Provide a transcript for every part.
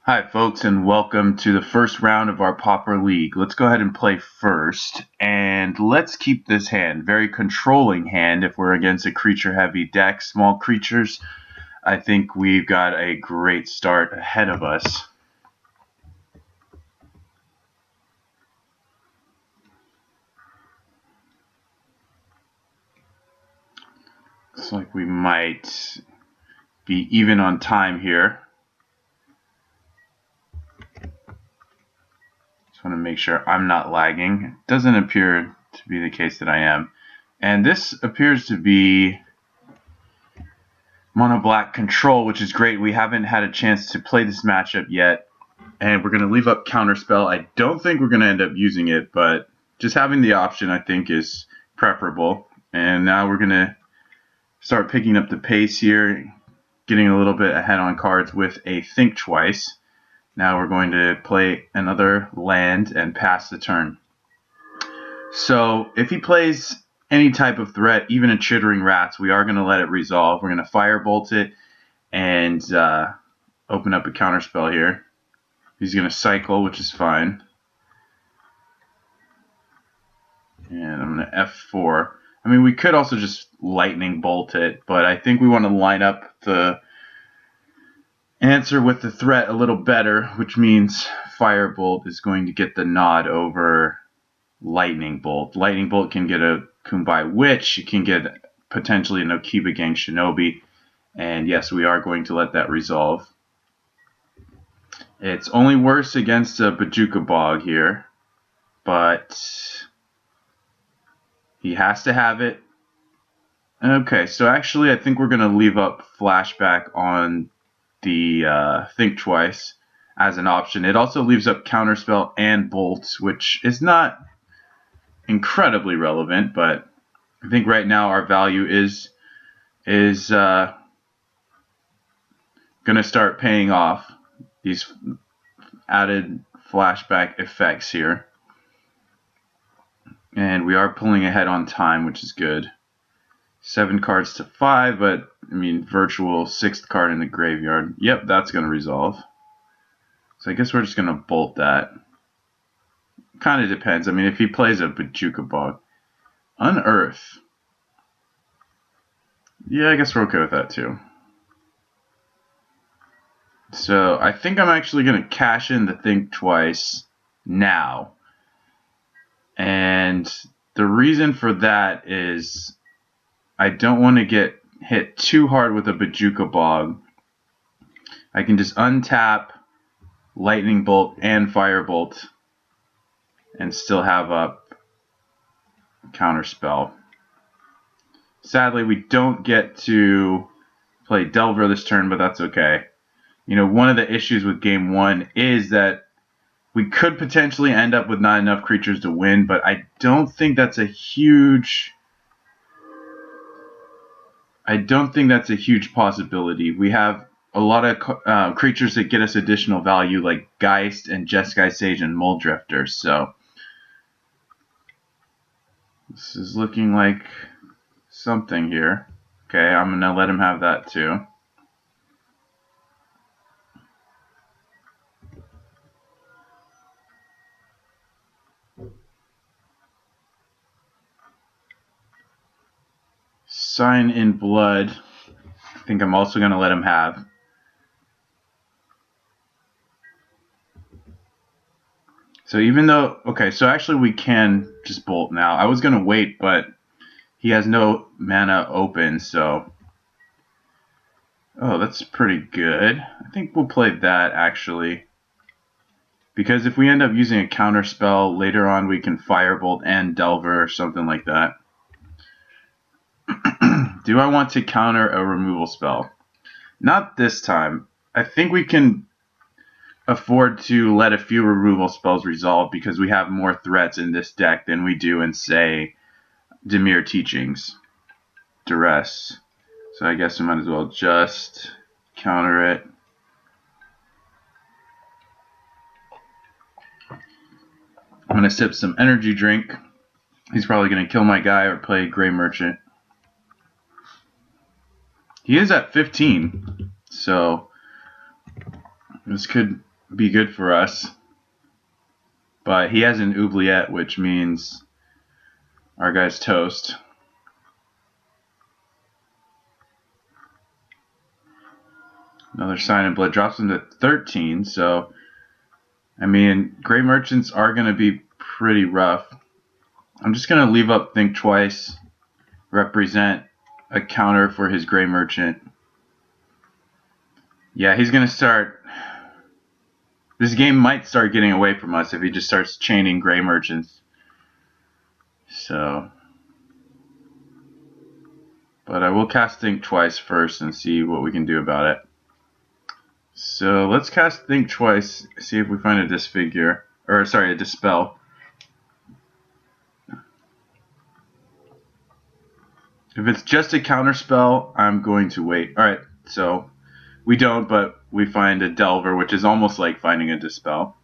Hi folks, and welcome to the first round of our Pauper League. Let's go ahead and play first, and let's keep this hand. Very controlling hand if we're against a creature heavy deck. Small creatures, I think we've got a great start ahead of us. Looks like we might be even on time here. Just want to make sure I'm not lagging. It doesn't appear to be the case that I am. And this appears to be mono black control, which is great. We haven't had a chance to play this matchup yet. And we're going to leave up Counterspell. I don't think we're going to end up using it, but just having the option I think is preferable. And now we're going to start picking up the pace here, getting a little bit ahead on cards with a Think Twice. Now we're going to play another land and pass the turn. So if he plays any type of threat, even a Chittering Rats, we are going to let it resolve. We're going to Firebolt it and open up a Counterspell here. He's going to cycle, which is fine. And I'm going to F4. I mean, we could also just Lightning Bolt it, but I think we want to line up the answer with the threat a little better, which means Firebolt is going to get the nod over Lightning Bolt. Lightning Bolt can get a Kumbai Witch. It can get potentially an Okiba Gang Shinobi. And yes, we are going to let that resolve. It's only worse against a Bojuka Bog here, but he has to have it. Okay, so actually I think we're going to leave up Flashback on the Think Twice as an option. It also leaves up Counterspell and Bolts, which is not incredibly relevant, but I think right now our value is going to start paying off. These added flashback effects here. And we are pulling ahead on time, which is good. 7 cards to 5, but I mean, virtual 6th card in the graveyard. Yep, that's going to resolve. So I guess we're just going to bolt that. Kind of depends. I mean, if he plays a Bojuka Bog. Unearth. Yeah, I guess we're okay with that too. So I think I'm actually going to cash in the Think Twice now. And the reason for that is I don't want to get hit too hard with a Bojuka Bog. I can just untap Lightning Bolt and Firebolt and still have up Counterspell. Sadly, we don't get to play Delver this turn, but that's okay. You know, one of the issues with game 1 is that we could potentially end up with not enough creatures to win, but I don't think that's a huge possibility. We have a lot of creatures that get us additional value, like Geist and Jeskai Sage and Muldrifter. So this is looking like something here. Okay, I'm going to let him have that too. Sign in Blood. I think I'm also going to let him have. So even though, okay, so actually we can just bolt now. I was going to wait, but he has no mana open, so. Oh, that's pretty good. I think we'll play that actually. Because if we end up using a counter spell, later on we can Firebolt and Delver or something like that. Do I want to counter a removal spell? Not this time. I think we can afford to let a few removal spells resolve because we have more threats in this deck than we do in, say, Dimir Teachings. Duress. So I guess we might as well just counter it. I'm going to sip some energy drink. He's probably going to kill my guy or play Grey Merchant. He is at 15, so this could be good for us. But he has an oubliette, which means our guy's toast. Another Sign in Blood drops him to 13, so I mean, Gray Merchants are going to be pretty rough. I'm just going to leave up Think Twice, represent a counter for his Gray Merchant. Yeah, he's going to start. This game might start getting away from us if he just starts chaining Gray Merchants. So. But I will cast Think Twice first and see what we can do about it. So let's cast Think Twice, see if we find a Disfigure. Or, sorry, a Dispel. If it's just a counterspell, I'm going to wait. Alright, so we don't, but we find a Delver, which is almost like finding a Dispel.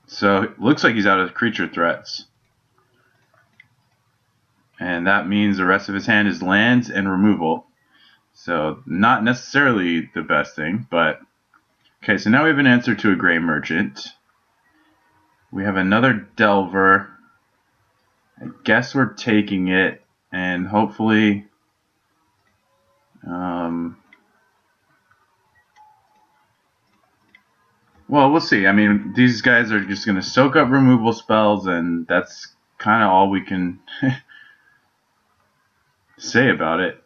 So it looks like he's out of creature threats. And that means the rest of his hand is lands and removal. So not necessarily the best thing, but... Okay, so now we have an answer to a Gray Merchant. We have another Delver. I guess we're taking it, and hopefully... well, we'll see. I mean, these guys are just going to soak up removal spells, and that's kind of all we can say about it.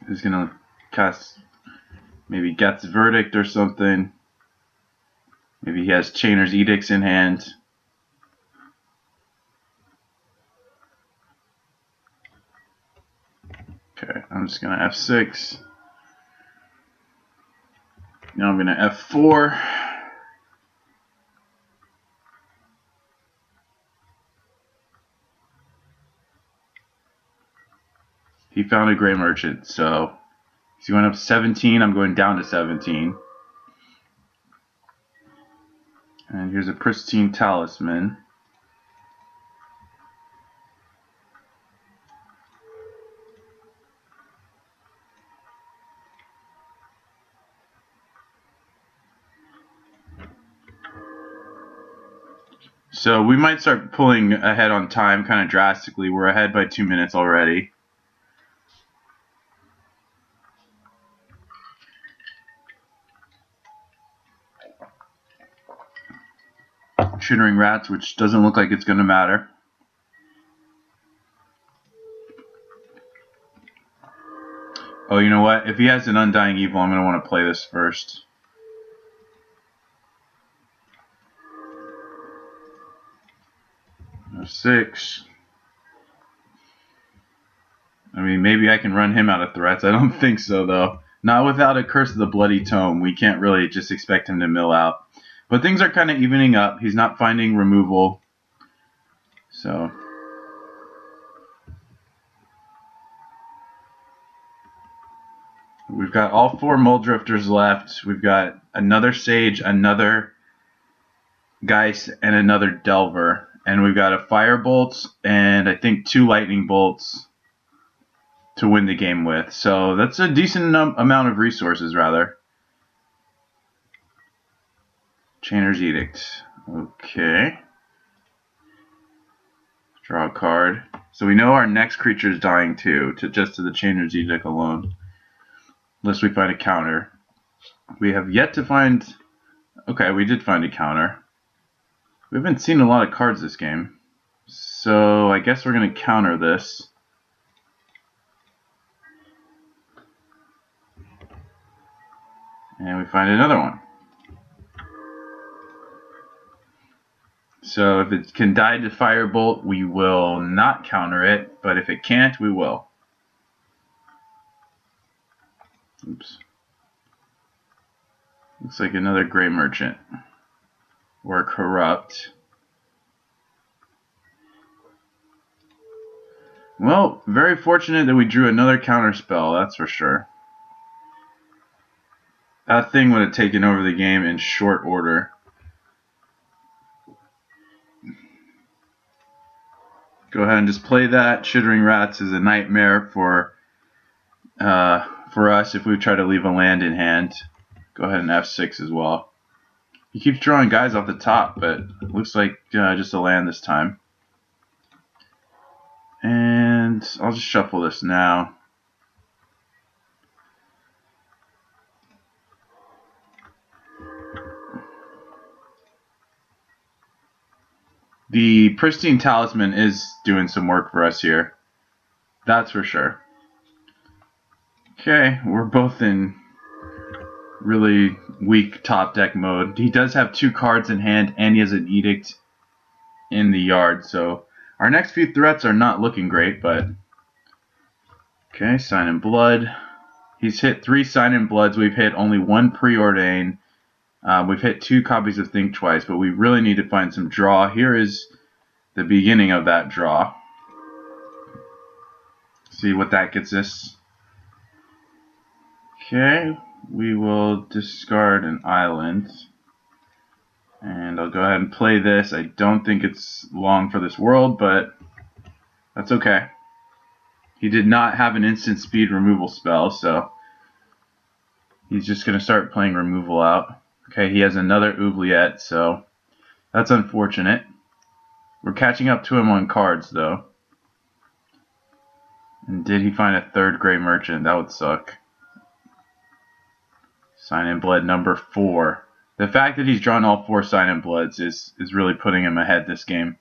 He's going to cast maybe Geth's Verdict or something. Maybe he has Chainer's Edicts in hand. Okay, I'm just going to F6. Now I'm going to F4. He found a Gray Merchant, so he's going up 17. I'm going down to 17. And here's a Pristine Talisman. So we might start pulling ahead on time kind of drastically. We're ahead by 2 minutes already. Chittering Rats, which doesn't look like it's going to matter. Oh, you know what? If he has an Undying Evil, I'm going to want to play this first. F6. I mean, maybe I can run him out of threats. I don't think so, though. Not without a Curse of the Bloody Tome. We can't really just expect him to mill out. But things are kind of evening up. He's not finding removal. So... we've got all 4 Mulldrifters left. We've got another Sage, another Geist, and another Delver. And we've got a Firebolt and I think 2 Lightning Bolts to win the game with. So that's a decent amount of resources, rather. Chainer's Edict. Okay. Draw a card. So we know our next creature is dying too, just to the Chainer's Edict alone. Unless we find a counter. We have yet to find... okay, we did find a counter. We haven't seen a lot of cards this game. So I guess we're going to counter this. And we find another one. So if it can die to Firebolt, we will not counter it. But if it can't, we will. Oops. Looks like another Gray Merchant. Or Corrupt. Well, very fortunate that we drew another counter spell, that's for sure. That thing would have taken over the game in short order. Go ahead and just play that. Chittering Rats is a nightmare for us if we try to leave a land in hand. Go ahead and F6 as well. He keeps drawing guys off the top, but it looks like just a land this time. And I'll just shuffle this now. The Pristine Talisman is doing some work for us here. That's for sure. Okay, we're both in really weak top deck mode. He does have 2 cards in hand, and he has an Edict in the yard, so our next few threats are not looking great, but... Okay, Sign in Blood. He's hit 3 Sign in Bloods. We've hit only 1 Preordain. We've hit 2 copies of Think Twice, but we really need to find some draw. Here is the beginning of that draw. See what that gets us. Okay, we will discard an island. And I'll go ahead and play this. I don't think it's long for this world, but that's okay. He did not have an instant speed removal spell, so he's just going to start playing removal out. Okay, he has another Oubliette, so that's unfortunate. We're catching up to him on cards, though. And did he find a 3rd Gray Merchant? That would suck. Sign in Blood number 4. The fact that he's drawn all 4 Sign in Bloods is really putting him ahead this game.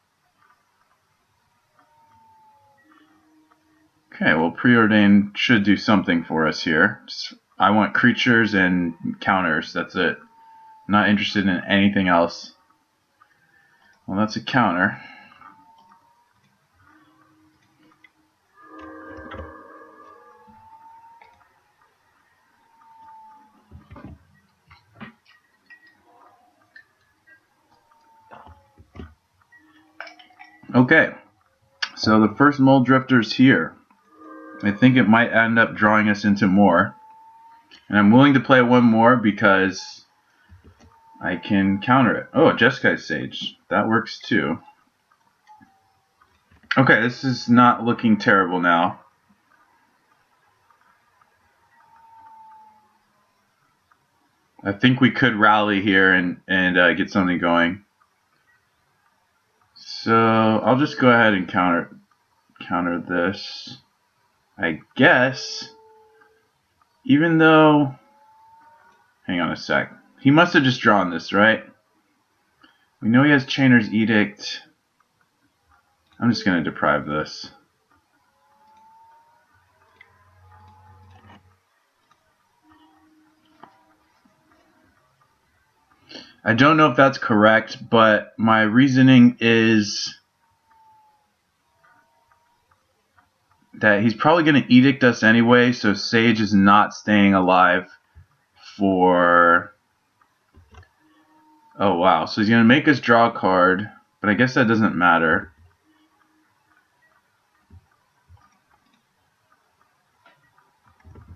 Okay, well, Preordain should do something for us here. I want creatures and counters, that's it. Not interested in anything else. Well, that's a counter. Okay, so the first Mole Drifter's here. I think it might end up drawing us into more. And I'm willing to play 1 more because I can counter it. Oh, Jeskai's Sage. That works too. Okay, this is not looking terrible now. I think we could rally here and get something going. So I'll just go ahead and counter this. I guess, even though, hang on a sec. He must have just drawn this, right? We know he has Chainer's Edict. I'm just going to deprive this. I don't know if that's correct, but my reasoning is that he's probably going to Edict us anyway, so Sage is not staying alive for... Oh, wow. So he's going to make us draw a card, but I guess that doesn't matter.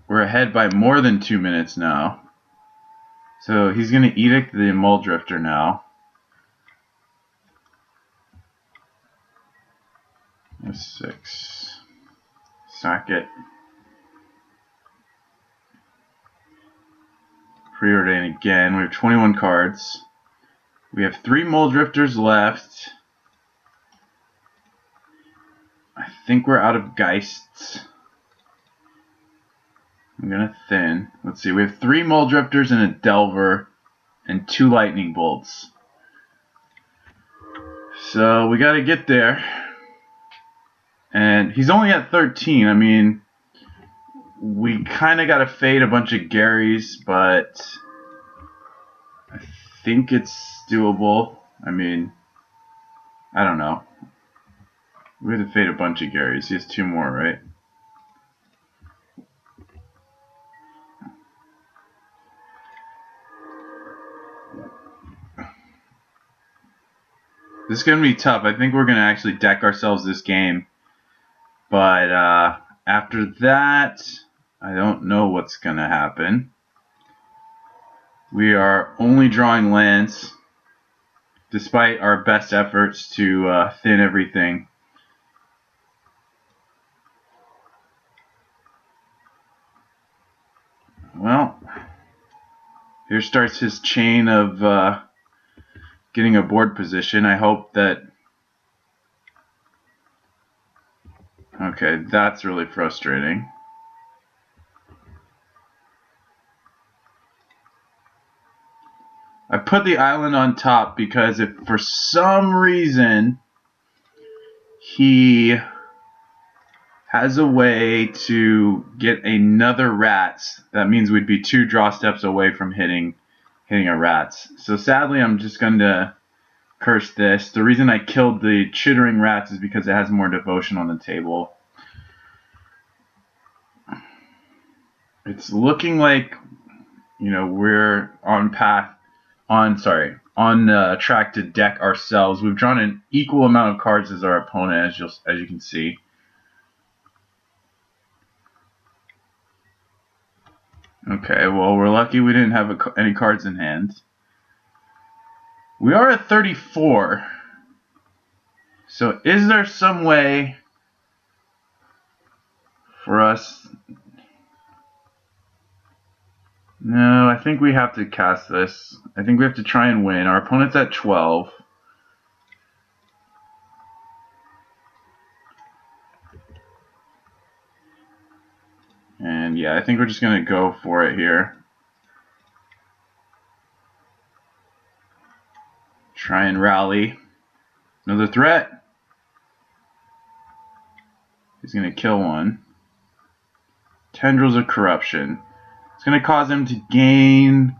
We're ahead by more than 2 minutes now. So he's going to Edict the Mole Drifter now. F6. Sack it. Preordain again. We have 21 cards. We have 3 Mole Drifters left. I think we're out of Geists. I'm gonna thin. Let's see, we have 3 Mole Drifters and a Delver and 2 Lightning Bolts. So we gotta get there. And he's only at 13. I mean, we kinda gotta fade a bunch of Garys, but I think it's doable. I mean, I don't know. We have to fade a bunch of Garys. He has 2 more, right? This is going to be tough. I think we're going to actually deck ourselves this game. But after that, I don't know what's going to happen. We are only drawing lands, despite our best efforts to thin everything. Here starts his chain of getting a board position. I hope that... Okay, that's really frustrating. I put the island on top because if for some reason he has a way to get another rats, that means we'd be 2 draw steps away from hitting a rats. So sadly, I'm just going to curse this. The reason I killed the chittering rats is because it has more devotion on the table. It's looking like, you know, we're on track to deck ourselves. We've drawn an equal amount of cards as our opponent, as you can see. Okay, well, we're lucky we didn't have any cards in hand. We are at 34. So is there some way for us... No, I think we have to cast this. I think we have to try and win. Our opponent's at 12. And yeah, I think we're just going to go for it here. Try and rally. Another threat. He's going to kill one. Tendrils of Corruption. It's going to cause him to gain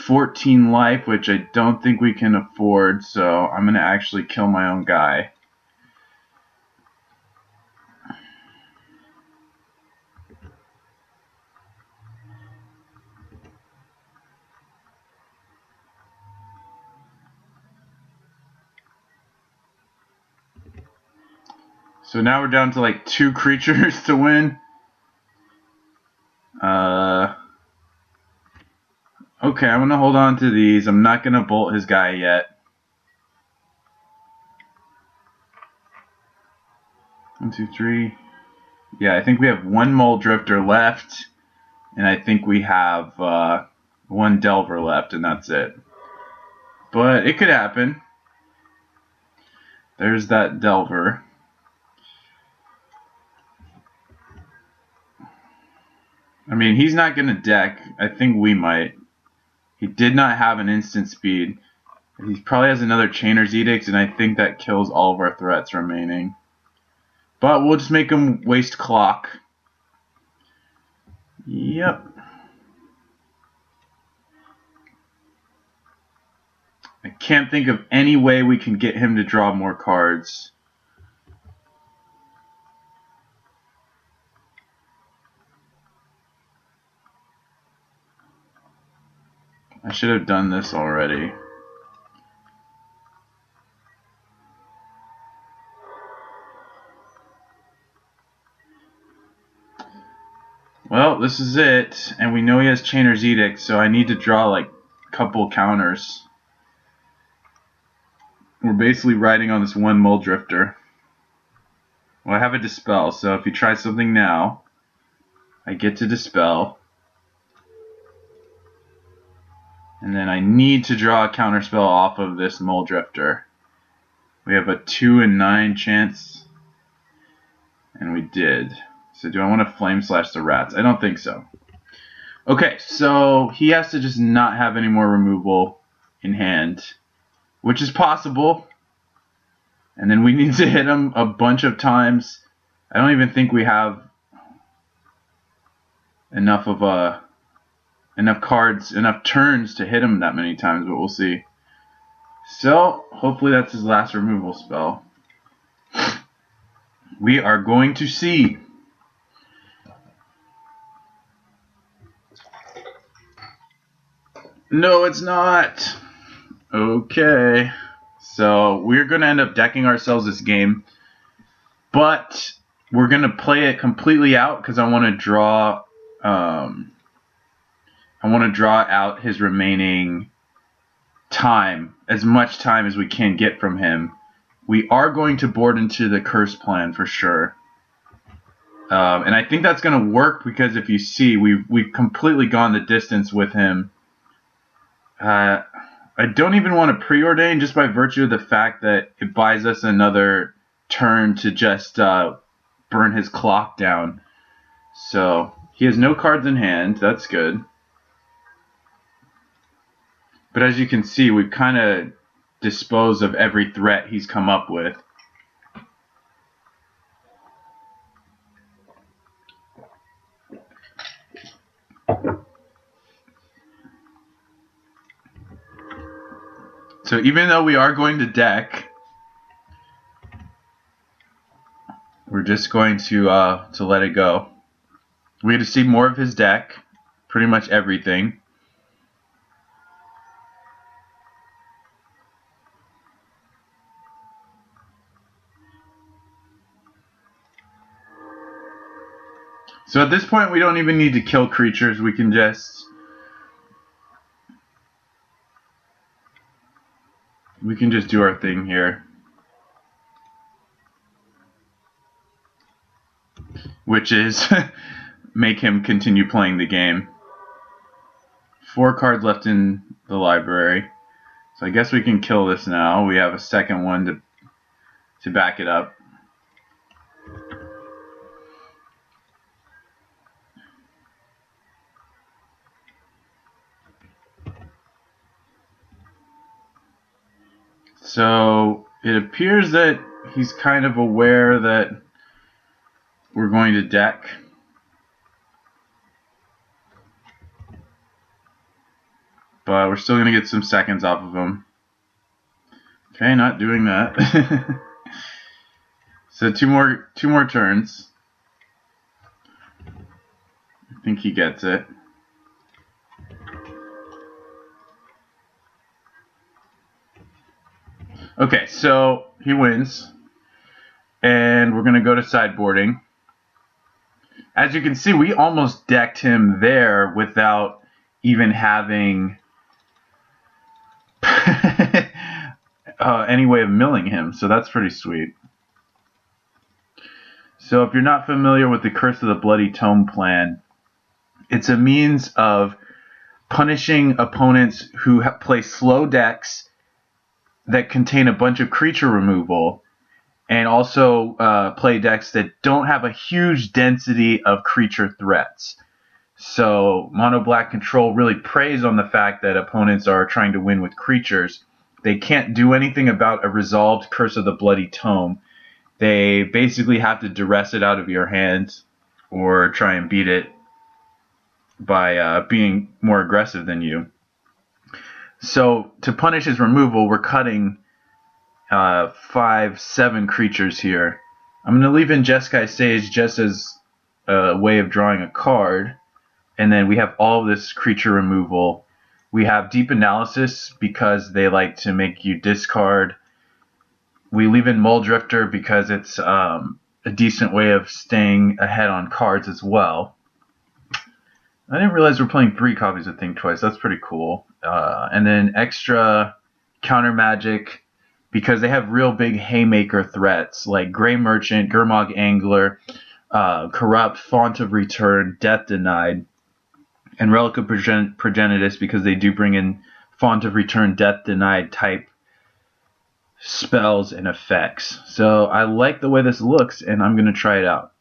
14 life, which I don't think we can afford, so I'm going to actually kill my own guy. So now we're down to like 2 creatures to win. Okay, I'm going to hold on to these. I'm not going to bolt his guy yet. 1, 2, 3. Yeah, I think we have 1 Mole Drifter left. And I think we have 1 Delver left, and that's it. But it could happen. There's that Delver. I mean, he's not going to deck. I think we might. He did not have an instant speed. He probably has another Chainer's Edict, and I think that kills all of our threats remaining. But we'll just make him waste clock. Yep. I can't think of any way we can get him to draw more cards. I should have done this already. Well, this is it, and we know he has Chainer's Edict, so I need to draw like a couple counters. We're basically riding on this 1 Mole Drifter. Well, I have a Dispel, so if he tries something now, I get to Dispel. And then I need to draw a counterspell off of this Mole Drifter. We have a 2 in 9 chance. And we did. So do I want to Flame Slash the rats? I don't think so. Okay, so he has to just not have any more removal in hand. Which is possible. And then we need to hit him a bunch of times. I don't even think we have enough of enough cards, enough turns to hit him that many times, but we'll see. So, hopefully that's his last removal spell. We are going to see. No, it's not. Okay. So, we're going to end up decking ourselves this game. But, we're going to play it completely out because I want to draw... out his remaining time, as much time as we can get from him. We are going to board into the curse plan for sure. And I think that's going to work because if you see, we've completely gone the distance with him. I don't even want to preordain just by virtue of the fact that it buys us another turn to just burn his clock down. So he has no cards in hand. That's good. But as you can see, we've kind of disposed of every threat he's come up with. So even though we are going to deck, we're just going to let it go. We get to see more of his deck, pretty much everything. So at this point, we don't even need to kill creatures. We can just do our thing here, which is make him continue playing the game. 4 cards left in the library, so I guess we can kill this now. We have a second one to back it up. So it appears that he's kind of aware that we're going to deck. But we're still going to get some seconds off of him. Okay, not doing that. So two more turns. I think he gets it. Okay, so he wins. And we're going to go to sideboarding. As you can see, we almost decked him there without even having any way of milling him. So that's pretty sweet. So if you're not familiar with the Curse of the Bloody Tome plan, it's a means of punishing opponents who play slow decks that contain a bunch of creature removal, and also play decks that don't have a huge density of creature threats. So Mono Black Control really preys on the fact that opponents are trying to win with creatures. They can't do anything about a resolved Curse of the Bloody Tome. They basically have to duress it out of your hand or try and beat it by being more aggressive than you. So to punish his removal, we're cutting 5-7 creatures here. I'm going to leave in Jeskai Sage just as a way of drawing a card. And then we have all of this creature removal. We have Deep Analysis because they like to make you discard. We leave in Muldrifter because it's a decent way of staying ahead on cards as well. I didn't realize we're playing 3 copies of Think Twice. That's pretty cool. And then extra counter magic because they have real big haymaker threats like Grey Merchant, Gurmag Angler, Corrupt, Font of Return, Death Denied, and Relic of Progenitus because they do bring in Font of Return, Death Denied type spells and effects. So I like the way this looks, and I'm going to try it out.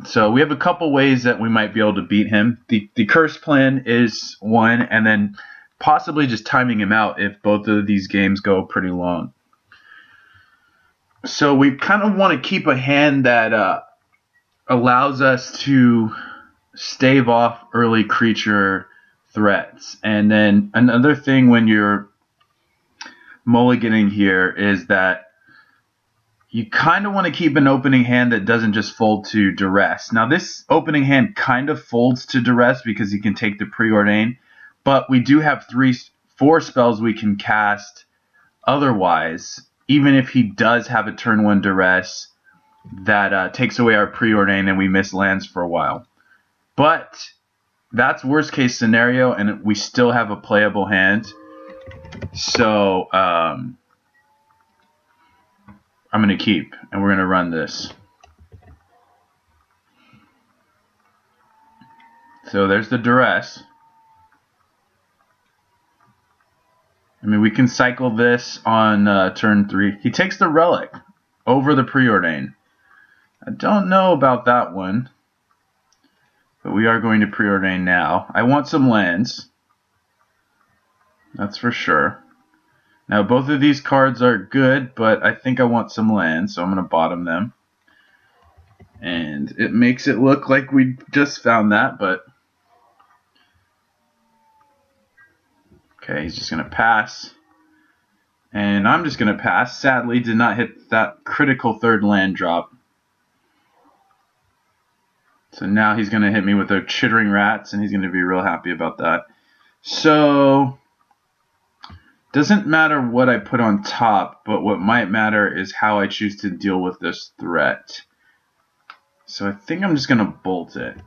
So we have a couple ways that we might be able to beat him. The curse plan is one, and then possibly just timing him out if both of these games go pretty long. So we kind of want to keep a hand that allows us to stave off early creature threats. And then another thing when you're mulliganing here is that you kind of want to keep an opening hand that doesn't just fold to duress. Now this opening hand kind of folds to duress because you can take the preordain, but we do have 4 spells we can cast otherwise, even if he does have a turn 1 duress that takes away our preordain and we miss lands for a while. But that's worst case scenario, and we still have a playable hand. So I'm going to keep, and we're going to run this. So there's the duress. I mean, we can cycle this on turn 3. He takes the relic over the preordain. I don't know about that one, but we are going to preordain now. I want some lands. That's for sure. Now, both of these cards are good, but I think I want some lands, so I'm going to bottom them. And it makes it look like we just found that, but... Okay, he's just going to pass. And I'm just going to pass. Sadly, did not hit that critical third land drop. So now he's going to hit me with the Chittering Rats, and he's going to be real happy about that. So, doesn't matter what I put on top, but what might matter is how I choose to deal with this threat. So I think I'm just going to bolt it.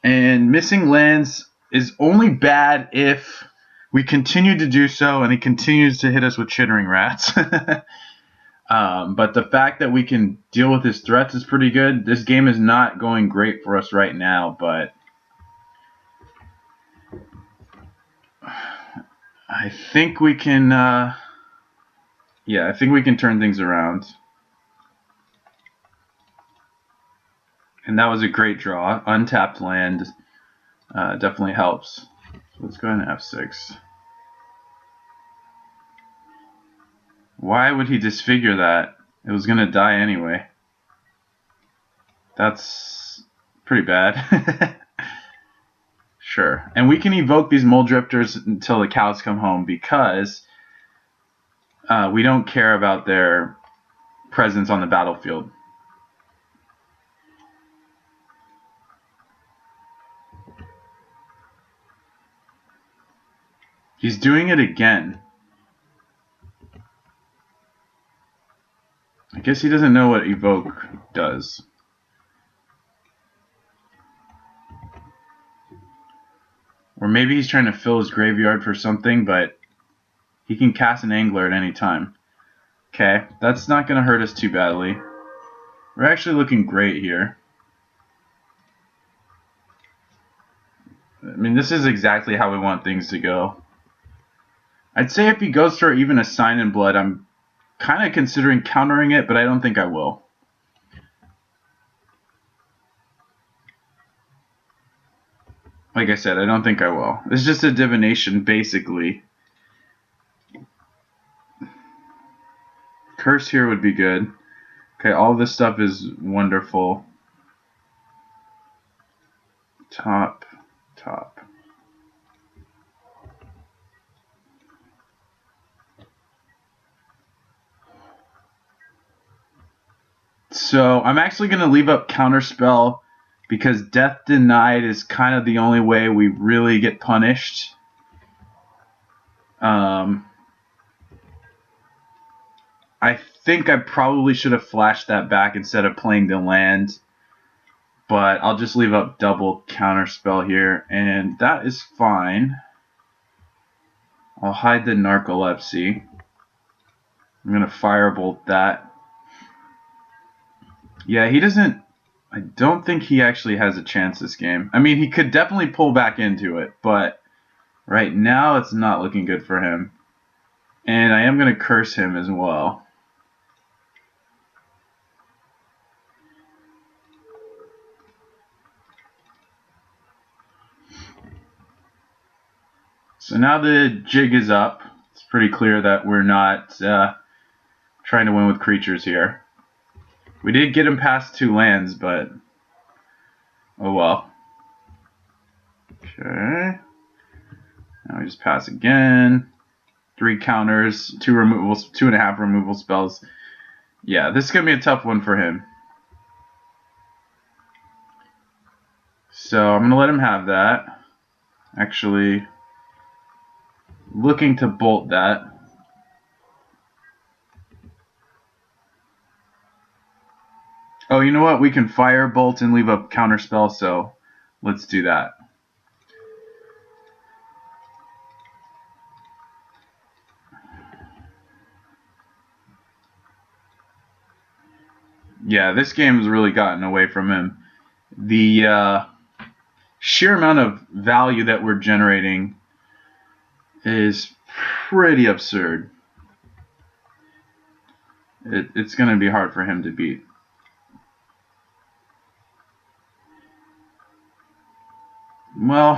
And missing lands is only bad if we continue to do so and he continues to hit us with Chittering Rats. But the fact that we can deal with his threats is pretty good. This game is not going great for us right now, but I think we can, I think we can turn things around. And that was a great draw. Untapped land definitely helps. So let's go ahead and F6. Why would he disfigure that? It was going to die anyway. That's pretty bad. Sure. And we can evoke these Mole Drifters until the cows come home because we don't care about their presence on the battlefield. He's doing it again. I guess he doesn't know what evoke does. Or maybe he's trying to fill his graveyard for something, but he can cast an angler at any time. Okay, that's not going to hurt us too badly. We're actually looking great here. I mean, this is exactly how we want things to go. I'd say if he goes for even a Sign in Blood, I'm kind of considering countering it, but I don't think I will. Like I said, I don't think I will. It's just a divination, basically. Curse here would be good. Okay, all this stuff is wonderful. Top. So I'm actually going to leave up Counterspell because Death Denied is kind of the only way we really get punished. I think I probably should have flashed that back instead of playing the land. But I'll just leave up double Counterspell here, and that is fine. I'll hide the Narcolepsy. I'm going to Firebolt that. Yeah, he doesn't... I don't think he actually has a chance this game. I mean, he could definitely pull back into it, but right now it's not looking good for him. And I am going to curse him as well. So now the jig is up. It's pretty clear that we're not trying to win with creatures here. We did get him past 2 lands, but oh well. Okay. Now we just pass again. 3 counters, 2 removals, 2.5 removal spells. Yeah, this is going to be a tough one for him. So I'm going to let him have that. Actually, looking to bolt that. Oh, you know what? We can Firebolt and leave a Counterspell, so let's do that. Yeah, this game has really gotten away from him. The sheer amount of value that we're generating is pretty absurd. It's going to be hard for him to beat. Well,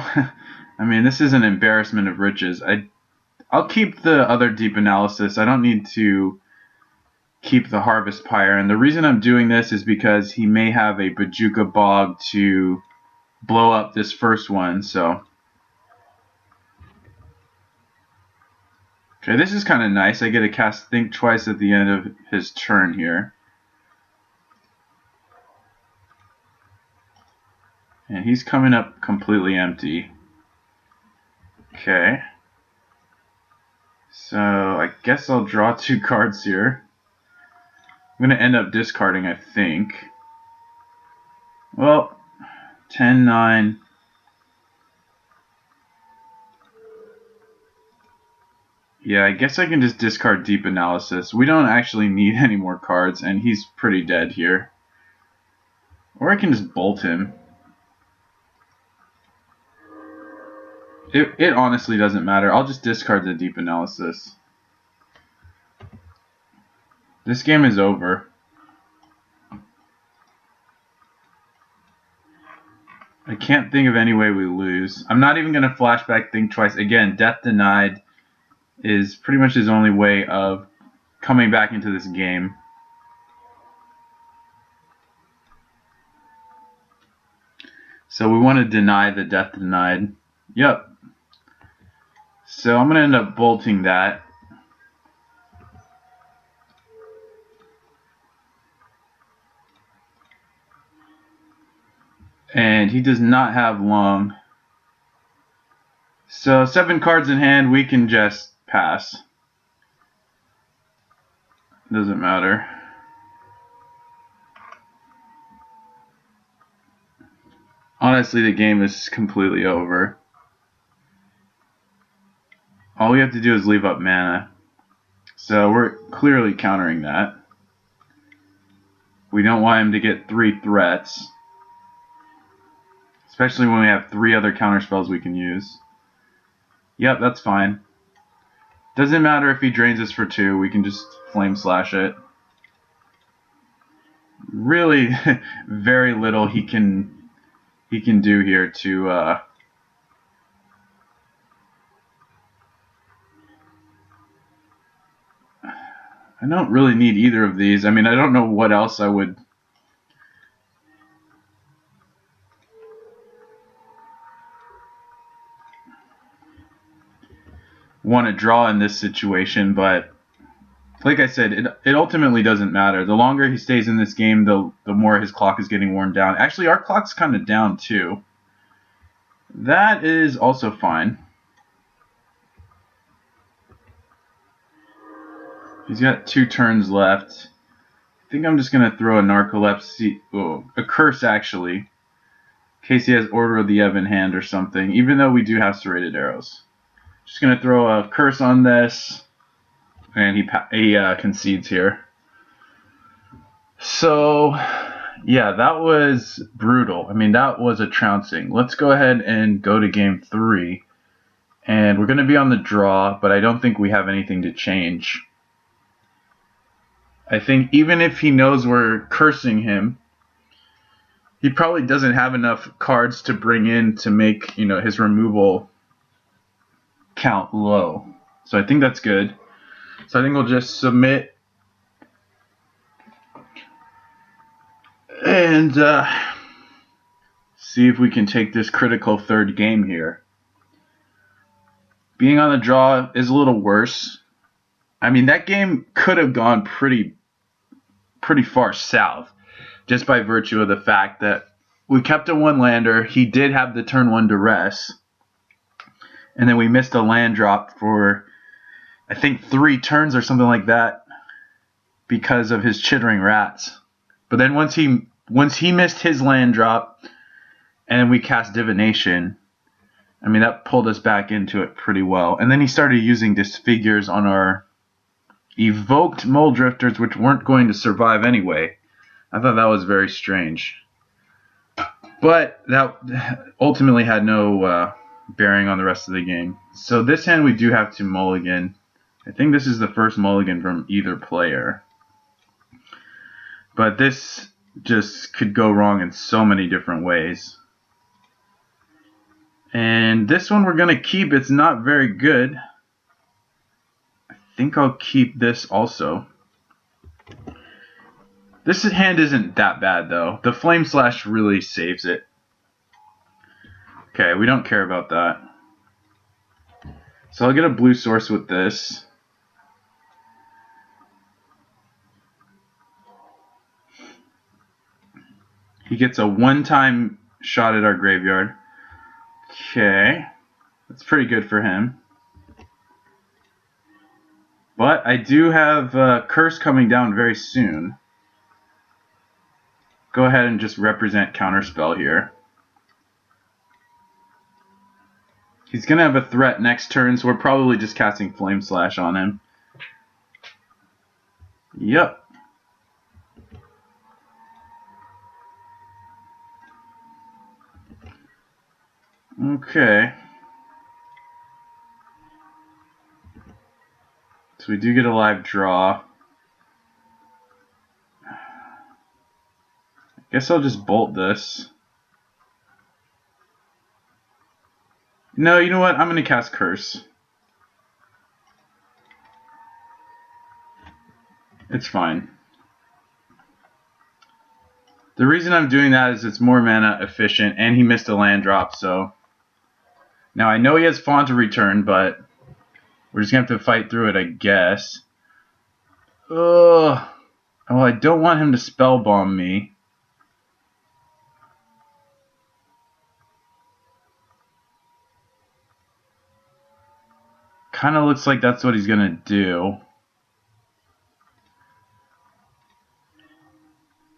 I mean, this is an embarrassment of riches. I'll keep the other deep analysis. I don't need to keep the Harvest Pyre. And the reason I'm doing this is because he may have a Bajuka Bog to blow up this first one. So, okay, this is kind of nice. I get to cast Think Twice at the end of his turn here. And he's coming up completely empty. Okay. So I guess I'll draw 2 cards here. I'm going to end up discarding, I think. Well, 10, 9. Yeah, I guess I can just discard Deep Analysis. We don't actually need any more cards, and he's pretty dead here. Or I can just bolt him. It honestly doesn't matter. I'll just discard the Deep Analysis. This game is over. I can't think of any way we lose. I'm not even going to flashback Think Twice. Again, Death Denied is pretty much his only way of coming back into this game. So we want to deny the Death Denied. Yep. So I'm going to end up bolting that. And he does not have long. So 7 cards in hand, we can just pass. Doesn't matter. Honestly, the game is completely over. All we have to do is leave up mana. So we're clearly countering that. We don't want him to get 3 threats. Especially when we have 3 other counter spells we can use. Yep, that's fine. Doesn't matter if he drains us for 2, we can just Flame Slash it. Really, very little he can do here to I don't really need either of these. I mean, I don't know what else I would want to draw in this situation, but like I said, it ultimately doesn't matter. The longer he stays in this game, the more his clock is getting worn down. Actually, our clock's kind of down too. That is also fine. He's got 2 turns left. I think I'm just going to throw a Narcolepsy, a Curse actually, in case he has Order of the Ebb in hand or something, even though we do have Serrated Arrows. Just going to throw a Curse on this, and he concedes here. So, yeah, that was brutal. I mean, that was a trouncing. Let's go ahead and go to game 3. And we're going to be on the draw, but I don't think we have anything to change. I think even if he knows we're cursing him, he probably doesn't have enough cards to bring in to make, his removal count low. So I think that's good. So I think we'll just submit and see if we can take this critical 3rd game here. Being on the draw is a little worse. I mean, that game could have gone pretty far south just by virtue of the fact that we kept a 1-lander. He did have the turn 1 duress. And then we missed a land drop for, I think, 3 turns or something like that because of his Chittering Rats. But then once he missed his land drop and we cast Divination, I mean, that pulled us back into it pretty well. And then he started using Disfigures on our evoked Mole Drifters, which weren't going to survive anyway. I thought that was very strange. But that ultimately had no bearing on the rest of the game. So this hand we do have to mulligan. I think this is the first mulligan from either player. But this just could go wrong in so many different ways. And this one we're going to keep. It's not very good. I think I'll keep this also. This hand isn't that bad though. The Flame Slash really saves it. Okay, we don't care about that. So I'll get a blue source with this. He gets a one-time shot at our graveyard. Okay, that's pretty good for him. But I do have Curse coming down very soon. Go ahead and just represent Counterspell here. He's going to have a threat next turn, so we're probably just casting Flame Slash on him. Yep. Okay. So we do get a live draw. I guess I'll just bolt this. No, you know what? I'm going to cast Curse. It's fine. The reason I'm doing that is it's more mana efficient, and he missed a land drop, so... Now, I know he has Font of Return, but we're just going to have to fight through it, I guess. Ugh. Oh, I don't want him to spell bomb me. Kind of looks like that's what he's going to do.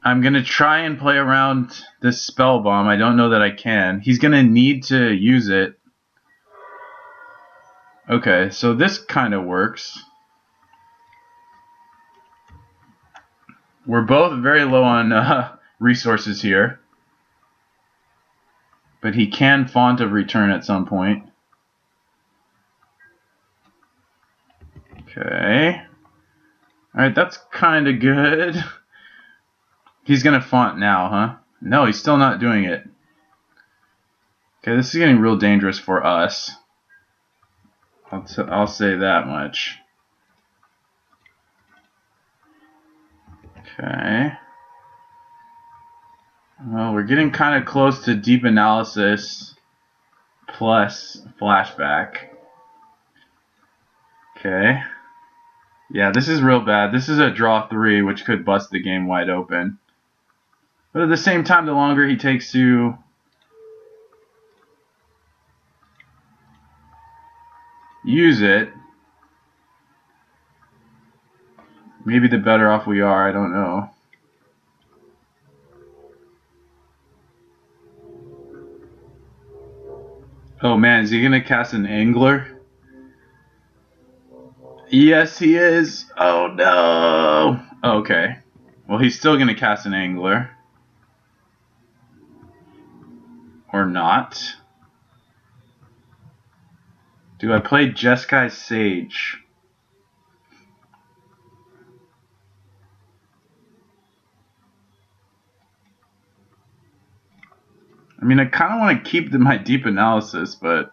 I'm going to try and play around this spell bomb. I don't know that I can. He's going to need to use it. Okay, so this kind of works. We're both very low on resources here. But he can Font of Return at some point. Okay. Alright, that's kind of good. He's going to Font now, huh? No, he's still not doing it. Okay, this is getting real dangerous for us. I'll say that much. Okay. Well, we're getting kind of close to Deep Analysis plus Flashback. Okay. Yeah, this is real bad. This is a draw 3, which could bust the game wide open. But at the same time, the longer he takes to use it, maybe the better off we are. I don't know. Oh man, is he going to cast an Angler? Yes, he is. Oh no. Okay. Well, he's still going to cast an Angler. Or not. Do I play Jeskai Sage? I mean, I kind of want to keep my Deep Analysis, but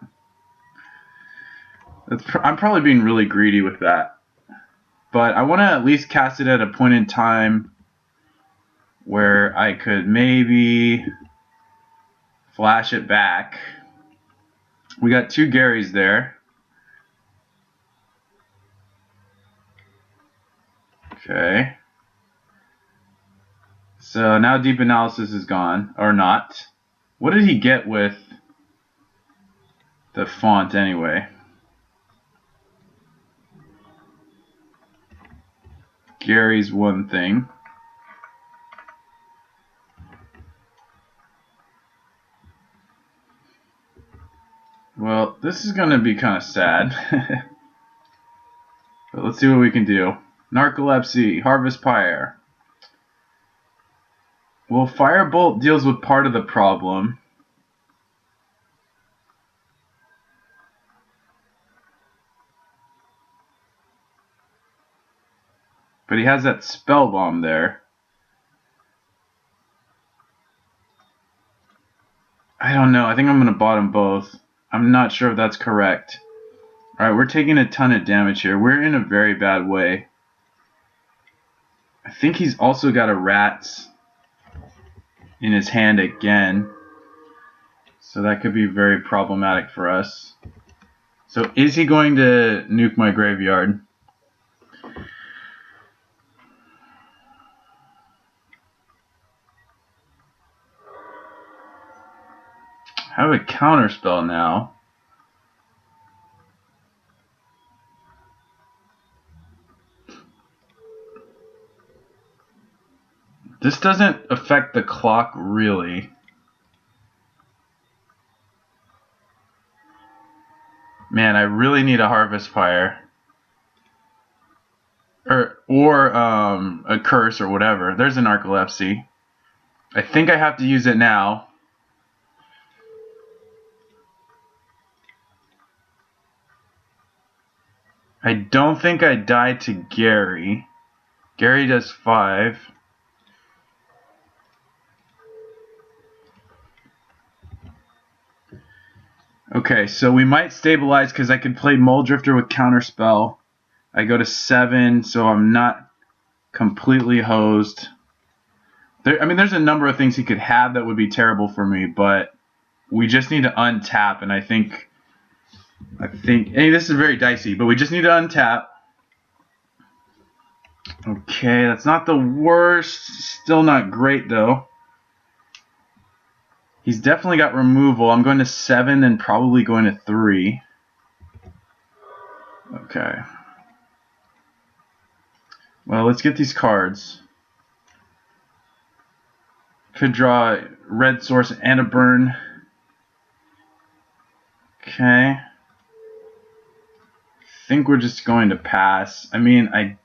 I'm probably being really greedy with that. But I want to at least cast it at a point in time where I could maybe flash it back. We got 2 Garys there. Okay. So now Deep Analysis is gone, or not. What did he get with the font anyway? Gary's one thing. Well, this is going to be kind of sad. But let's see what we can do. Narcolepsy, Harvest Pyre. Well, Firebolt deals with part of the problem. But he has that Spell Bomb there. I don't know. I think I'm going to bottom both. I'm not sure if that's correct. Alright, we're taking a ton of damage here. We're in a very bad way. I think he's also got a Rats in his hand again. So that could be very problematic for us. So is he going to nuke my graveyard? I have a counterspell now. This doesn't affect the clock really. Man, I really need a Harvest Fire. Or a Curse or whatever. There's an Narcolepsy. I think I have to use it now. I don't think I died to Gary. Gary does 5. Okay, so we might stabilize because I can play Muldrifter with Counterspell. I go to 7, so I'm not completely hosed. There's a number of things he could have that would be terrible for me, but we just need to untap, and I think hey, this is very dicey, but we just need to untap. Okay, that's not the worst. Still not great, though. He's definitely got removal. I'm going to 7 and probably going to 3. Okay. Well, let's get these cards. Could draw red source and a burn. Okay. I think we're just going to pass. I mean, I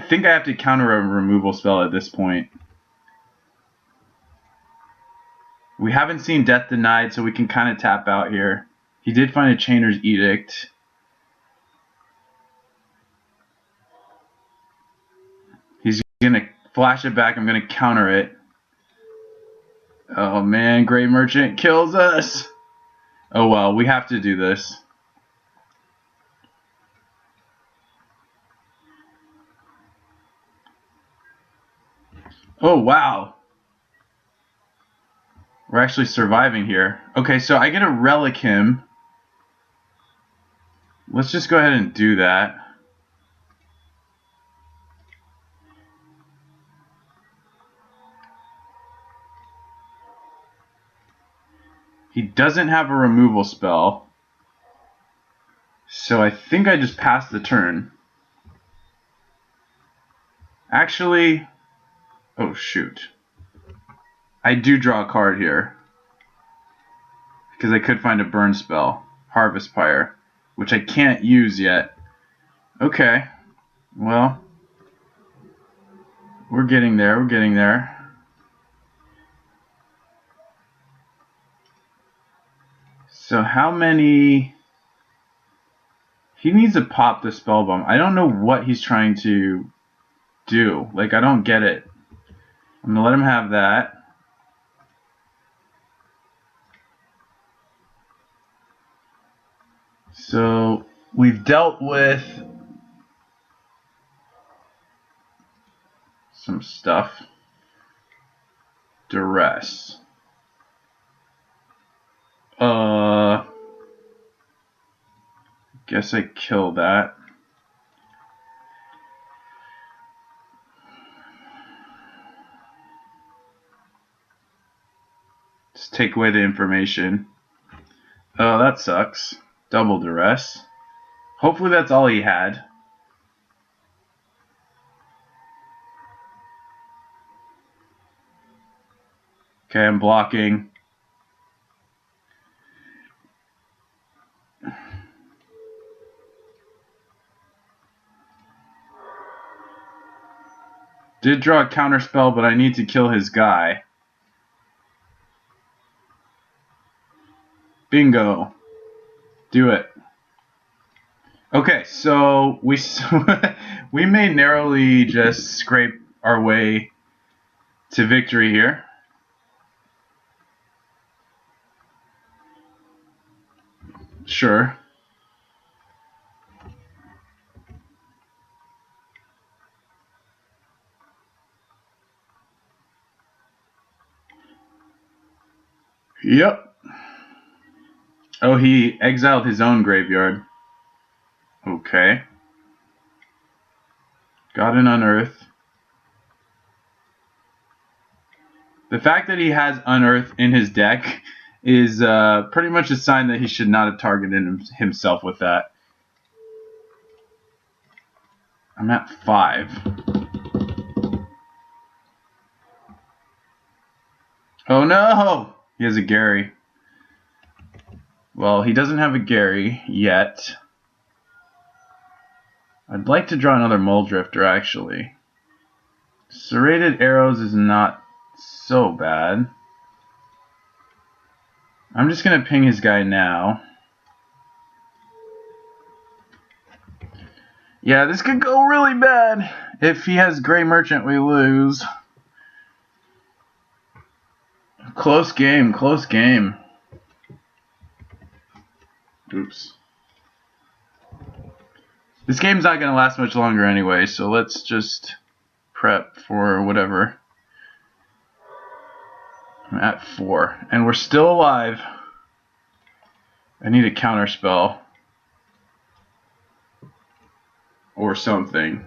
think I have to counter a removal spell at this point. We haven't seen Death Denied, so we can kind of tap out here. He did find a Chainer's Edict. He's going to flash it back. I'm going to counter it. Oh man, Grey Merchant kills us. Oh well, we have to do this. Oh wow. We're actually surviving here. Okay, so I get to relic him. Let's just go ahead and do that. He doesn't have a removal spell. So I think I just passed the turn. Actually, oh shoot. I do draw a card here. Because I could find a burn spell. Harvest Pyre. Which I can't use yet. Okay. Well. We're getting there. We're getting there. So how many... He needs to pop the spell bomb. I don't know what he's trying to do. Like, I don't get it. I'm going to let him have that. So we've dealt with some stuff. Duress. Guess I kill that. Just take away the information. Oh, that sucks. Double Duress. Hopefully that's all he had. Okay, I'm blocking. Did draw a counter spell, but I need to kill his guy. Bingo. Do it. Okay, so we we may narrowly just scrape our way to victory here. Sure. Yep. Oh, he exiled his own graveyard. Okay. Got an Unearth. The fact that he has Unearth in his deck is pretty much a sign that he should not have targeted himself with that. I'm at 5. Oh no! He has a Gary. Well, he doesn't have a Gary yet. I'd like to draw another Muldrifter, actually. Serrated Arrows is not so bad. I'm just going to ping his guy now. Yeah, this could go really bad. If he has Gray Merchant, we lose. Close game, close game. Oops. This game's not going to last much longer anyway, so let's just prep for whatever. I'm at 4, and we're still alive. I need a counter spell. Or something.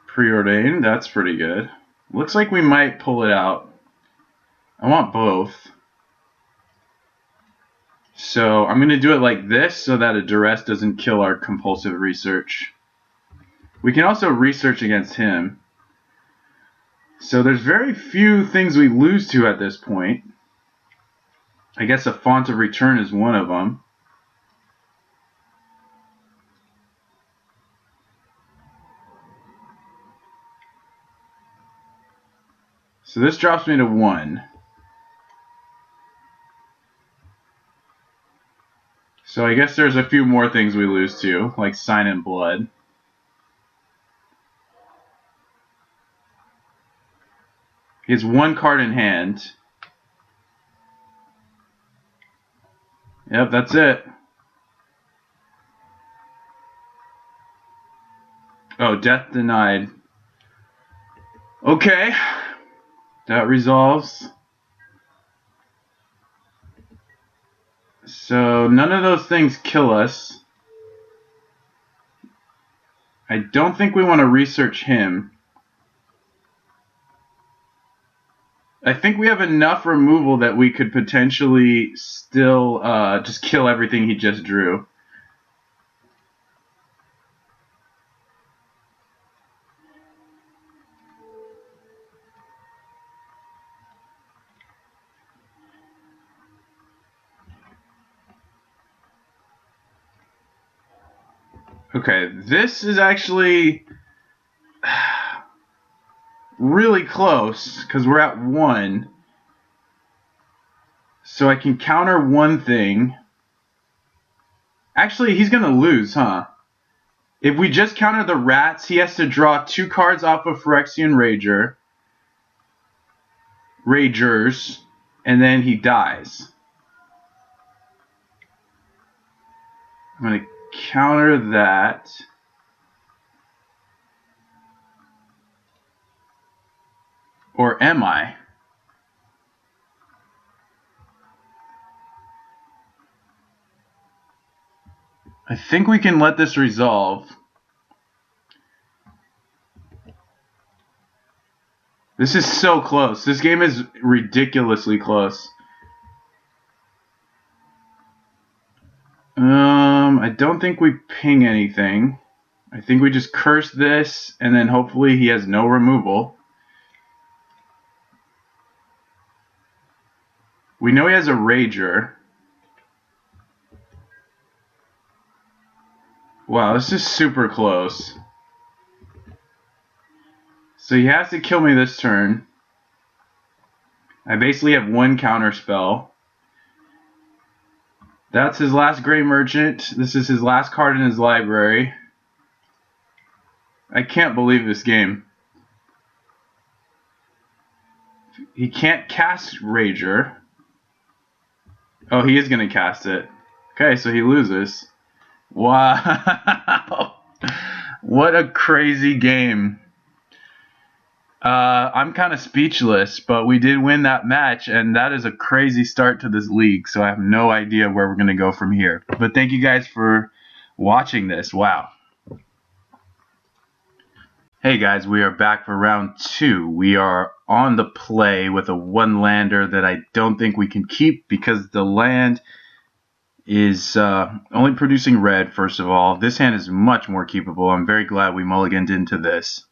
Preordained, that's pretty good. Looks like we might pull it out. I want both. So I'm going to do it like this so that a duress doesn't kill our compulsive research. We can also research against him. So there's very few things we lose to at this point. I guess a Font of Return is one of them. So this drops me to 1. So I guess there's a few more things we lose to, like Sign in Blood. He has 1 card in hand. Yep, that's it. Oh, Death Denied. Okay. That resolves. So none of those things kill us. I don't think we want to research him. I think we have enough removal that we could potentially still just kill everything he just drew. Okay, this is actually really close because we're at 1. So I can counter one thing. Actually, he's going to lose, huh? If we just counter the rats, he has to draw 2 cards off of Phyrexian Ragers, and then he dies. I'm going to counter that. Or am I? I think we can let this resolve. This is so close. This game is ridiculously close. I don't think we ping anything. I think we just curse this, and then hopefully he has no removal. We know he has a Rager. Wow, this is super close. So he has to kill me this turn. I basically have one counter spell. That's his last Gray Merchant. This is his last card in his library. I can't believe this game. He can't cast Rager. Oh, he is going to cast it. Okay, so he loses. Wow. What a crazy game. I'm kind of speechless, but we did win that match, and that is a crazy start to this league, so I have no idea where we're going to go from here. But thank you guys for watching this. Wow. Hey guys, we are back for round 2. We are on the play with a 1-lander that I don't think we can keep because the land is only producing red, first of all. This hand is much more keepable. I'm very glad we mulliganed into this.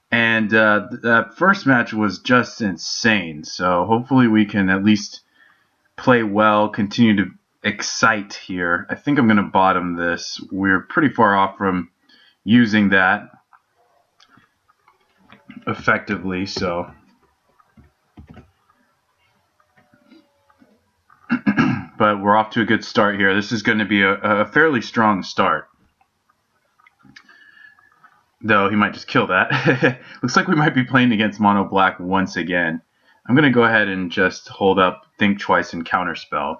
And that first match was just insane, so hopefully we can at least play well, continue to excite here. I think I'm going to bottom this. We're pretty far off from using that effectively, so but we're off to a good start here. This is going to be a fairly strong start. Though he might just kill that. Looks like we might be playing against mono black once again. I'm going to go ahead and just hold up Think Twice and Counterspell.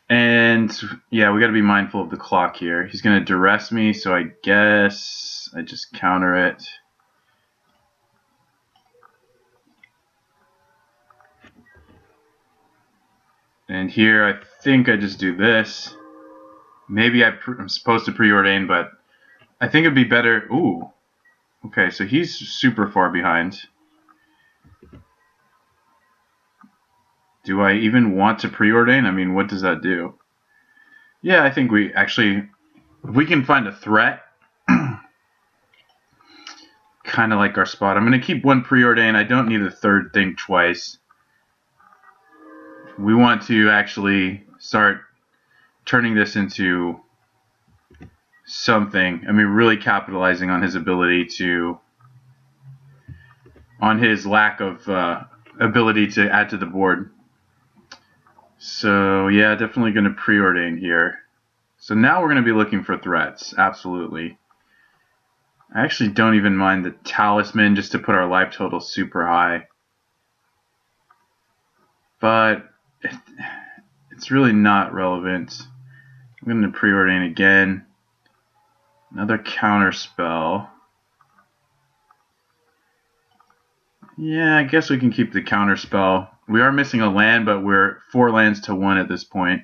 And yeah, we got to be mindful of the clock here. He's going to duress me, so I guess I just counter it. And here I think I just do this. Maybe I'm supposed to preordain, but I think it'd be better. Ooh. Okay, so he's super far behind. Do I even want to preordain? I mean, what does that do? Yeah, I think we actually, if we can find a threat, kind of like our spot. I'm going to keep one preordain. I don't need a third Think Twice. We want to actually start turning this into something. I mean, really capitalizing on his ability to, on his lack of ability to add to the board. So yeah, definitely going to preordain here. So now we're going to be looking for threats. Absolutely. I actually don't even mind the talisman just to put our life total super high. But it's really not relevant. I'm going to preordain again. Another counter spell. Yeah, I guess we can keep the counter spell. We are missing a land, but we're 4 lands to 1 at this point.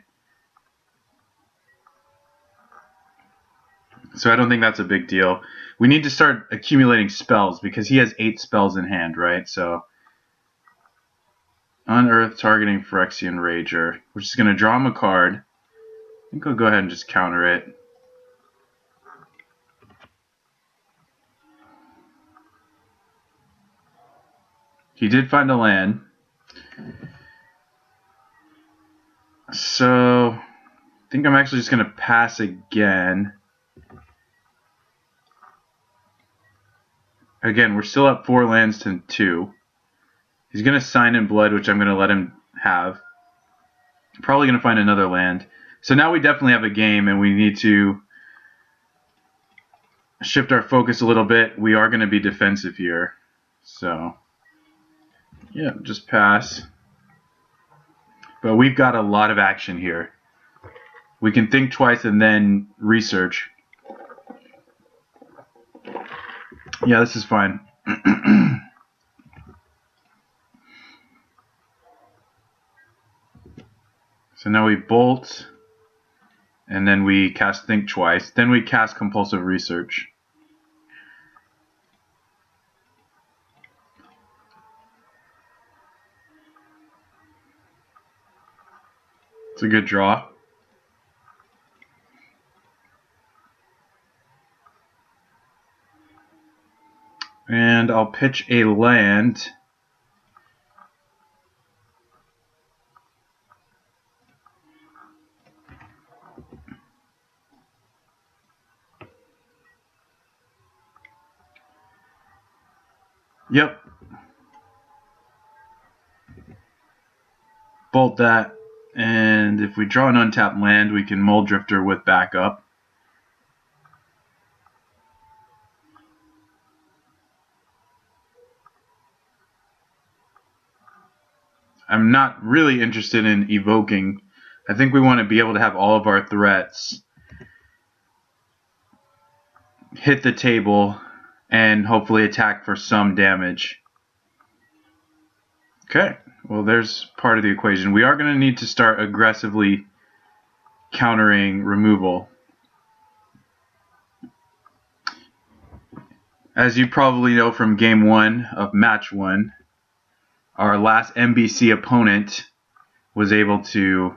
So I don't think that's a big deal. We need to start accumulating spells because he has 8 spells in hand, right? So Unearth targeting Phyrexian Rager. We're just going to draw him a card. I think I'll go ahead and just counter it. He did find a land. So I think I'm actually just going to pass again. Again, we're still up 4 lands to 2. He's going to Sign in Blood, which I'm going to let him have. Probably going to find another land. So now we definitely have a game, and we need to shift our focus a little bit. We are going to be defensive here. So, yeah, just pass. But we've got a lot of action here. We can Think Twice and then research. Yeah, this is fine. So now we bolt, and then we cast Think Twice. Then we cast Compulsive Research. It's a good draw. And I'll pitch a land. Yep. Bolt that. And if we draw an untapped land, we can Mold Drifter with backup. I'm not really interested in evoking. I think we want to be able to have all of our threats hit the table and hopefully attack for some damage. Okay, well there's part of the equation. We are going to need to start aggressively countering removal. As you probably know from game 1 of match 1, our last MBC opponent was able to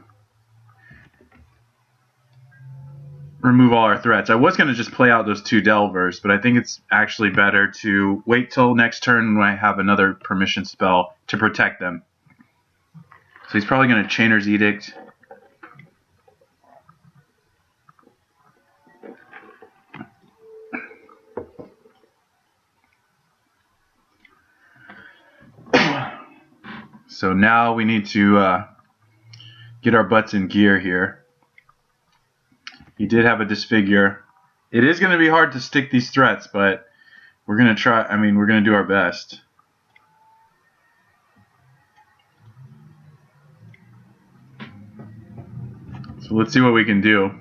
remove all our threats. I was going to just play out those 2 Delvers, but I think it's actually better to wait till next turn when I have another permission spell to protect them. So he's probably going to Chainer's Edict. So now we need to get our butts in gear here. He did have a Disfigure. It is going to be hard to stick these threats, but we're going to try. I mean, we're going to do our best. So let's see what we can do.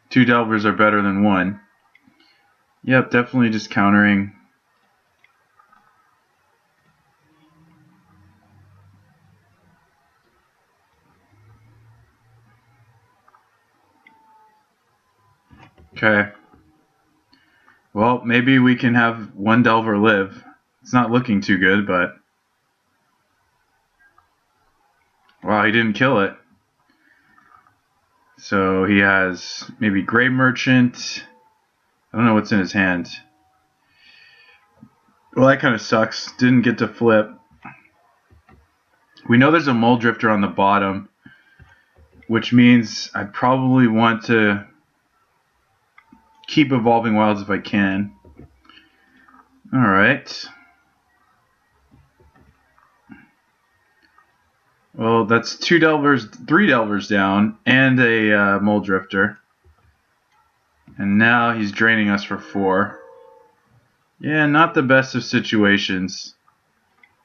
2 Delvers are better than 1. Yep, definitely just countering. Okay. Well, maybe we can have 1 Delver live. It's not looking too good, but... Wow, he didn't kill it. So he has maybe Grave Merchant. I don't know what's in his hand. Well, that kind of sucks. Didn't get to flip. We know there's a Mold Drifter on the bottom, which means I probably want to keep Evolving Wilds if I can. Alright. Well, that's 2 Delvers, 3 Delvers down, and a Mold Drifter. And now he's draining us for 4. Yeah, not the best of situations.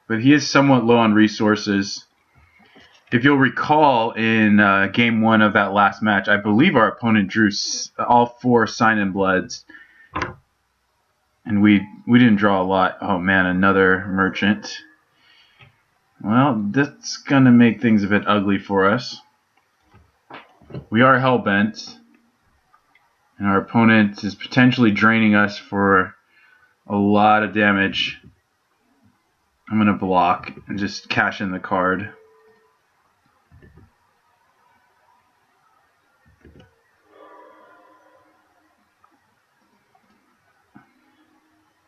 But he is somewhat low on resources. If you'll recall, in game 1 of that last match, I believe our opponent drew all 4 Sign in Bloods. And we didn't draw a lot. Oh man, another Merchant. Well, that's going to make things a bit ugly for us. We are Hellbent. And our opponent is potentially draining us for a lot of damage. I'm going to block and just cash in the card.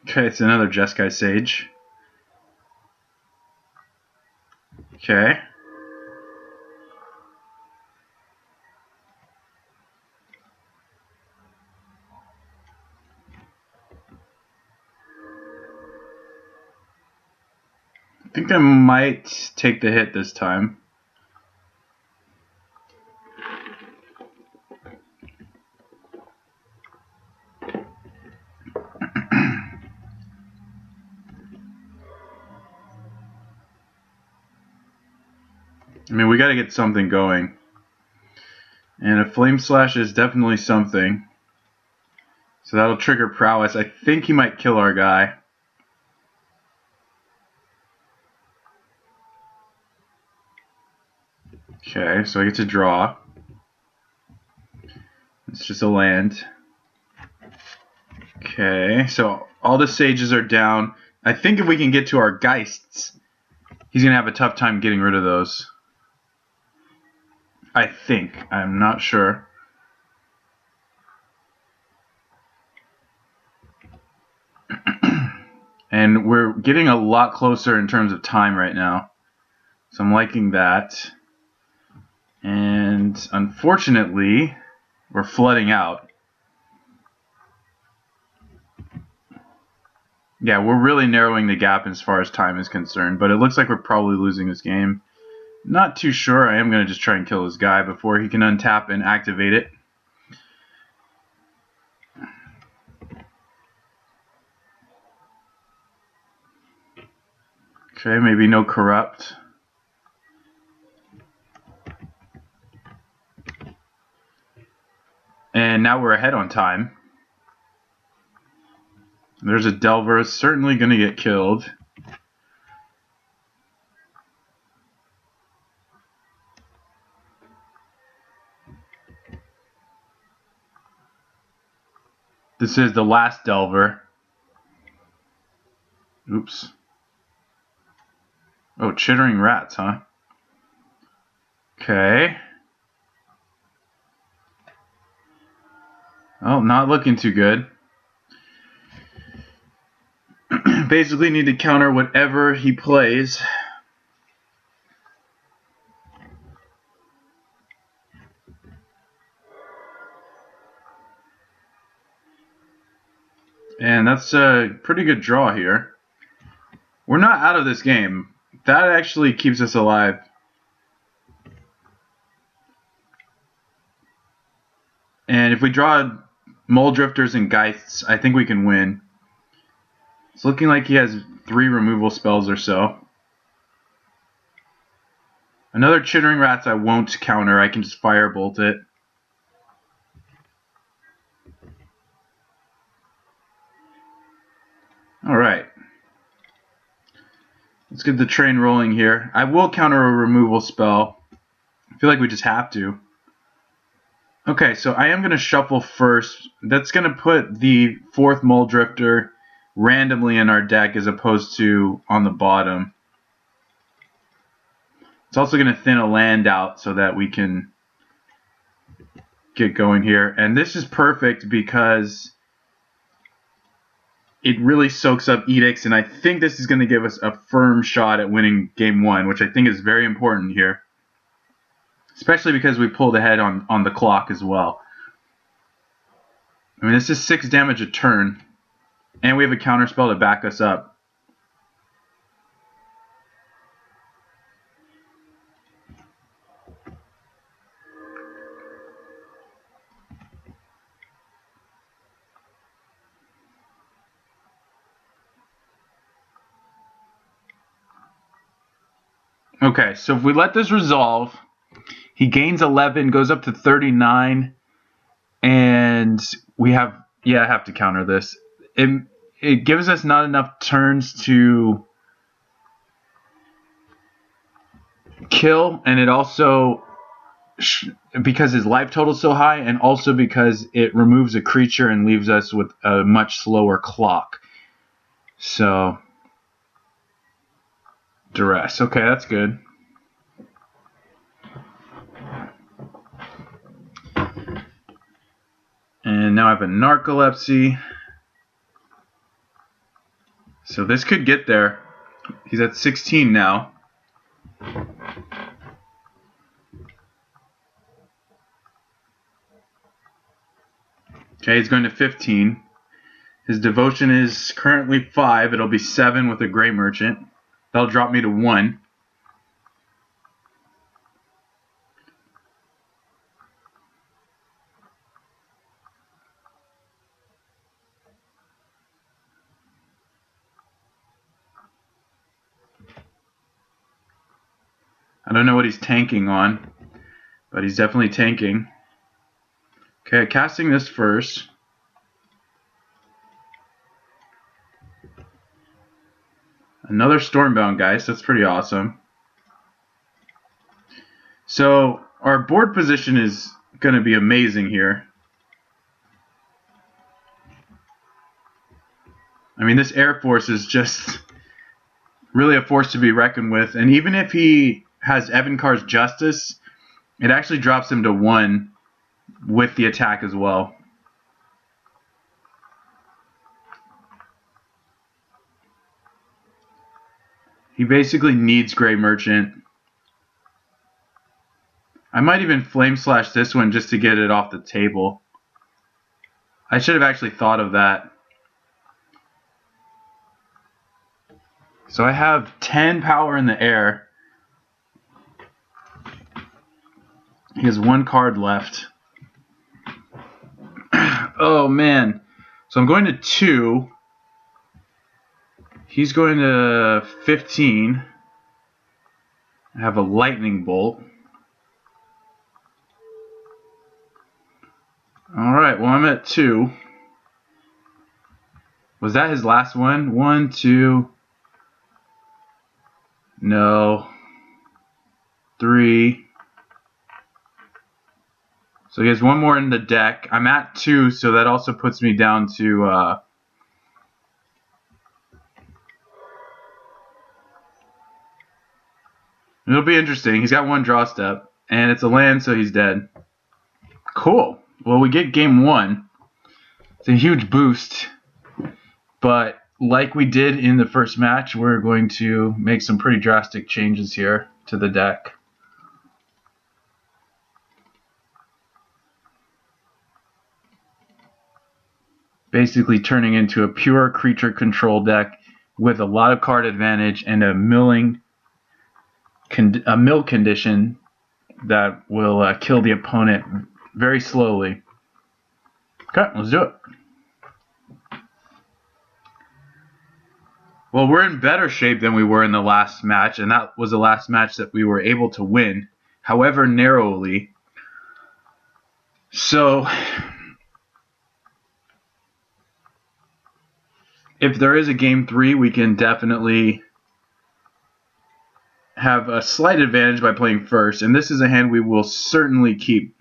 Okay, it's another Jeskai Sage. Okay. I think I might take the hit this time. I mean, we got to get something going. And a Flame Slash is definitely something. So that'll trigger Prowess. I think he might kill our guy. Okay, so I get to draw. It's just a land. Okay, so all the Sages are down. I think if we can get to our Geists, he's going to have a tough time getting rid of those. I think. I'm not sure. And we're getting a lot closer in terms of time right now. So I'm liking that. And unfortunately, we're flooding out. Yeah, we're really narrowing the gap as far as time is concerned, but it looks like we're probably losing this game. Not too sure. I am going to just try and kill this guy before he can untap and activate it. Okay, maybe no corrupt. And now we're ahead on time. There's a Delver, certainly going to get killed. This is the last Delver. Oops. Oh, chittering rats, huh? Okay. Oh, not looking too good. Basically need to counter whatever he plays. And that's a pretty good draw here. We're not out of this game. That actually keeps us alive. And if we draw Mole Drifters and Geists, I think we can win. It's looking like he has 3 removal spells or so. Another Chittering Rats I won't counter. I can just Firebolt it. Alright. Let's get the train rolling here. I will counter a removal spell. I feel like we just have to. Okay, so I am going to shuffle first. That's going to put the 4th Mole Drifter randomly in our deck as opposed to on the bottom. It's also going to thin a land out so that we can get going here. And this is perfect because it really soaks up edicts, and I think this is going to give us a firm shot at winning game 1, which I think is very important here. Especially because we pulled ahead on the clock as well. I mean, this is 6 damage a turn, and we have a counterspell to back us up. Okay, so if we let this resolve, he gains 11, goes up to 39, and we have, yeah, I have to counter this. It gives us not enough turns to kill, and it also, because his life total is so high, and also because it removes a creature and leaves us with a much slower clock. So, duress. Okay, that's good. And now I have a narcolepsy. So this could get there. He's at 16 now. Okay, he's going to 15. His devotion is currently 5. It'll be 7 with a Gray Merchant. That'll drop me to 1. I don't know what he's tanking on, but he's definitely tanking. Okay, casting this first. Another Stormbound Geist. That's pretty awesome. So our board position is going to be amazing here. I mean, this Air Force is just really a force to be reckoned with. And even if he has Evankar's Justice, it actually drops him to 1 with the attack as well. He basically needs Gray Merchant. I might even Flame Slash this one just to get it off the table. I should have actually thought of that. So I have 10 power in the air. He has 1 card left. Oh man. So I'm going to 2. He's going to 15. I have a lightning bolt. Alright, well I'm at 2. Was that his last one? 1, 2. No. 3. So he has 1 more in the deck. I'm at 2, so that also puts me down to it'll be interesting. He's got 1 draw step, and it's a land, so he's dead. Cool. Well, we get game 1. It's a huge boost, but like we did in the first match, we're going to make some pretty drastic changes here to the deck. Basically turning into a pure creature control deck with a lot of card advantage and a mill condition that will kill the opponent very slowly. Okay, let's do it. Well, we're in better shape than we were in the last match, and that was the last match that we were able to win, however narrowly. So, if there is a game 3, we can definitely have a slight advantage by playing first, and this is a hand we will certainly keep.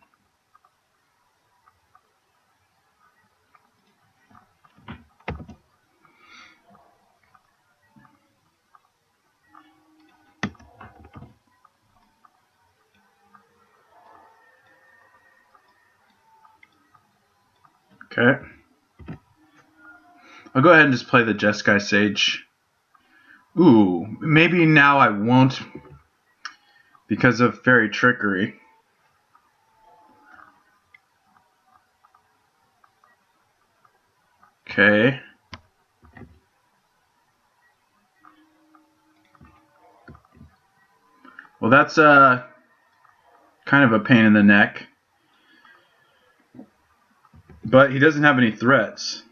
Okay. I'll go ahead and just play the Jeskai Sage. Ooh, maybe now I won't because of Fairy Trickery. Okay. Well, that's kind of a pain in the neck. But he doesn't have any threats.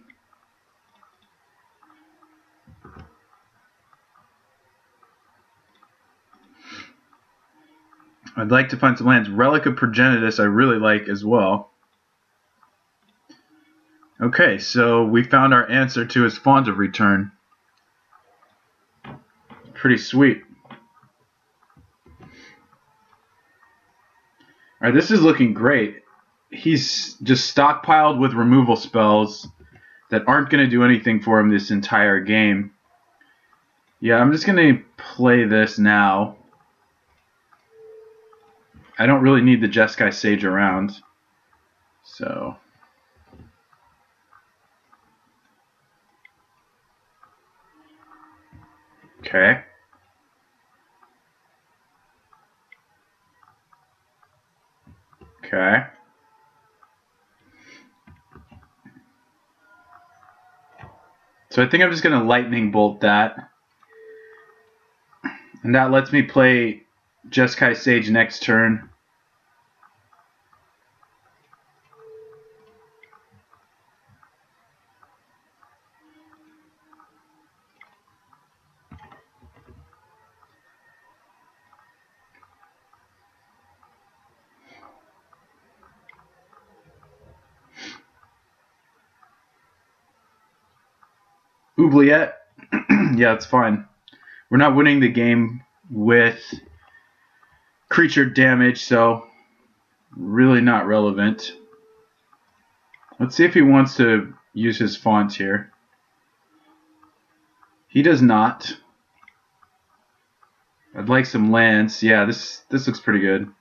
I'd like to find some lands. Relic of Progenitus I really like as well. Okay, so we found our answer to his Font of Return. Pretty sweet. Alright, this is looking great. He's just stockpiled with removal spells that aren't going to do anything for him this entire game. Yeah, I'm just going to play this now. I don't really need the Jeskai Sage around. So... Okay. Okay. So I think I'm just going to lightning bolt that. And that lets me play Jeskai Sage next turn. Oubliette. Yeah, it's fine. We're not winning the game with creature damage, so really not relevant. Let's see if he wants to use his font here. He does not. I'd like some lands. Yeah, this looks pretty good.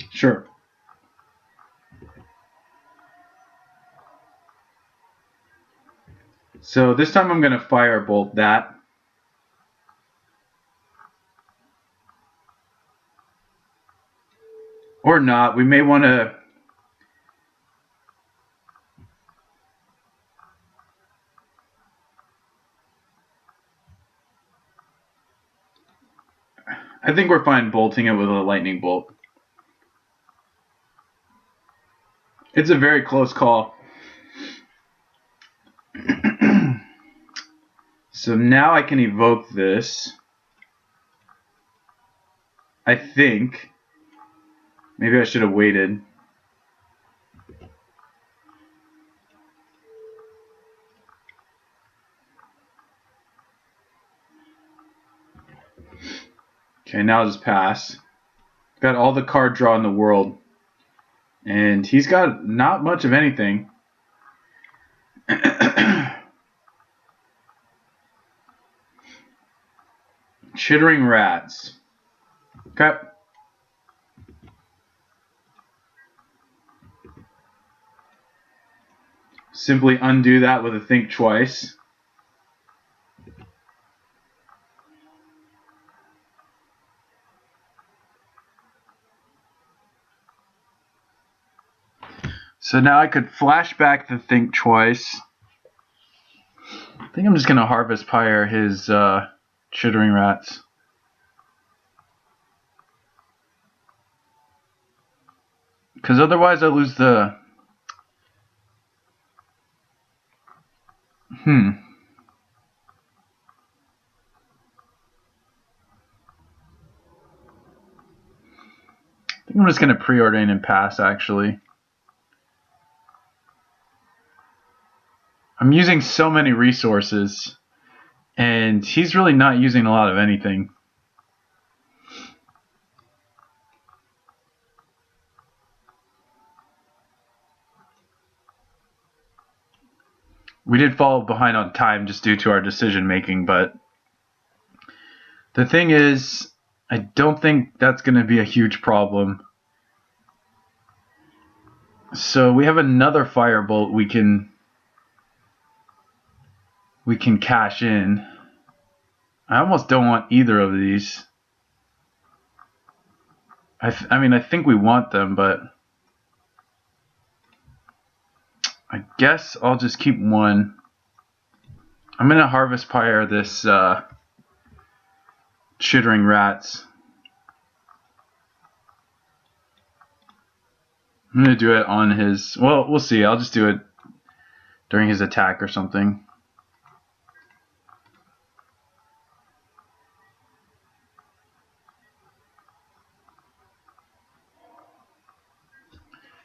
Sure. So this time I'm going to firebolt that. Or not. We may want to... I think we're fine bolting it with a lightning bolt. It's a very close call. So now I can evoke this. I think. Maybe I should have waited. Okay, now I'll just pass. Got all the card draw in the world. And he's got not much of anything. Chittering rats. Okay. Simply undo that with a think twice. So now I could flash back the think twice. I think I'm just going to harvest pyre his chittering rats. Because otherwise I lose the... I think I'm just going to preordain and pass, actually. I'm using so many resources, and he's really not using a lot of anything. We did fall behind on time just due to our decision making, but the thing is, I don't think that's going to be a huge problem. So we have another firebolt we can cash in. I almost don't want either of these. I mean, I think we want them, but I guess I'll just keep one. I'm going to harvest pyre this chittering rats. I'm going to do it on his... Well, we'll see. I'll just do it during his attack or something.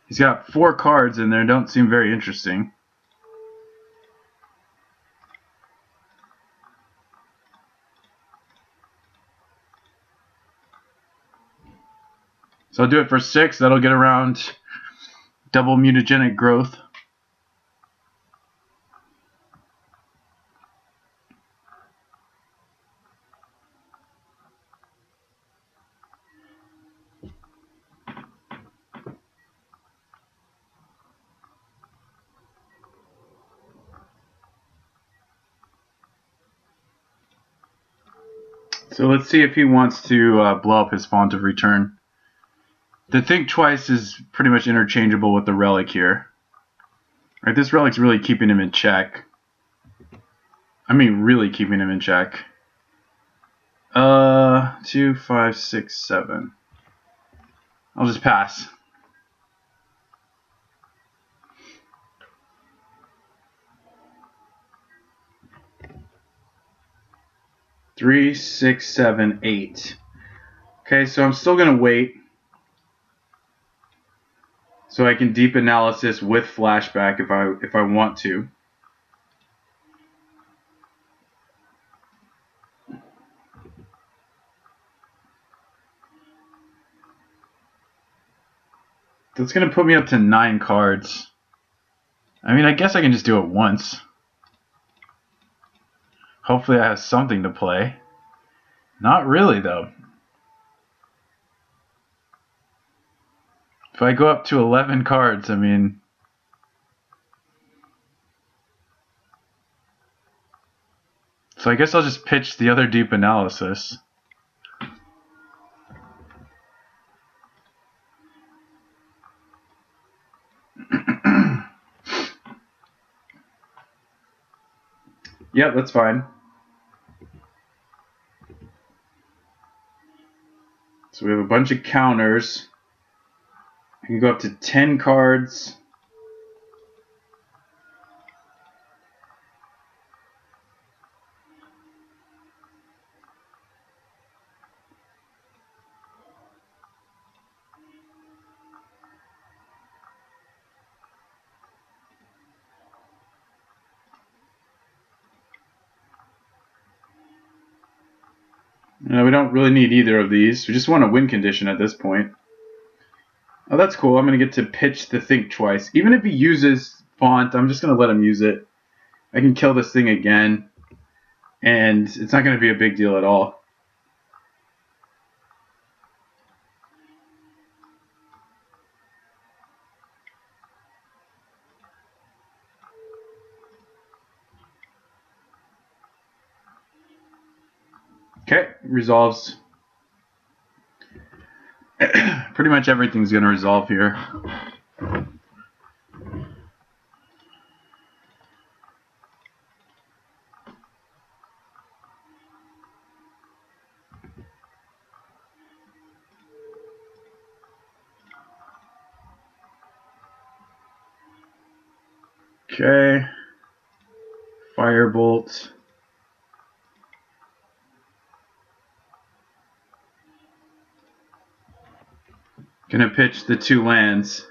He's got 4 cards in there. Don't seem very interesting. So I'll do it for 6. That'll get around double mutagenic growth. So let's see if he wants to blow up his font of return. The think twice is pretty much interchangeable with the relic here. Right, this relic's really keeping him in check. I mean, really keeping him in check. 2, 5, 6, 7. I'll just pass. Three, 6, 7, 8. Okay, so I'm still gonna wait. So I can deep analysis with flashback if I want to. That's going to put me up to 9 cards. I mean, I guess I can just do it once. Hopefully I have something to play. Not really, though. If I go up to 11 cards, I mean... So I guess I'll just pitch the other deep analysis. Yep, that's fine. So we have a bunch of counters. I can go up to 10 cards. We don't really need either of these. We just want a win condition at this point. Oh, that's cool. I'm going to get to pitch the Think twice. Even if he uses Font, I'm just going to let him use it. I can kill this thing again, and it's not going to be a big deal at all. Okay, resolves. Pretty much everything's going to resolve here. Okay. Firebolt. Gonna pitch the 2 lands.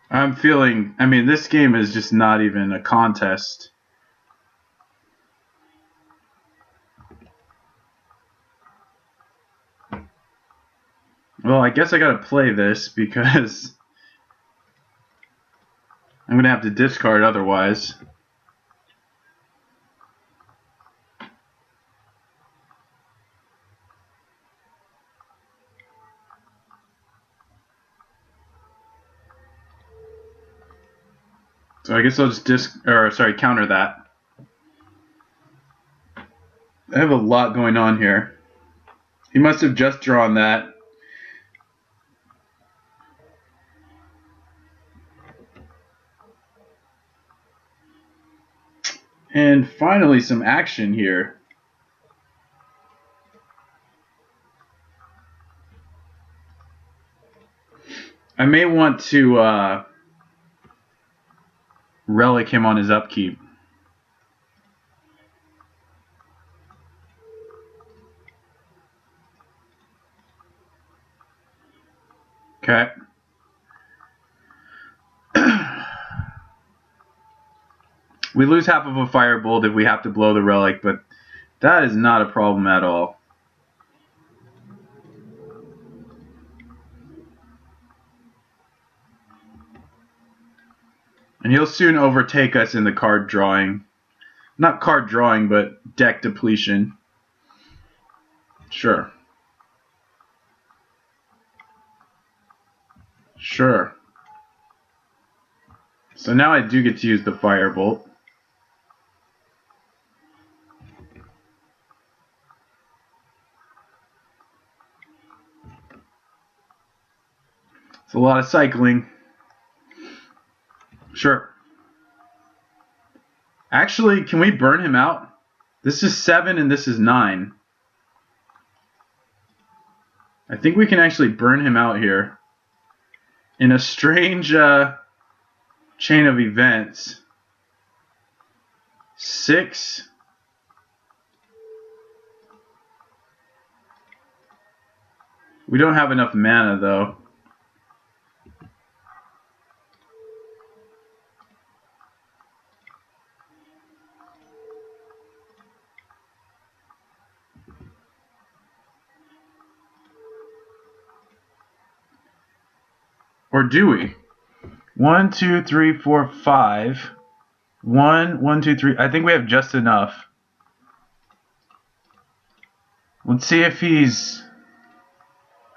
I'm feeling, I mean, this game is just not even a contest. Well, I guess I gotta play this because I'm gonna have to discard otherwise. So I guess I'll just counter that. I have a lot going on here. He must have just drawn that. And finally some action here. I may want to relic him on his upkeep. Okay. We lose half of a firebolt if we have to blow the relic, but that is not a problem at all. And he'll soon overtake us in the card drawing. Not card drawing, but deck depletion. Sure. Sure. So now I do get to use the firebolt. It's a lot of cycling. Sure. Actually, can we burn him out? This is 7 and this is 9. I think we can actually burn him out here. In a strange chain of events. 6. We don't have enough mana though. Or do we? 1, 2, 3, 4, 5. 1, 1, 2, 3. I think we have just enough. Let's see if he's...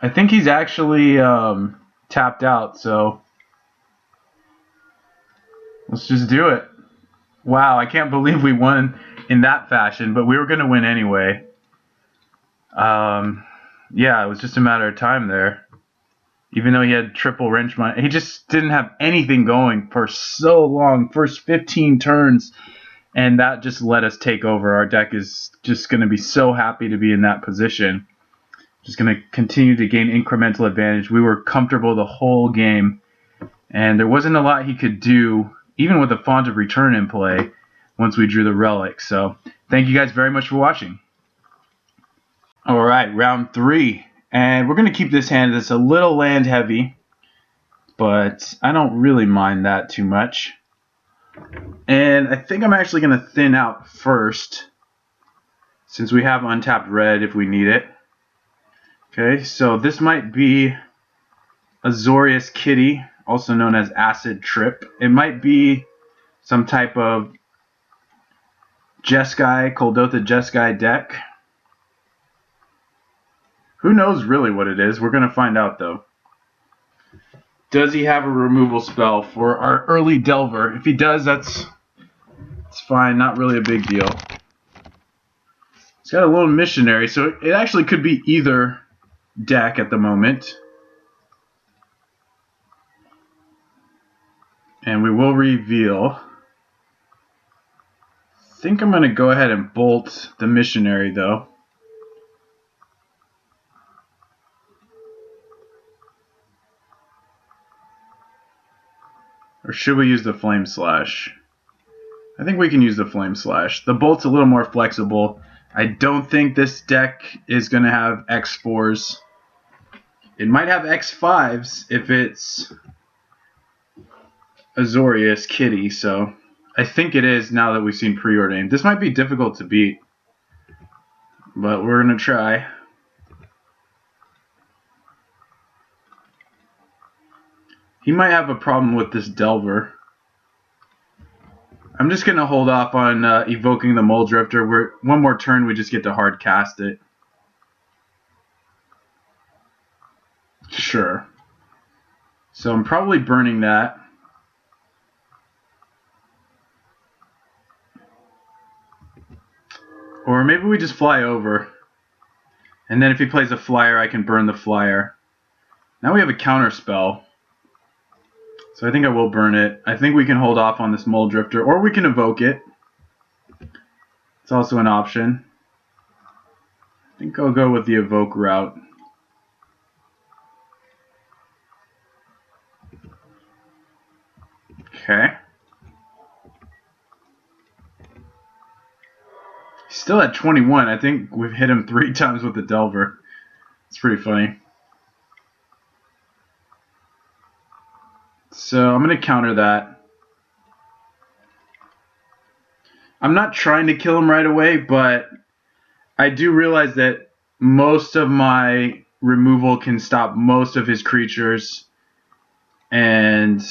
I think he's actually tapped out, so... Let's just do it. Wow, I can't believe we won in that fashion, but we were going to win anyway. Yeah, it was just a matter of time there. Even though he had triple wrench mine, he just didn't have anything going for so long. First 15 turns, and that just let us take over. Our deck is just going to be so happy to be in that position. Just going to continue to gain incremental advantage. We were comfortable the whole game, and there wasn't a lot he could do, even with the Font of Return in play, once we drew the relic. So thank you guys very much for watching. All right, round 3. And we're going to keep this hand that's a little land heavy, but I don't really mind that too much. And I think I'm actually going to thin out first, since we have untapped red if we need it. Okay, so this might be Azorius Kitty, also known as Acid Trip. It might be some type of Jeskai, Coldotha Jeskai deck. Who knows really what it is? We're going to find out, though. Does he have a removal spell for our early Delver? If he does, that's fine. Not really a big deal. He's got a Lone Missionary, so it actually could be either deck at the moment. And we will reveal. I think I'm going to go ahead and bolt the Missionary, though. Or should we use the Flame Slash? I think we can use the Flame Slash. The bolt's a little more flexible. I don't think this deck is going to have X4s. It might have X5s if it's Azorius Kitty, so I think it is now that we've seen Preordained. This might be difficult to beat, but we're going to try. He might have a problem with this Delver. I'm just going to hold off on evoking the Mole Drifter. One more turn, we just get to hard cast it. Sure. So I'm probably burning that. Or maybe we just fly over. And then if he plays a flyer, I can burn the flyer. Now we have a counter spell. So I think I will burn it. I think we can hold off on this Mole Drifter, or we can evoke it. It's also an option. I think I'll go with the evoke route. Okay. He's still at 21. I think we've hit him 3 times with the Delver. It's pretty funny. So I'm going to counter that. I'm not trying to kill him right away, but I do realize that most of my removal can stop most of his creatures, and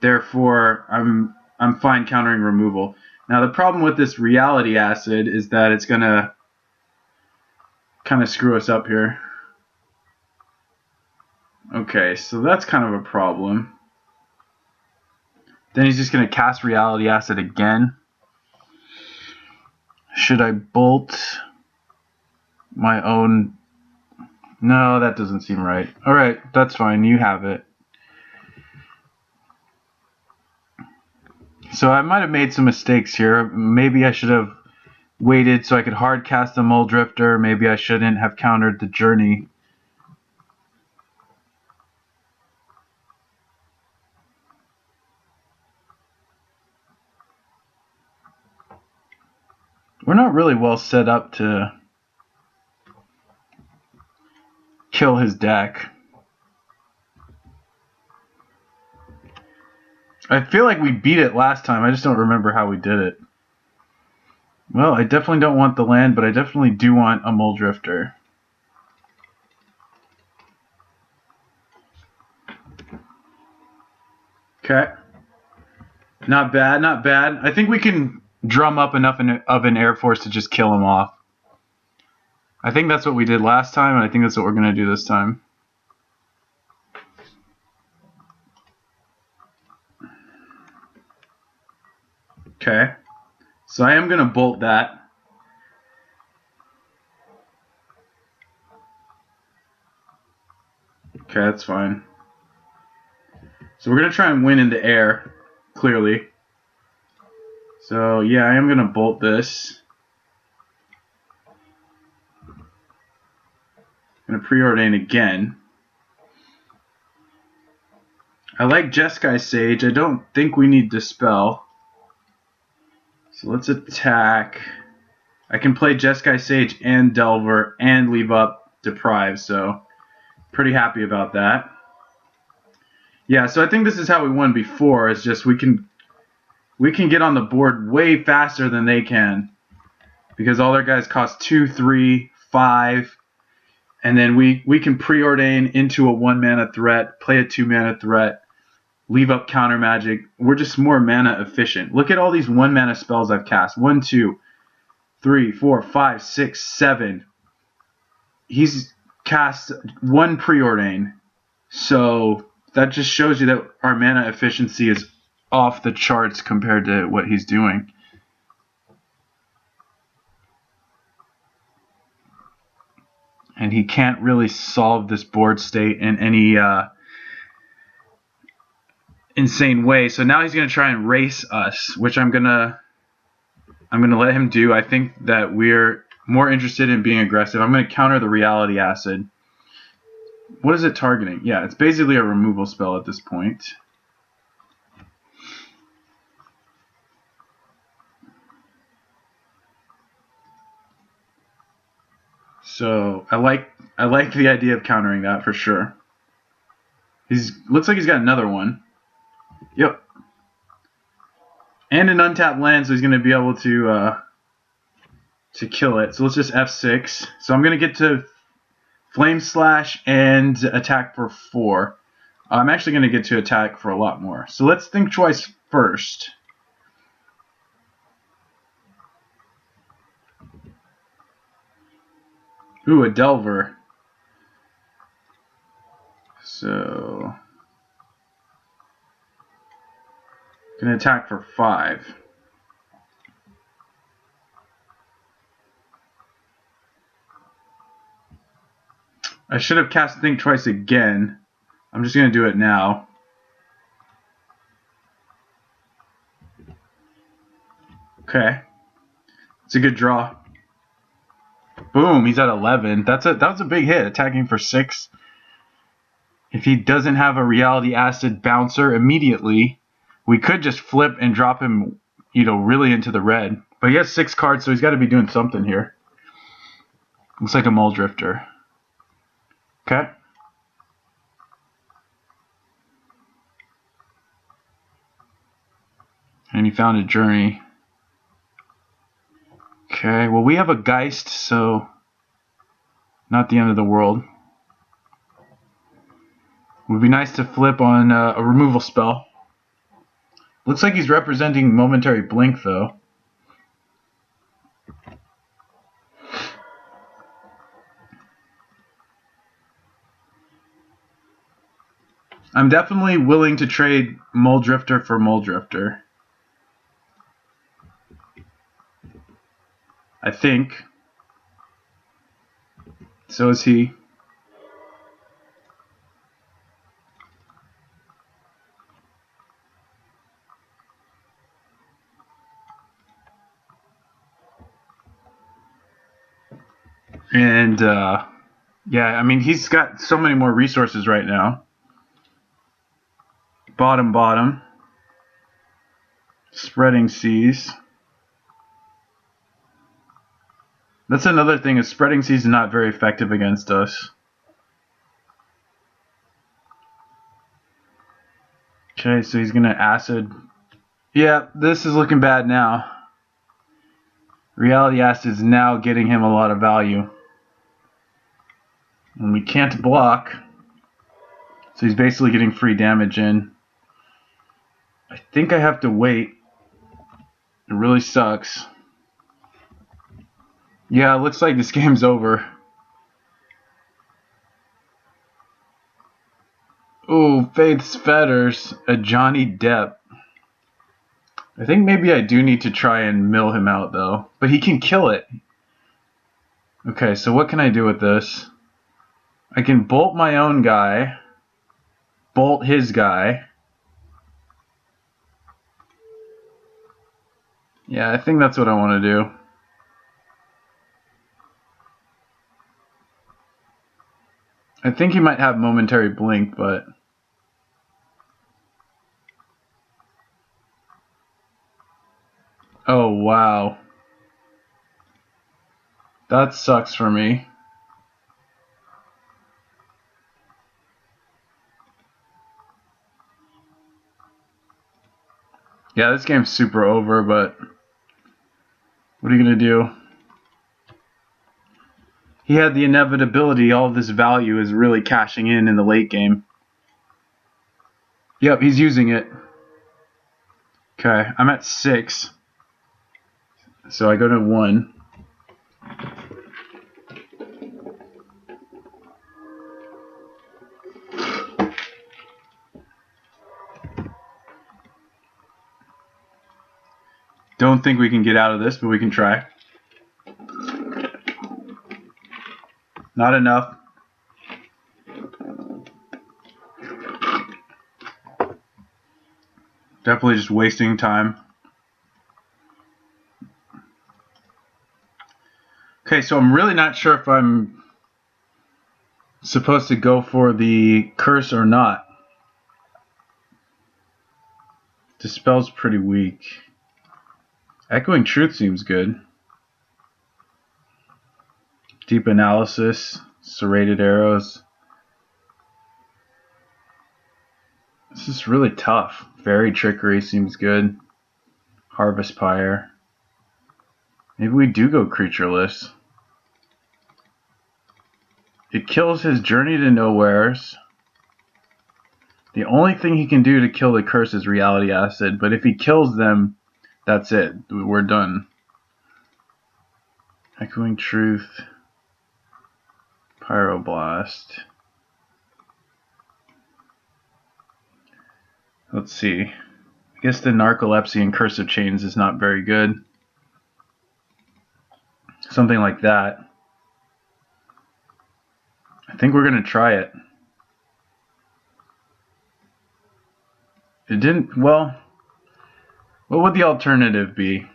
therefore I'm fine countering removal. Now the problem with this Reality Acid is that it's going to kind of screw us up here. Okay, so that's kind of a problem. Then he's just going to cast Reality Acid again. Should I bolt my own? No, that doesn't seem right. Alright, that's fine. You have it. So I might have made some mistakes here. Maybe I should have waited so I could hard cast the Mole Drifter. Maybe I shouldn't have countered the Journey. We're not really well set up to kill his deck. I feel like we beat it last time. I just don't remember how we did it. Well, I definitely don't want the land, but I definitely do want a Mole Drifter. Okay. Not bad, not bad. I think we can drum up enough of an Air Force to just kill him off. I think that's what we did last time, and I think that's what we're going to do this time. Okay. So I am going to bolt that. Okay, that's fine. So we're going to try and win in the air, clearly. So yeah, I am going to bolt this. I'm going to preordain again. I like Jeskai Sage. I don't think we need Dispel. So let's attack. I can play Jeskai Sage and Delver and leave up Deprive, so pretty happy about that. Yeah, so I think this is how we won before. It's just we can get on the board way faster than they can because all their guys cost 2, 3, 5, and then we can preordain into a 1-mana threat, play a 2-mana threat, leave up counter magic. We're just more mana efficient. Look at all these 1-mana spells I've cast. 1, 2, 3, 4, 5, 6, 7. He's cast 1 preordain. So that just shows you that our mana efficiency is off the charts compared to what he's doing. And he can't really solve this board state in any insane way. So now he's going to try and race us, which I'm going to let him do. I think that we're more interested in being aggressive. I'm going to counter the Reality Acid. What is it targeting? Yeah, it's basically a removal spell at this point. So I like the idea of countering that for sure. Looks like he's got another one. Yep. And an untapped land, so he's going to be able to kill it. So let's just F6. So I'm going to get to Flame Slash and attack for 4. I'm actually going to get to attack for a lot more. So let's think twice first. Ooh, a Delver. So going to attack for 5. I should have cast Think Twice again. I'm just going to do it now. Okay. It's a good draw. Boom, he's at 11. That was a big hit, attacking for 6. If he doesn't have a Reality Acid bouncer immediately, we could just flip and drop him, really into the red. But he has 6 cards, so he's got to be doing something here. Looks like a Mull Drifter. Okay. And he found a Journey. Okay, well we have a Geist, so not the end of the world. Would be nice to flip on a removal spell. Looks like he's representing Momentary Blink, though. I'm definitely willing to trade Mull Drifter for Mull Drifter. I think. So is he. And, yeah, I mean, he's got so many more resources right now. Bottom. Spreading Seas. That's another thing, is Spreading Seas is not very effective against us. Okay, so he's going to Acid. Yeah, this is looking bad now. Reality Acid is now getting him a lot of value. And we can't block. So he's basically getting free damage in. I think I have to wait. It really sucks. Yeah, it looks like this game's over. Ooh, Faith's Fetters, a Johnny Depp. I think maybe I do need to try and mill him out, though. But he can kill it. Okay, so what can I do with this? I can bolt my own guy. Bolt his guy. Yeah, I think that's what I want to do. I think he might have momentary blink, but... Oh, wow. That sucks for me. Yeah, this game's super over, but... What are you going to do? He had the inevitability, all of this value is really cashing in the late game. Yep, he's using it. Okay, I'm at 6. So I go to 1. Don't think we can get out of this, but we can try. Not enough. Definitely just wasting time. Okay, so I'm really not sure if I'm supposed to go for the curse or not. Dispel's pretty weak. Echoing Truth seems good. Deep Analysis, Serrated Arrows. This is really tough. Fairy Trickery seems good. Harvest Pyre. Maybe we do go creatureless. It kills his Journey to Nowheres. The only thing he can do to kill the curse is Reality Acid, but if he kills them, that's it. We're done. Echoing Truth. Pyroblast. Let's see. I guess the Narcolepsy and Curse of Chains is not very good. Something like that. I think we're going to try it. It didn't... Well, what would the alternative be?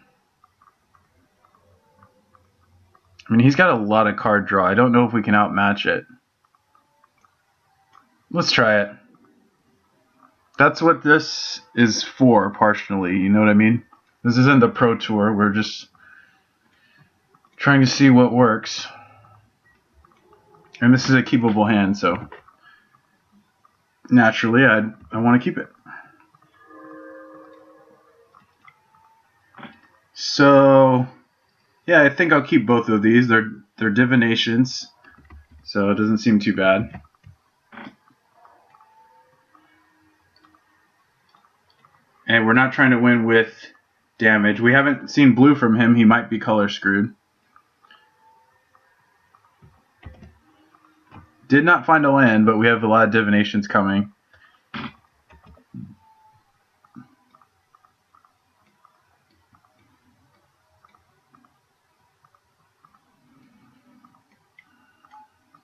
I mean, he's got a lot of card draw. I don't know if we can outmatch it. Let's try it. That's what this is for, partially. You know what I mean? This isn't the Pro Tour. We're just trying to see what works. And this is a keepable hand, so naturally I want to keep it. So, yeah, I think I'll keep both of these. They're divinations, so it doesn't seem too bad. And we're not trying to win with damage. We haven't seen blue from him. He might be color screwed. Did not find a land, but we have a lot of divinations coming.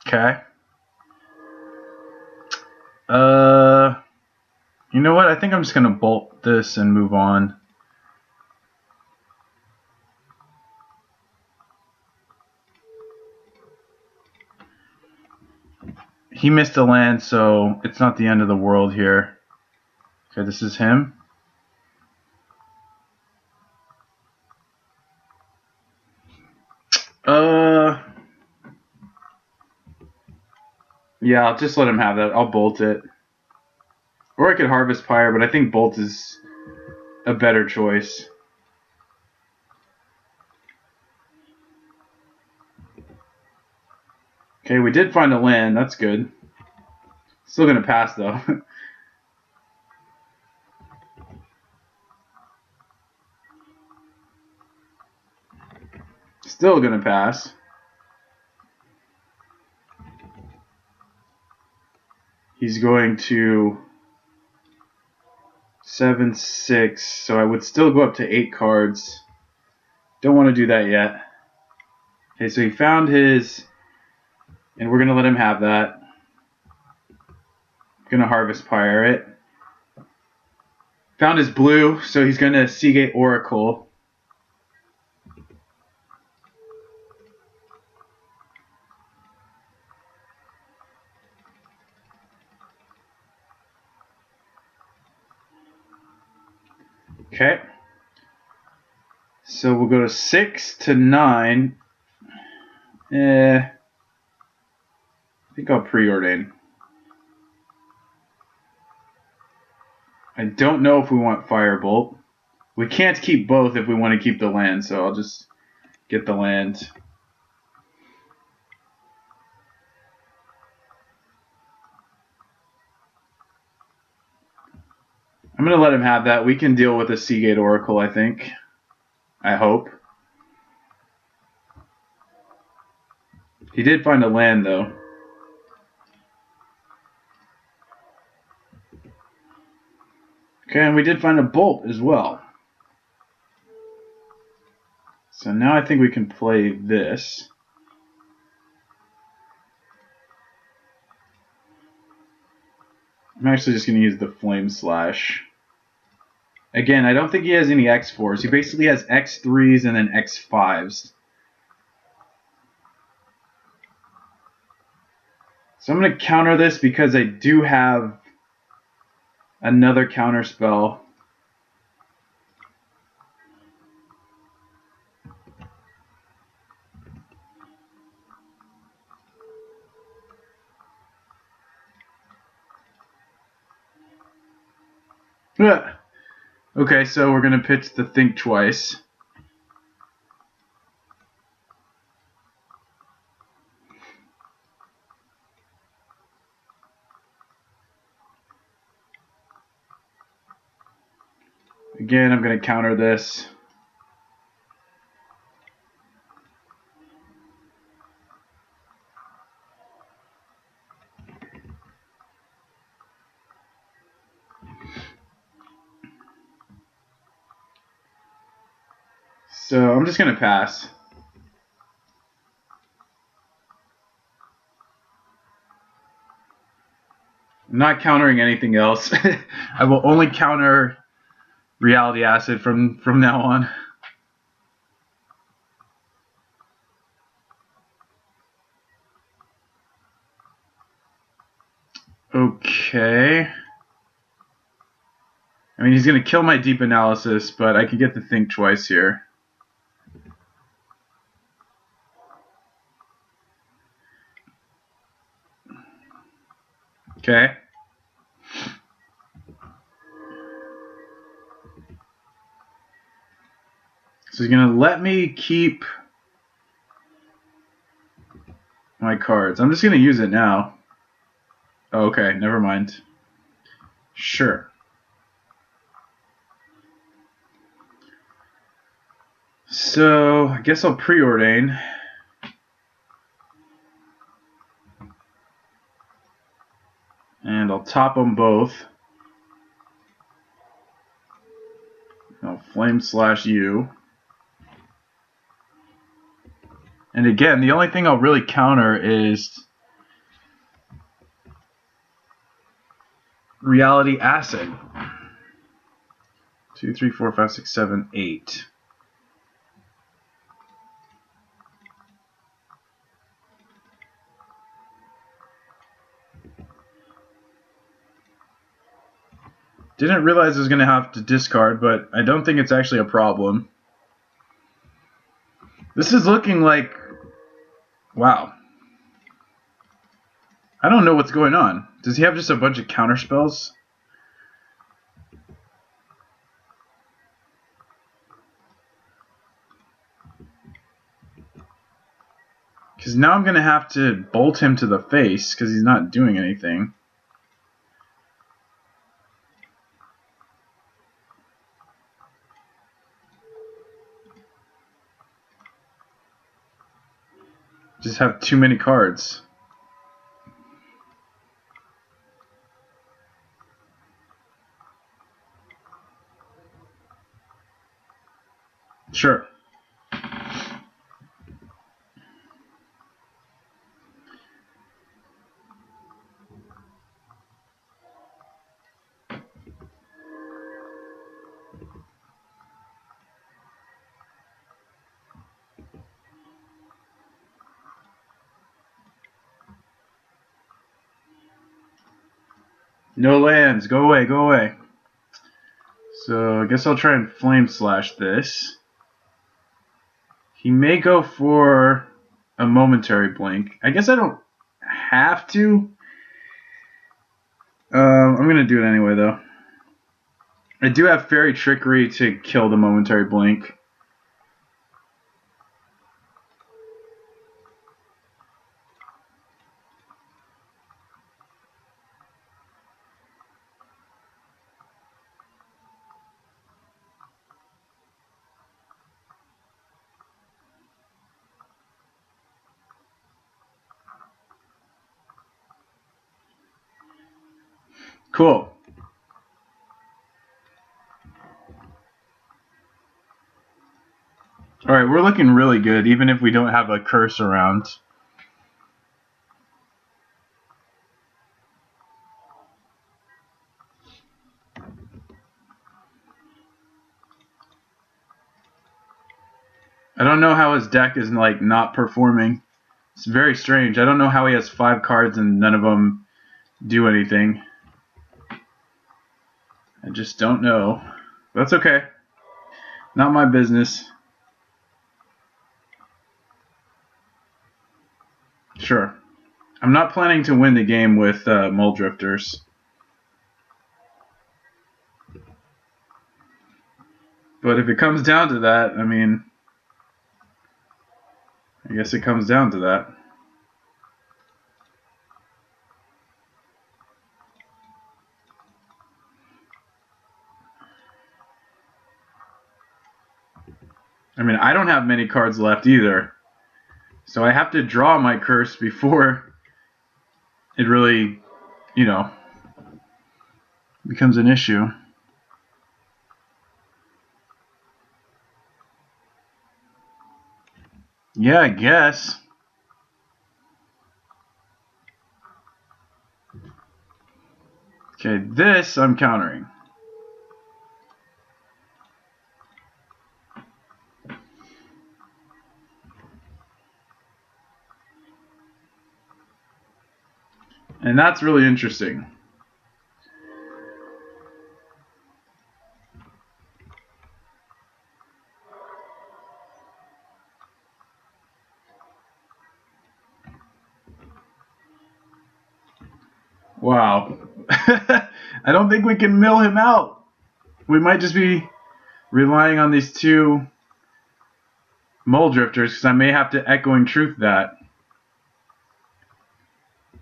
Okay. You know what? I think I'm just going to bolt this and move on. He missed a land, so it's not the end of the world here. Okay, this is him. Yeah, I'll just let him have that. I'll bolt it. Or I could Harvest Pyre, but I think bolt is a better choice. Okay, we did find a land. That's good. Still going to pass, though. Still going to pass. He's going to 7, 6. So I would still go up to 8 cards. Don't want to do that yet. Okay, so he found his, and we're going to let him have that. Going to Harvest Pirate. Found his blue, so he's going to Seagate Oracle. Okay. So we'll go to 6 to 9. I think I'll preordain. I don't know if we want Firebolt. We can't keep both if we want to keep the land, so I'll just get the land. I'm going to let him have that. We can deal with a Seagate Oracle, I think. I hope. He did find a land, though. Okay, and we did find a bolt as well. So now I think we can play this. I'm actually just going to use the Flame Slash. Again, I don't think he has any X4s. He basically has X3s and then X5s. So I'm going to counter this because I do have another counter spell. Okay, so we're going to pitch the Think Twice. Again, I'm going to counter this. So I'm just going to pass. I'm not countering anything else. I will only counter Reality Acid from now on. Okay. I mean, he's going to kill my Deep Analysis, but I can get the Think Twice here. Okay. So he's going to let me keep my cards. I'm just going to use it now. Oh, okay, never mind. Sure. So I guess I'll preordain. And I'll top them both. I'll Flame Slash you. And again, the only thing I'll really counter is Reality Acid. 2, 3, 4, 5, 6, 7, 8. Didn't realize I was going to have to discard, but I don't think it's actually a problem. This is looking like... Wow. I don't know what's going on. Does he have just a bunch of counter spells? Because now I'm going to have to bolt him to the face because he's not doing anything. Just have too many cards. Sure. No lands. Go away, go away. So I guess I'll try and flame slash this. He may go for a momentary blink. I guess I don't have to. I'm going to do it anyway, though. I do have Fairy Trickery to kill the momentary blink. Cool. Alright, we're looking really good, even if we don't have a curse around. I don't know how his deck is like not performing. It's very strange. I don't know how he has 5 cards and none of them do anything. I just don't know. That's okay. Not my business. Sure. I'm not planning to win the game with Mole Drifters. But if it comes down to that, I mean, I guess it comes down to that. I mean, I don't have many cards left either. So I have to draw my curse before it really, you know, becomes an issue. Yeah, I guess. Okay, this I'm countering. And that's really interesting. Wow. I don't think we can mill him out. We might just be relying on these 2 Mole Drifters, because I may have to Echoing Truth that.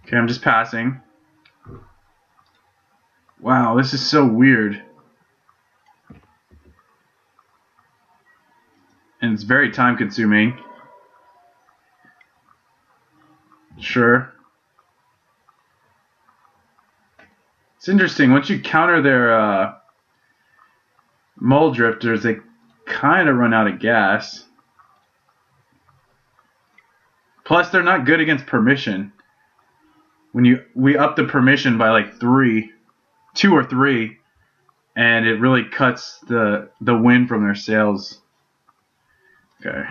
Okay, I'm just passing. Wow, this is so weird. And it's very time consuming. Sure. It's interesting. Once you counter their Mole Drifters, they kind of run out of gas. Plus, they're not good against permission. When we up the permission by like 2 or 3, and it really cuts the win from their sails. Okay.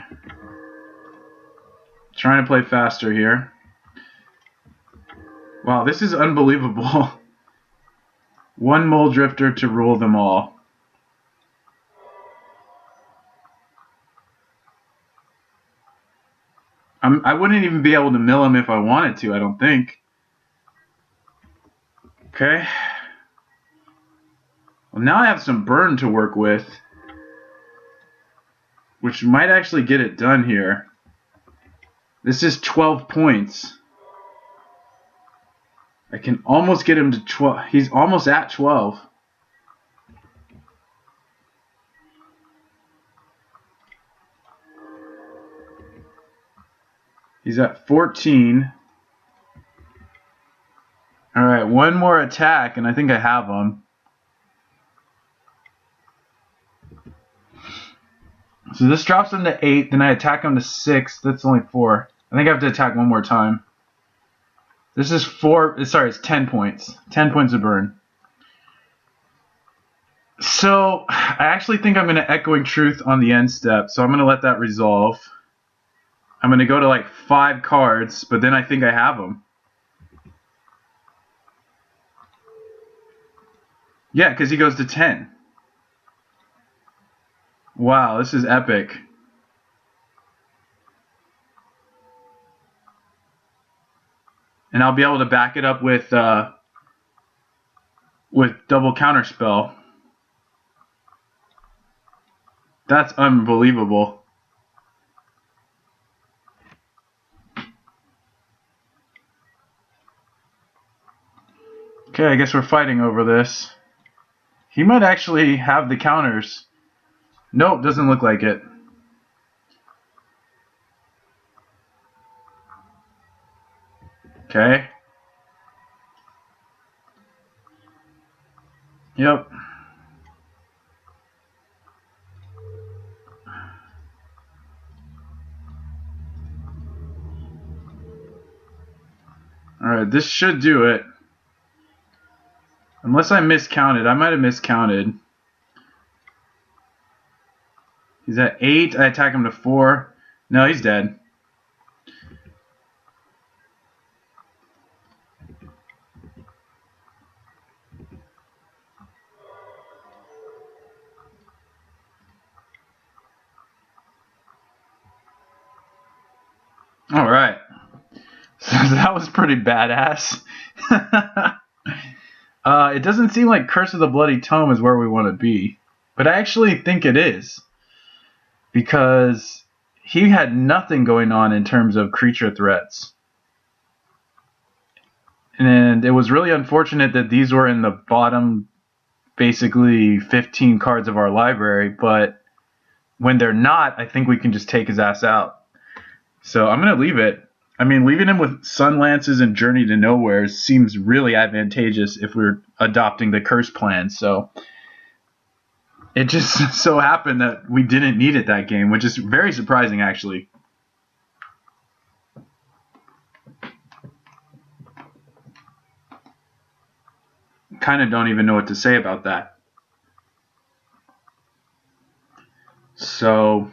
Trying to play faster here. Wow, this is unbelievable. 1 Mole Drifter to rule them all. I wouldn't even be able to mill him if I wanted to, I don't think. Okay. Well, now I have some burn to work with, which might actually get it done here. This is 12 points. I can almost get him to 12. He's almost at 12. He's at 14. Alright, 1 more attack, and I think I have him. So this drops him to 8, then I attack him to 6. That's only 4. I think I have to attack one more time. This is 4. Sorry, it's 10 points. 10 points of burn. So I actually think I'm going to Echoing Truth on the end step. So I'm going to let that resolve. I'm going to go to like 5 cards, but then I think I have them. Yeah, because he goes to 10. Wow, this is epic. And I'll be able to back it up with double counterspell. That's unbelievable. Okay, I guess we're fighting over this. He might actually have the counters. Nope, doesn't look like it. Okay. Yep. Alright, this should do it. Unless I miscounted. I might have miscounted. He's at 8. I attack him to 4. No, he's dead. Alright. So that was pretty badass. It doesn't seem like Curse of the Bloody Tome is where we want to be. But I actually think it is. Because he had nothing going on in terms of creature threats. And it was really unfortunate that these were in the bottom, basically 15 cards of our library. But when they're not, I think we can just take his ass out. So I'm going to leave it. I mean, leaving him with Sun Lances and Journey to Nowhere seems really advantageous if we're adopting the curse plan. So it just so happened that we didn't need it that game, which is very surprising, actually. Kind of don't even know what to say about that. So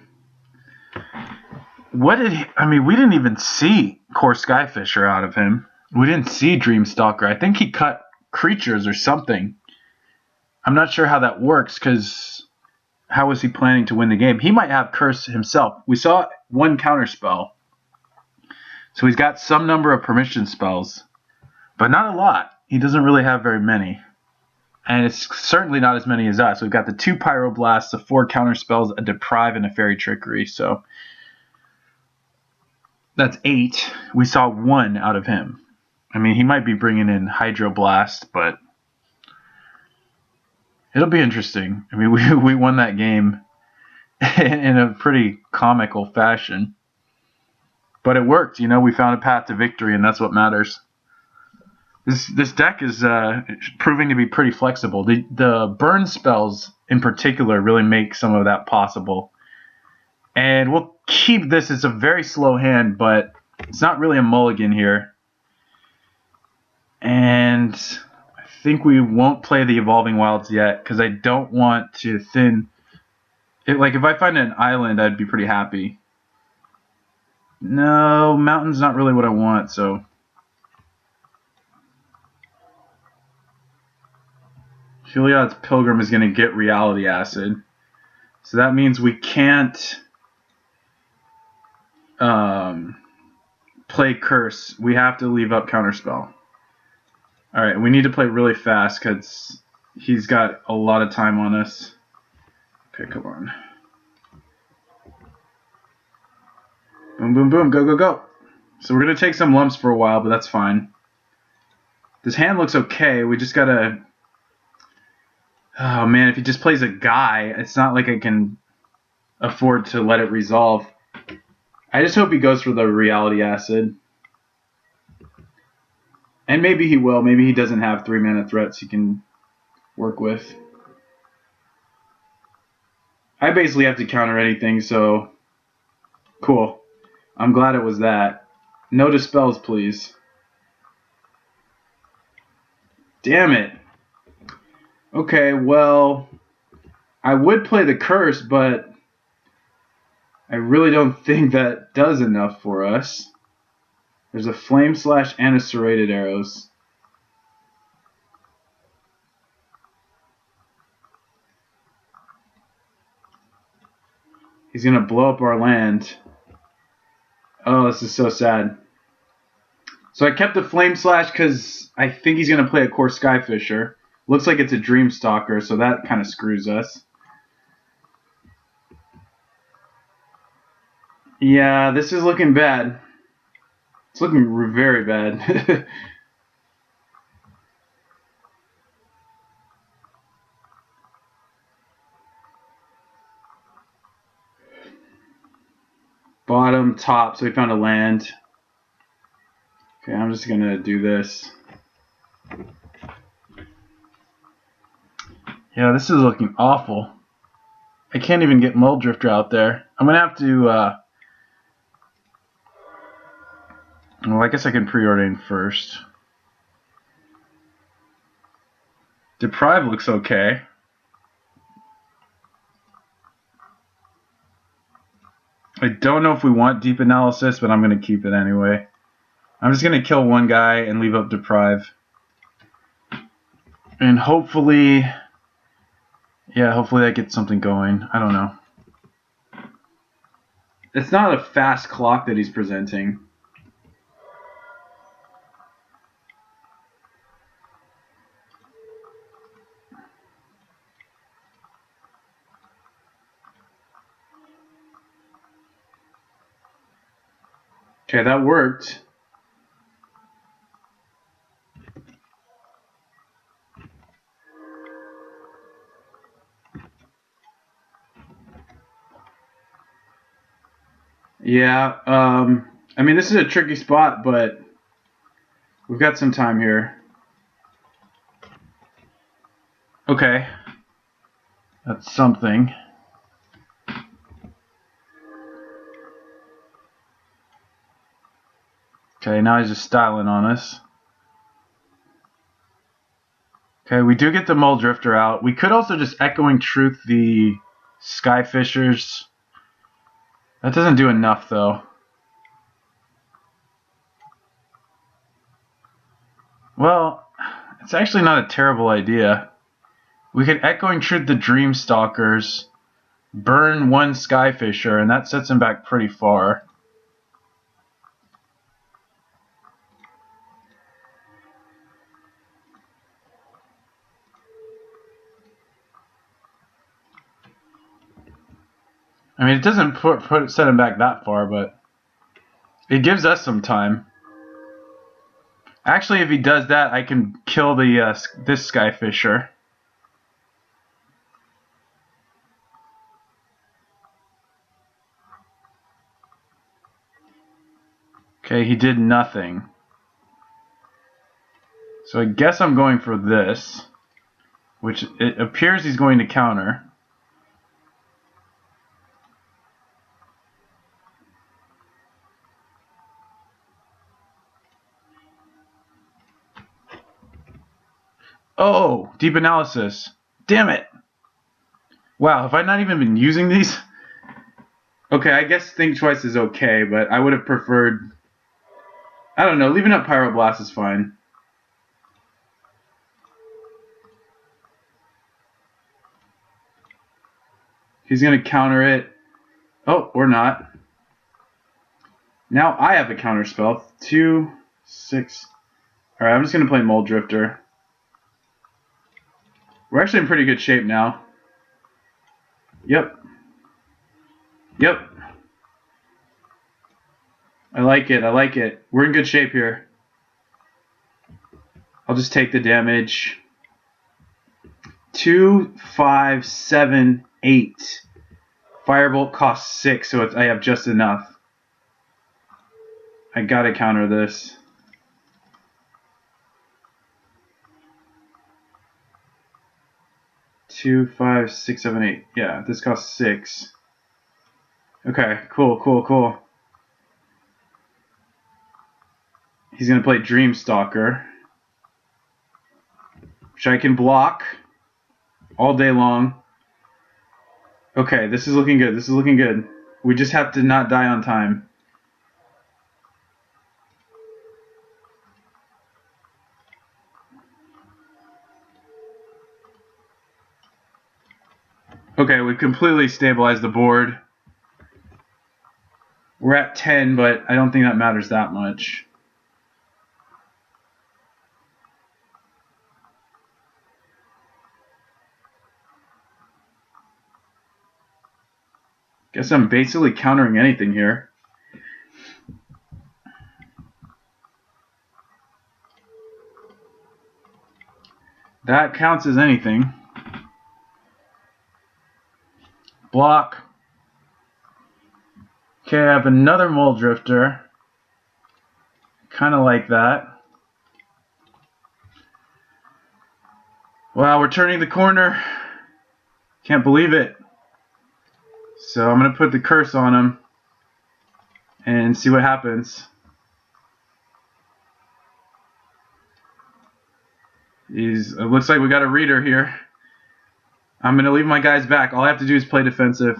what did he, I mean, we didn't even see Core Skyfisher out of him. We didn't see Dreamstalker. I think he cut creatures or something. I'm not sure how that works, because how was he planning to win the game? He might have Curse himself. We saw one counterspell. So he's got some number of permission spells, but not a lot. He doesn't really have very many. And it's certainly not as many as us. We've got the 2 Pyroblasts, the 4 counterspells, a Deprive, and a Fairy Trickery. So that's 8. We saw 1 out of him. I mean, he might be bringing in Hydroblast, but it'll be interesting. I mean, we won that game in a pretty comical fashion. But it worked. You know, we found a path to victory, and that's what matters. This deck is proving to be pretty flexible. The burn spells, in particular, really make some of that possible. And we'll keep this. It's a very slow hand, but it's not really a mulligan here. And I think we won't play the Evolving Wilds yet, because I don't want to thin... Like, if I find an island, I'd be pretty happy. No, mountain's not really what I want, so... Heliod's Pilgrim is going to get Reality Acid. So that means we can't play Curse. We have to leave up Counterspell. Alright, we need to play really fast because he's got a lot of time on us. Okay, come on. Boom, boom, boom. Go, go, go. So we're going to take some lumps for a while, but that's fine. This hand looks okay. We just got to... Oh, man, if he just plays a guy, it's not like I can afford to let it resolve. I just hope he goes for the Reality Acid. And maybe he will. Maybe he doesn't have 3-mana threats he can work with. I basically have to counter anything, so cool. I'm glad it was that. No dispels, please. Damn it. Okay, well, I would play the curse, but I really don't think that does enough for us. There's a flame slash and a serrated arrows. He's gonna blow up our land. Oh, this is so sad. So I kept the flame slash because I think he's gonna play a core Skyfisher. Looks like it's a Dream Stalker, so that kind of screws us. Yeah, this is looking bad. It's looking very bad. Bottom, top, so we found a land. Okay, I'm just gonna do this. Yeah, this is looking awful. I can't even get Mulldrifter out there. I'm gonna have to, well, I guess I can preordain first. Deprive looks okay. I don't know if we want Deep Analysis, but I'm gonna keep it anyway. I'm just gonna kill one guy and leave up Deprive. And hopefully, yeah, hopefully that gets something going. I don't know. It's not a fast clock that he's presenting. Okay, that worked. Yeah, I mean, this is a tricky spot, but we've got some time here. Okay. That's something. Okay, now he's just styling on us. Okay, we do get the Mulldrifter out. We could also just Echoing Truth the Skyfishers. That doesn't do enough, though. Well, it's actually not a terrible idea. We could Echoing Truth the Dreamstalkers, burn one Skyfisher, and that sets him back pretty far. I mean, it doesn't set him back that far, but it gives us some time. Actually, if he does that, I can kill the this Skyfisher. Okay, he did nothing. So I guess I'm going for this, which it appears he's going to counter. Oh, Deep Analysis. Damn it. Wow, have I not even been using these? Okay, I guess Think Twice is okay, but I would have preferred... I don't know, leaving up Pyroblast is fine. He's going to counter it. Oh, or not. Now I have a counter spell. 2, 6. Alright, I'm just going to play Mulldrifter. We're actually in pretty good shape now. Yep. Yep. I like it. I like it. We're in good shape here. I'll just take the damage. 2, 5, 7, 8. Firebolt costs 6, so I have just enough. I gotta counter this. 2, 5, 6, 7, 8. Yeah, this costs 6. Okay, cool. He's going to play Dreamstalker, which I can block all day long. Okay, this is looking good. We just have to not die on time. Okay, we completely stabilized the board. We're at 10, but I don't think that matters that much. Guess I'm basically countering anything here. That counts as anything. Block. Okay, I have another Mole Drifter. Kind of like that. Wow, we're turning the corner. Can't believe it. So I'm going to put the curse on him and see what happens. It looks like we got a reader here. I'm going to leave my guys back. All I have to do is play defensive.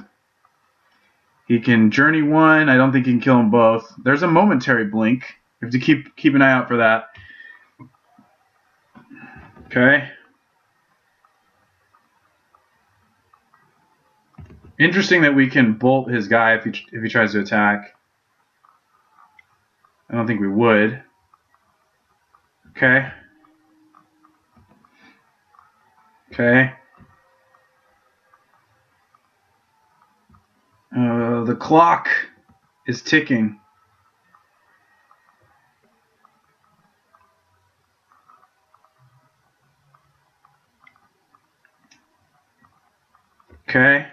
He can journey one. I don't think he can kill them both. There's a momentary blink. We have to keep an eye out for that. Okay. Interesting that we can bolt his guy if he tries to attack. I don't think we would. Okay. Okay. The clock is ticking. Okay.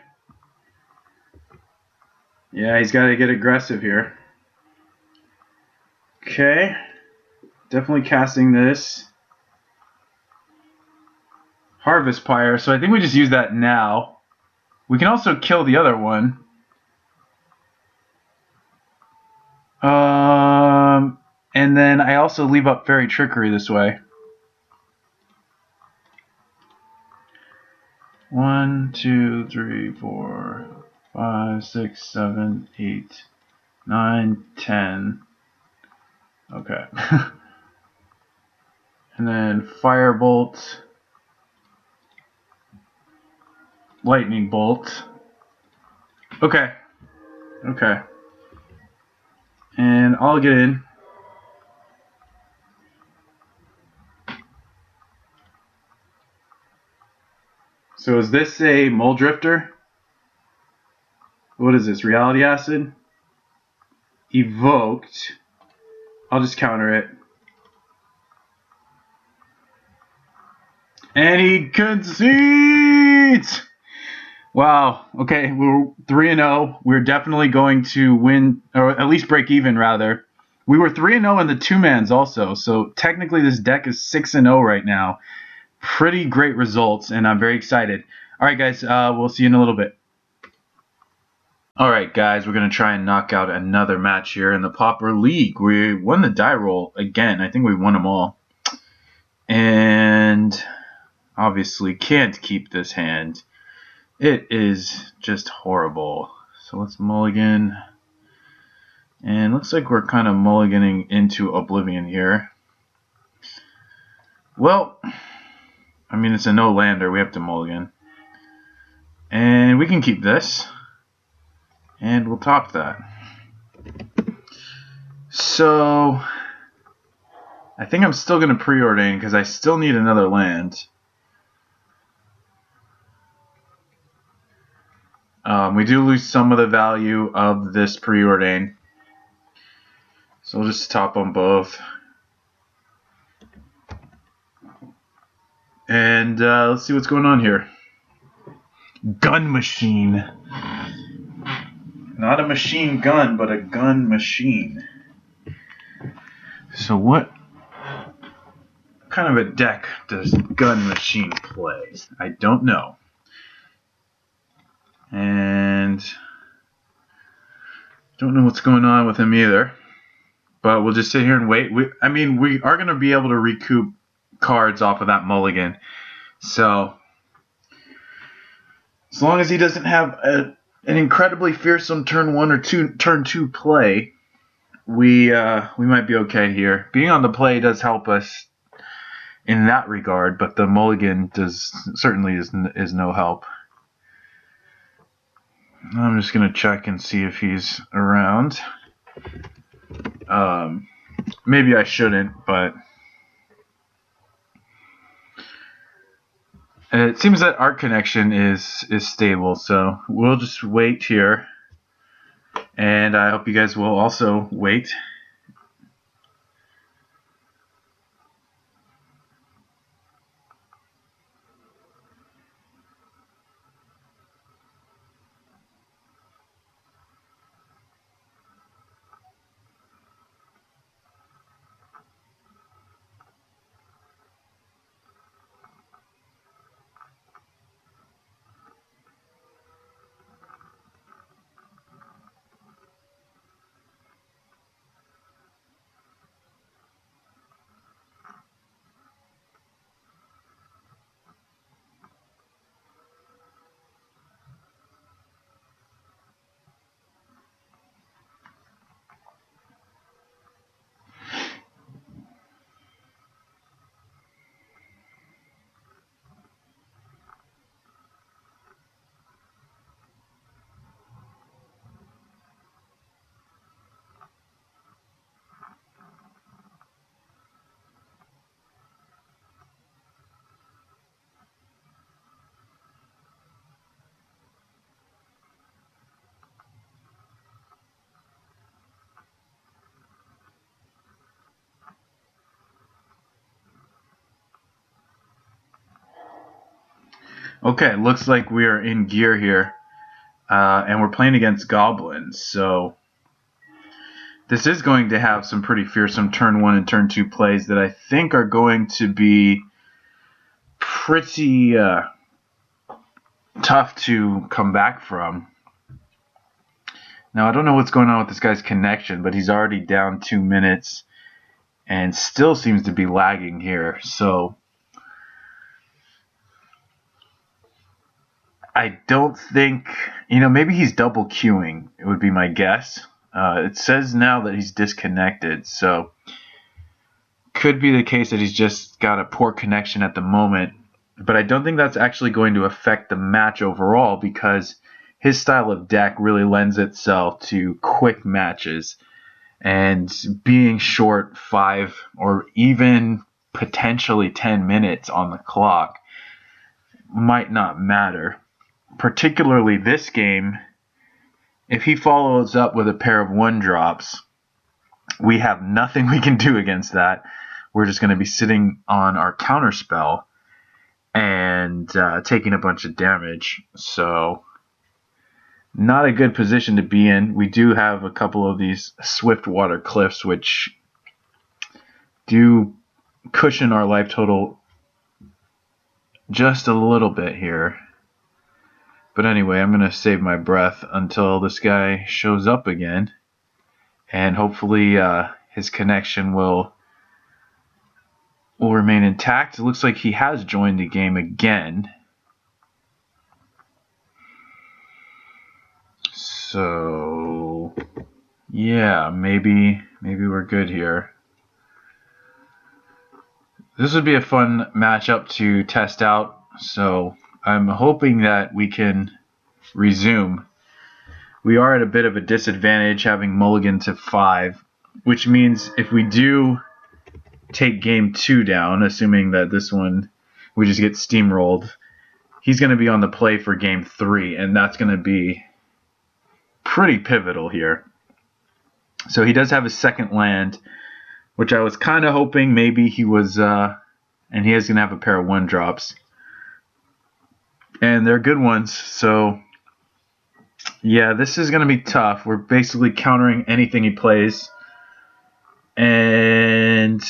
Yeah, he's got to get aggressive here. Okay. Definitely casting this. Harvest Pyre, so I think we just use that now. We can also kill the other one. And then I also leave up Fairy Trickery this way. 1, 2, 3, 4, 5, 6, 7, 8, 9, 10. Okay. And then Firebolt. Lightning Bolt. Okay. Okay. And I'll get in. So is this a Mole Drifter? What is this? Reality Acid? Evoked. I'll just counter it. And he concedes! Wow. Okay, we're 3-0. We're definitely going to win, or at least break even, rather. We were 3-0 in the two-mans also, so technically this deck is 6-0 right now. Pretty great results, and I'm very excited. All right, guys, we'll see you in a little bit. All right, guys, we're going to try and knock out another match here in the Pauper League. We won the die roll again. I think we won them all. And obviously can't keep this hand. It is just horrible. So let's mulligan. And looks like we're kind of mulliganing into Oblivion here. Well, I mean, it's a no-lander. We have to mulligan. And we can keep this. And we'll top that. So I think I'm still going to preordain because I still need another land. We do lose some of the value of this preordain. So we'll just top on both. And let's see what's going on here. Gun machine. Not a machine gun, but a gun machine. So what kind of a deck does gun machine play? I don't know. And don't know what's going on with him either. But we'll just sit here and wait. We are going to be able to recoup cards off of that mulligan. So, as long as he doesn't have an incredibly fearsome turn 1 or turn 2 play, we might be okay here. Being on the play does help us in that regard, but the mulligan certainly is no help. I'm just going to check and see if he's around. Maybe I shouldn't, but it seems that our connection is stable, so we'll just wait here. And I hope you guys will also wait. Okay, looks like we are in gear here. And we're playing against goblins, so this is going to have some pretty fearsome turn 1 and turn 2 plays that I think are going to be pretty tough to come back from. Now, I don't know what's going on with this guy's connection, but he's already down 2 minutes and still seems to be lagging here. So I don't think, maybe he's double queuing, it would be my guess. It says now that he's disconnected, so could be the case that he's just got a poor connection at the moment. But I don't think that's actually going to affect the match overall because his style of deck really lends itself to quick matches. And being short 5 or even potentially 10 minutes on the clock might not matter. Particularly this game, if he follows up with a pair of 1-drops, we have nothing we can do against that. We're just going to be sitting on our counterspell and taking a bunch of damage. So, not a good position to be in. We do have a couple of these Swiftwater Cliffs, which do cushion our life total just a little bit here. But anyway, I'm going to save my breath until this guy shows up again. And hopefully his connection will remain intact. It looks like he has joined the game again. So, yeah, maybe we're good here. This would be a fun matchup to test out. So I'm hoping that we can resume. We are at a bit of a disadvantage having mulligan to 5, which means if we do take game 2 down, assuming that this one we just get steamrolled, he's going to be on the play for game 3, and that's going to be pretty pivotal here. So he does have his second land, which I was kind of hoping maybe he was, and he is going to have a pair of 1-drops. And they're good ones, so yeah, this is going to be tough. We're basically countering anything he plays and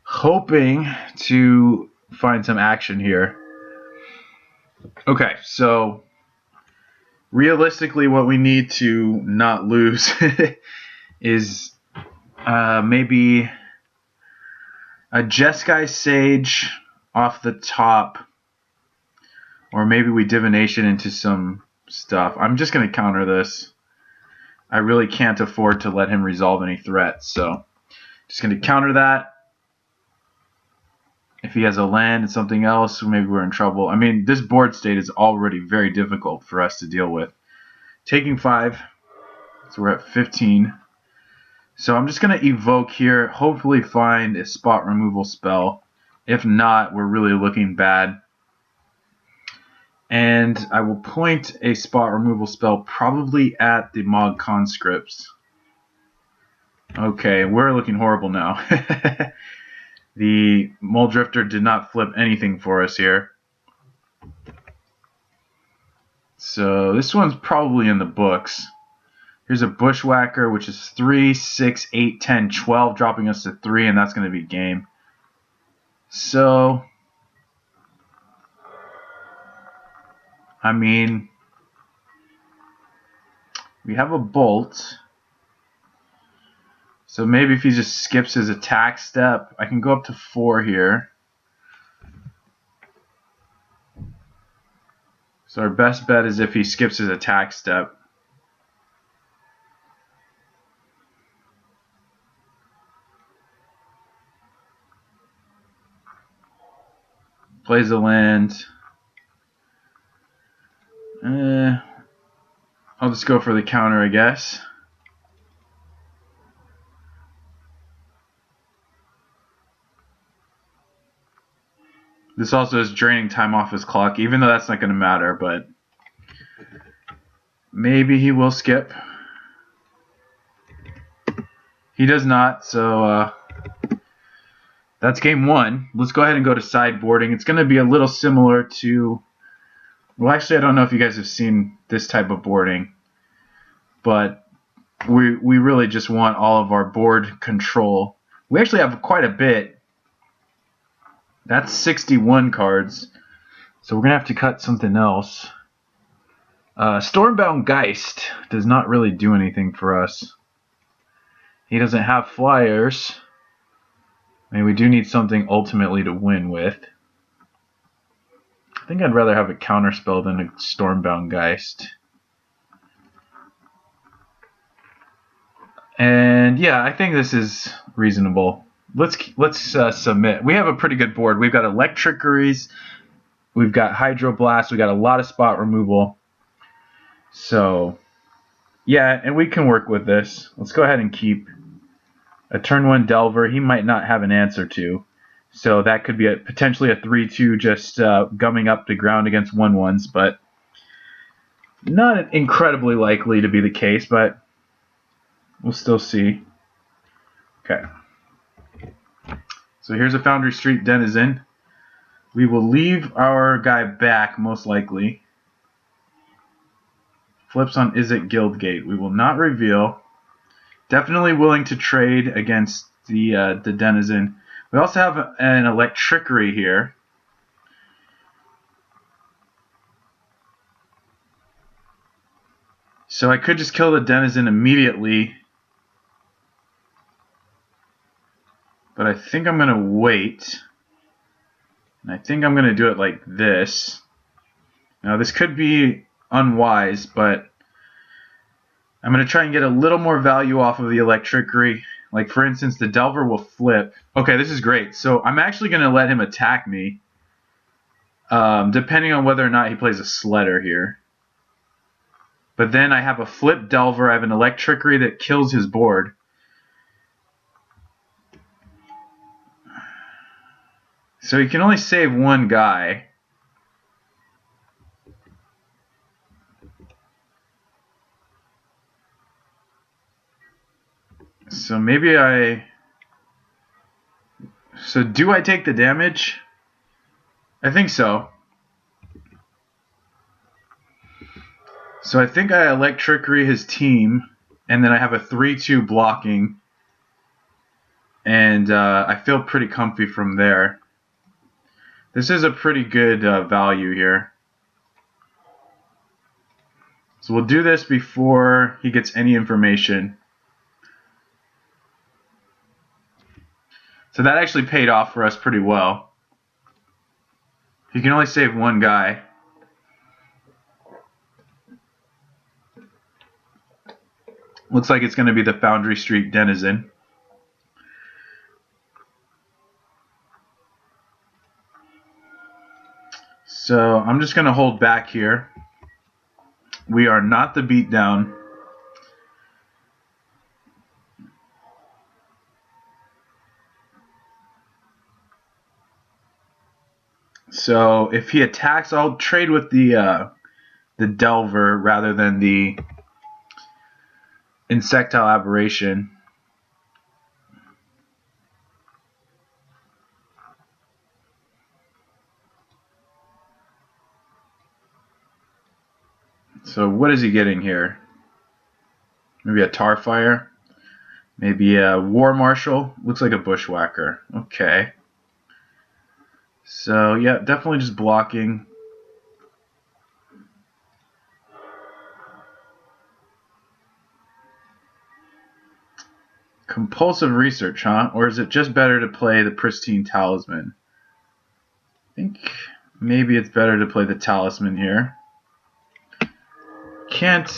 hoping to find some action here. Okay, so realistically, what we need to not lose is maybe a Jeskai Sage off the top, or maybe we divination into some stuff. I'm just going to counter this. I really can't afford to let him resolve any threats, so just going to counter that. If he has a land and something else, maybe we're in trouble. I mean, this board state is already very difficult for us to deal with. Taking 5, so we're at 15. So I'm just going to evoke here, hopefully find a spot removal spell. If not, we're really looking bad. And I will point a spot removal spell probably at the Mog Conscripts. Okay, we're looking horrible now. The Mole Drifter did not flip anything for us here. So this one's probably in the books. Here's a Bushwhacker, which is 3, 6, 8, 10, 12, dropping us to 3, and that's going to be game. So, I mean, we have a Bolt. So maybe if he just skips his attack step, I can go up to 4 here. So our best bet is if he skips his attack step. Plays a land. I'll just go for the counter, I guess. This also is draining time off his clock, even though that's not going to matter, but maybe he will skip. He does not, so that's game 1. Let's go ahead and go to sideboarding. It's going to be a little similar to... Well, actually, I don't know if you guys have seen this type of boarding, but we really just want all of our board control. We actually have quite a bit. That's 61 cards, so we're going to have to cut something else. Stormbound Geist does not really do anything for us. He doesn't have flyers. I mean, we do need something ultimately to win with. I think I'd rather have a counterspell than a Stormbound Geist. And yeah, I think this is reasonable. Let's submit. We have a pretty good board. We've got Electrickeries, we've got Hydroblast, we got a lot of spot removal. So yeah, and we can work with this. Let's go ahead and keep a turn 1 Delver. He might not have an answer to. So that could be potentially a 3-2 just gumming up the ground against 1/1s, but not incredibly likely to be the case, but we'll still see. Okay. So here's a Foundry Street Denizen. We will leave our guy back, most likely. Flips on Izzet Guildgate. We will not reveal. Definitely willing to trade against the Denizen. We also have an Electrickery here. So I could just kill the Denizen immediately. But I think I'm going to wait. And I think I'm going to do it like this. Now this could be unwise, but I'm going to try and get a little more value off of the Electrickery. Like for instance, the Delver will flip. Okay, this is great. So I'm actually going to let him attack me. Depending on whether or not he plays a Sledder here. But then I have a flip Delver. I have an Electrickery that kills his board. So he can only save one guy. So maybe So do I take the damage? I think so. So I think I Electrickery his team, and then I have a 3-2 blocking. And I feel pretty comfy from there. This is a pretty good value here. So we'll do this before he gets any information. So that actually paid off for us pretty well. He can only save one guy. Looks like it's going to be the Foundry Street Denizen. So I'm just going to hold back here. We are not the beatdown. So if he attacks, I'll trade with the Delver rather than the Insectile Aberration. So what is he getting here? Maybe a Tarfire? Maybe a War Marshal? Looks like a Bushwhacker. Okay. So yeah, definitely just blocking. Compulsive Research, huh? Or is it just better to play the Pristine Talisman? I think maybe it's better to play the Talisman here. Can't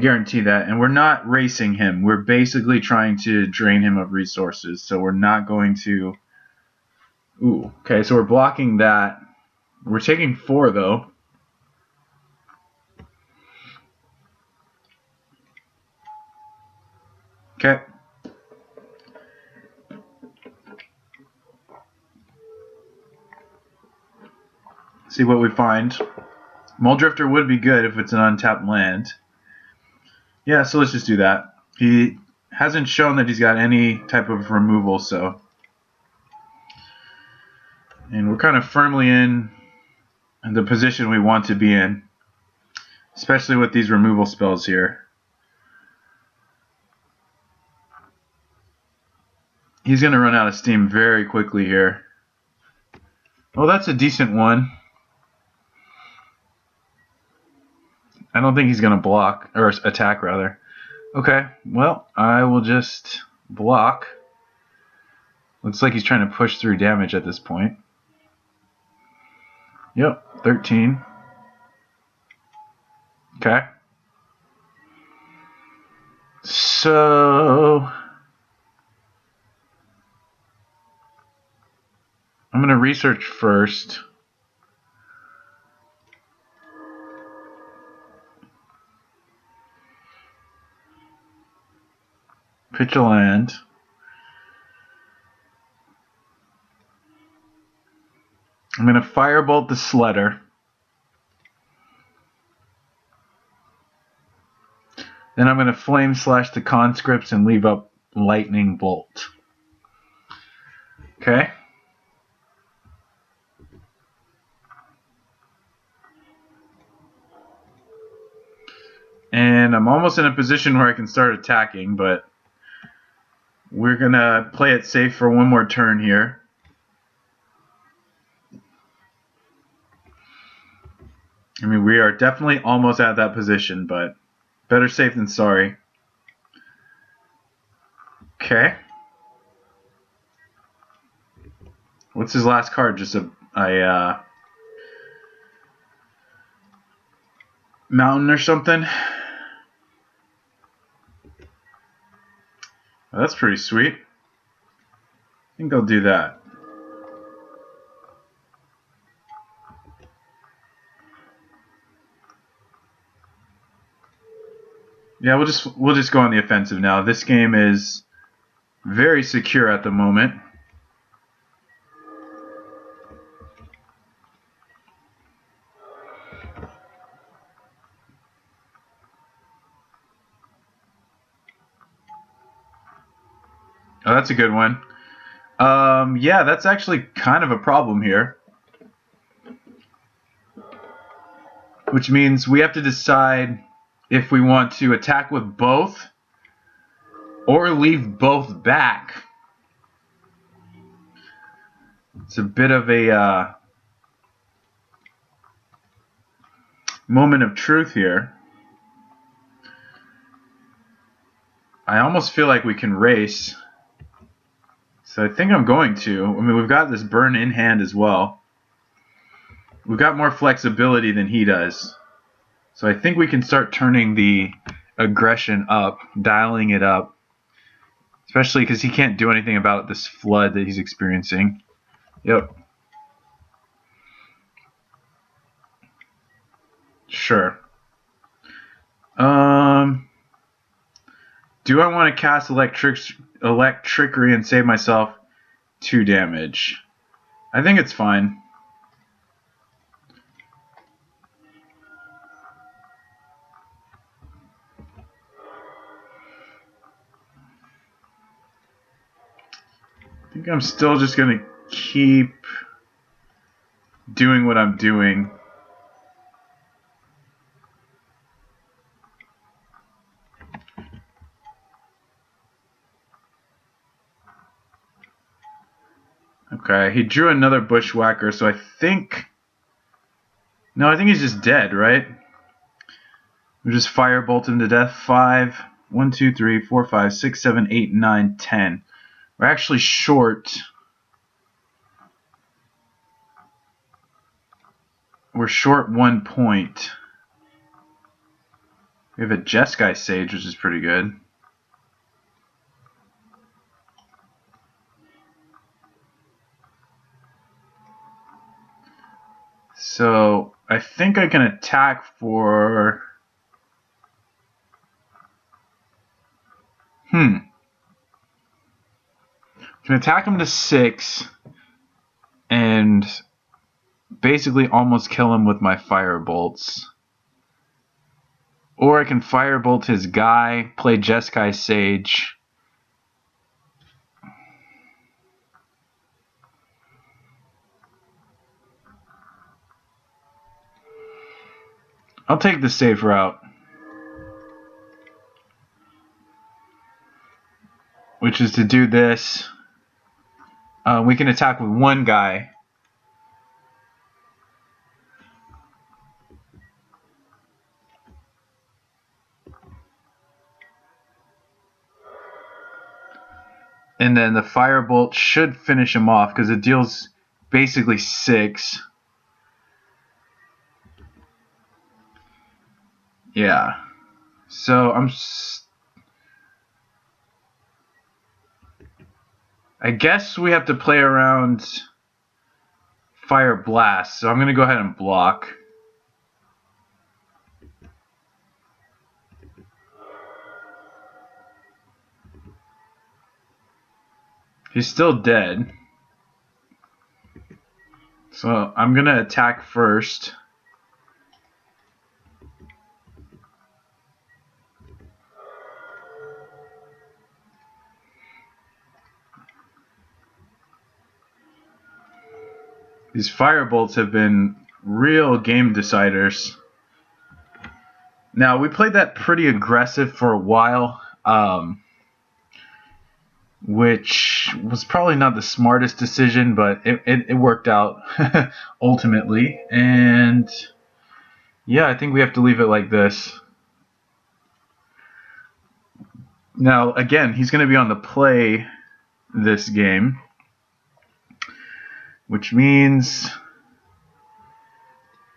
guarantee that, and we're not racing him. We're basically trying to drain him of resources, so we're not going to... Ooh, okay, so we're blocking that. We're taking 4, though. Okay. See what we find. Muldrifter would be good if it's an untapped land. Yeah, so let's just do that. He hasn't shown that he's got any type of removal, so... And we're kind of firmly in the position we want to be in. Especially with these removal spells here. He's going to run out of steam very quickly here. Oh, that's a decent one. I don't think he's going to block, or attack rather. Okay, well, I will just block. Looks like he's trying to push through damage at this point. Yep, 13. Okay. So... I'm going to research first. Pitch a land. I'm going to firebolt the Sledder. Then I'm going to flame slash the conscripts and leave up lightning bolt. Okay. And I'm almost in a position where I can start attacking, but we're going to play it safe for one more turn here. I mean, we are definitely almost at that position, but better safe than sorry. Okay. What's his last card? Just a mountain or something? Well, that's pretty sweet. I think I'll do that. Yeah, we'll just go on the offensive now. This game is very secure at the moment. Oh, that's a good one. Yeah, that's actually kind of a problem here. Which means we have to decide if we want to attack with both or leave both back. It's a bit of a moment of truth here. I almost feel like we can race. So I think I'm going to. I mean, we've got this burn in hand as well. We've got more flexibility than he does. So I think we can start turning the aggression up, dialing it up. Especially because he can't do anything about this flood that he's experiencing. Yep. Sure. Do I want to cast Electrickery and save myself 2 damage? I think it's fine. I think I'm still just going to keep doing what I'm doing. Okay, he drew another Bushwhacker, so I think... No, I think he's just dead, right? We just firebolt him to death. 5, 1, 2, 3, 4, 5, 6, 7, 8, 9, 10. We're actually short. We're short 1 point. We have a Jeskai Sage, which is pretty good. So I think I can attack for... Can attack him to 6 and basically almost kill him with my Firebolts. Or I can Firebolt his guy, play Jeskai Sage. I'll take the safe route, which is to do this. We can attack with 1 guy. And then the Firebolt should finish him off because it deals basically 6. Yeah. So I guess we have to play around Fire Blast. So I'm going to go ahead and block. He's still dead. So I'm going to attack first. These Firebolts have been real game deciders. Now, we played that pretty aggressive for a while, which was probably not the smartest decision, but it worked out ultimately. And yeah, I think we have to leave it like this. Now, again, he's going to be on the play this game, which means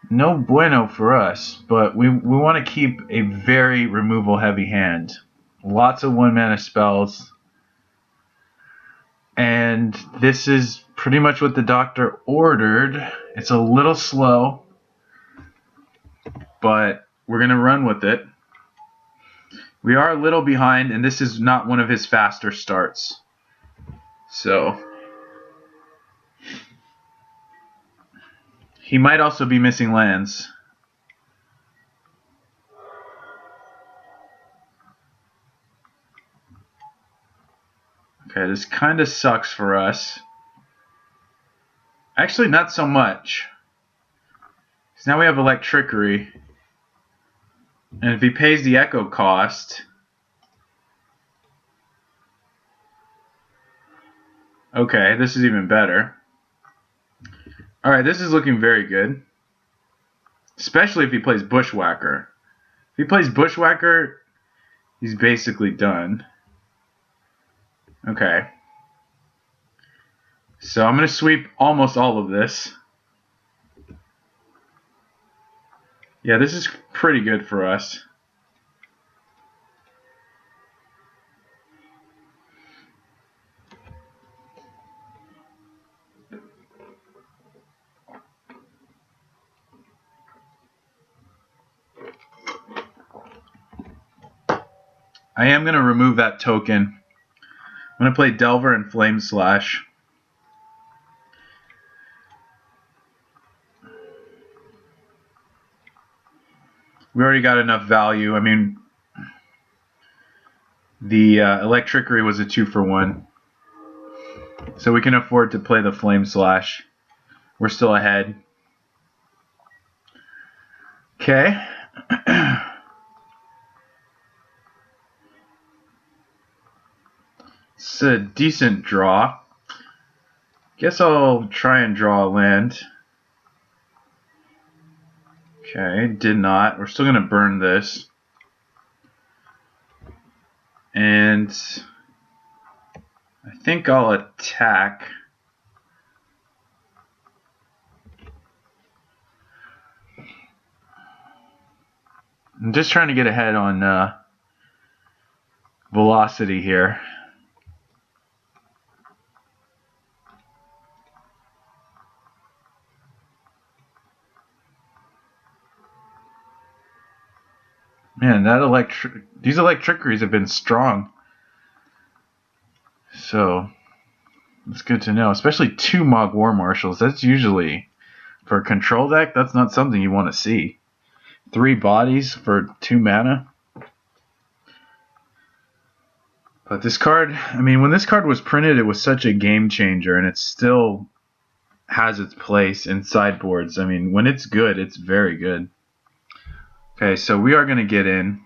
no bueno for us, but we want to keep a very removal heavy hand. Lots of 1-mana spells. And this is pretty much what the doctor ordered. It's a little slow, but we're going to run with it. We are a little behind, and this is not one of his faster starts. So he might also be missing lands. Okay, this kind of sucks for us. Actually, not so much. Because now we have Electrickery. And if he pays the Echo cost... Okay, this is even better. Alright, this is looking very good. Especially if he plays Bushwhacker. If he plays Bushwhacker, he's basically done. Okay. So I'm going to sweep almost all of this. Yeah, this is pretty good for us. I am going to remove that token. I'm going to play Delver and Flame Slash. We already got enough value. I mean, the Electrickery was a 2-for-1. So we can afford to play the Flame Slash. We're still ahead. Okay. It's a decent draw. Guess I'll try and draw a land. Okay, did not. We're still going to burn this. And I think I'll attack. I'm just trying to get ahead on velocity here. Man, these Electrickeries have been strong. So, it's good to know. Especially 2 Mog War Marshals. That's usually, for a control deck, that's not something you want to see. 3 bodies for 2 mana. But this card, I mean, when this card was printed, it was such a game changer, and it still has its place in sideboards. I mean, when it's good, it's very good. Okay, so we are going to get in.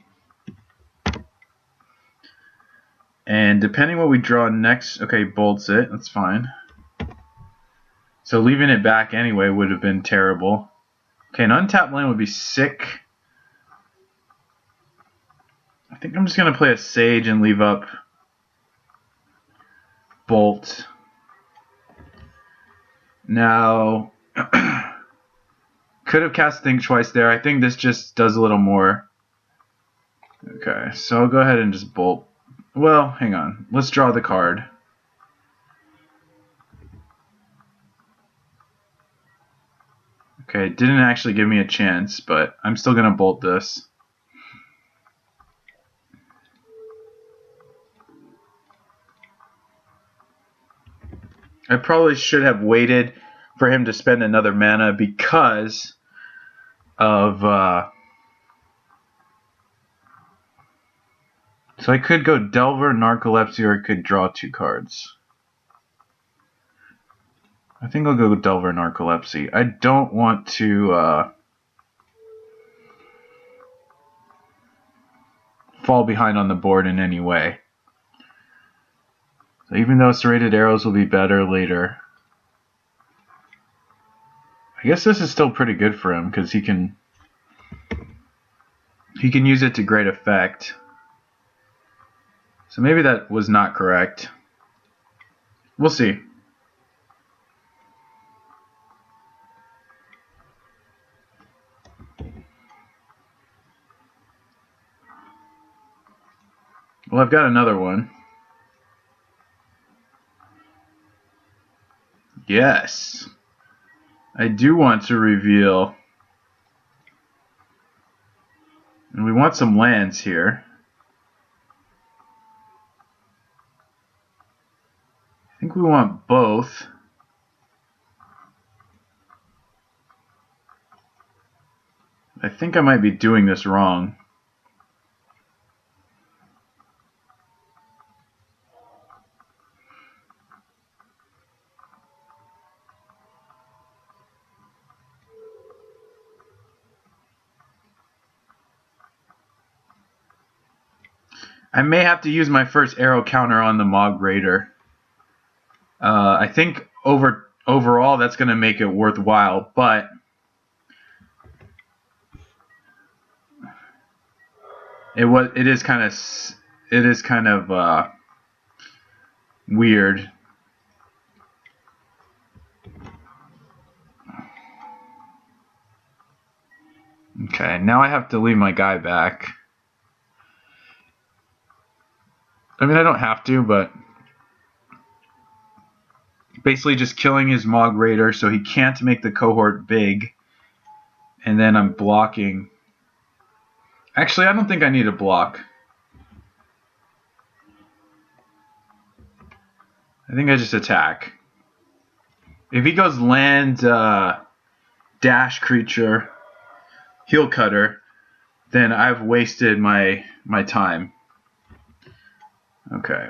And depending what we draw next, okay, bolts it, that's fine. So leaving it back anyway would have been terrible. Okay, an untapped land would be sick. I think I'm just going to play a Sage and leave up Bolt. Now, could have cast Think Twice there. I think this just does a little more. Okay, so I'll go ahead and just Bolt. Well, hang on. Let's draw the card. Okay, it didn't actually give me a chance, but I'm still going to Bolt this. I probably should have waited for him to spend another mana because of... So I could go Delver, Narcolepsy, or I could draw 2 cards. I think I'll go Delver, Narcolepsy. I don't want to fall behind on the board in any way. So even though Serrated Arrows will be better later, I guess this is still pretty good for him because he can use it to great effect. So maybe that was not correct. We'll see. Well, I've got another one. Yes. I do want to reveal. And we want some lands here. I think we want both. I think I might be doing this wrong. I may have to use my first arrow counter on the Mog Raider. I think overall that's going to make it worthwhile, but It is kind of weird. Okay, now I have to leave my guy back. I mean, I don't have to, but basically just killing his Mog Raider so he can't make the cohort big. And then I'm blocking. Actually, I don't think I need a block. I think I just attack. If he goes land, dash creature, heel cutter, then I've wasted my time. Okay.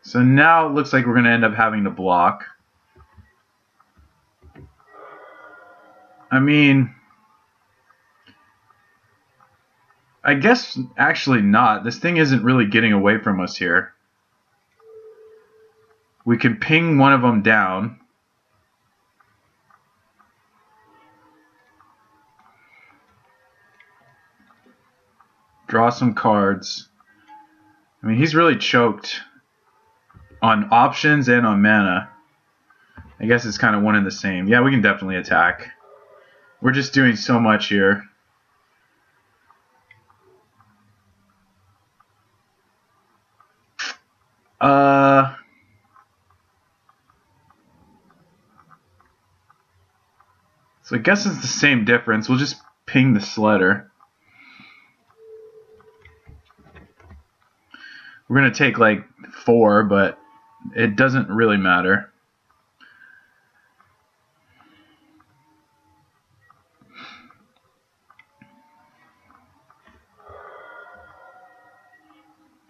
So now it looks like we're going to end up having to block. I mean, I guess actually not. This thing isn't really getting away from us here. We can ping one of them down. Draw some cards. I mean, he's really choked on options and on mana. I guess it's kind of one and the same. Yeah, we can definitely attack. We're just doing so much here. So I guess it's the same difference. We'll just ping the Sledder. We're going to take like 4, but it doesn't really matter.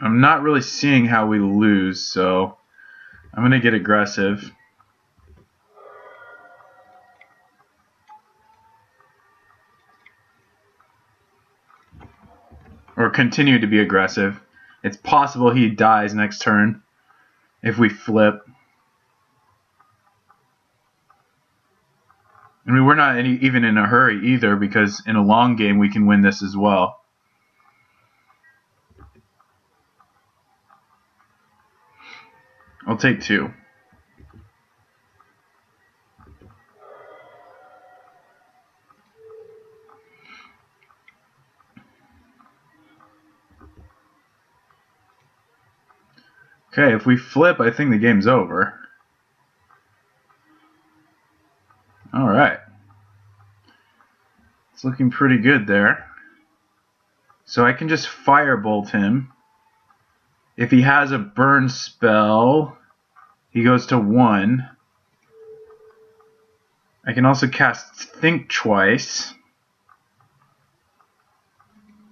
I'm not really seeing how we lose, so I'm going to get aggressive. Or continue to be aggressive. It's possible he dies next turn if we flip. I mean, we're not even in a hurry either, because in a long game we can win this as well. I'll take 2. Okay, if we flip, I think the game's over. Alright. It's looking pretty good there. So I can just firebolt him. If he has a burn spell, he goes to 1. I can also cast Think Twice.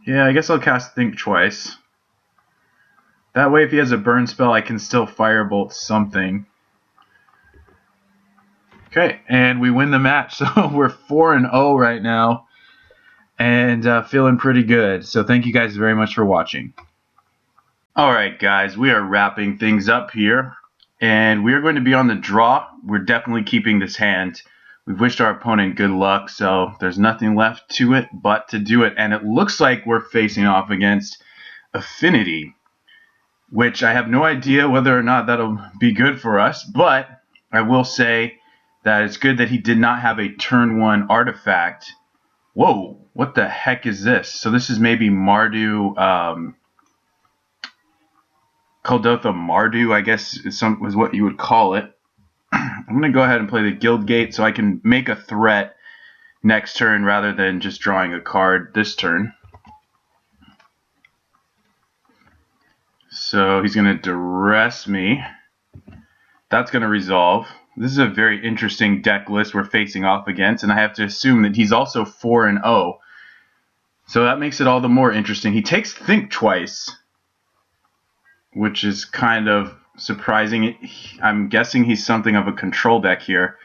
Yeah, I guess I'll cast Think Twice. That way, if he has a burn spell, I can still firebolt something. Okay, and we win the match. So we're 4-0 right now, and feeling pretty good. So thank you guys very much for watching. Alright guys, we are wrapping things up here, and we are going to be on the draw. We're definitely keeping this hand. We've wished our opponent good luck, so there's nothing left to it but to do it. And it looks like we're facing off against Affinity, which I have no idea whether or not that'll be good for us, but I will say that it's good that he did not have a turn 1 artifact. Whoa, what the heck is this? So this is maybe Mardu, Kuldotha Mardu, I guess is what you would call it. I'm going to go ahead and play the Guild Gate so I can make a threat next turn rather than just drawing a card this turn. So he's going to duress me. That's going to resolve. This is a very interesting deck list we're facing off against, and I have to assume that he's also 4-0. So that makes it all the more interesting. He takes Think Twice, which is kind of surprising. I'm guessing he's something of a control deck here.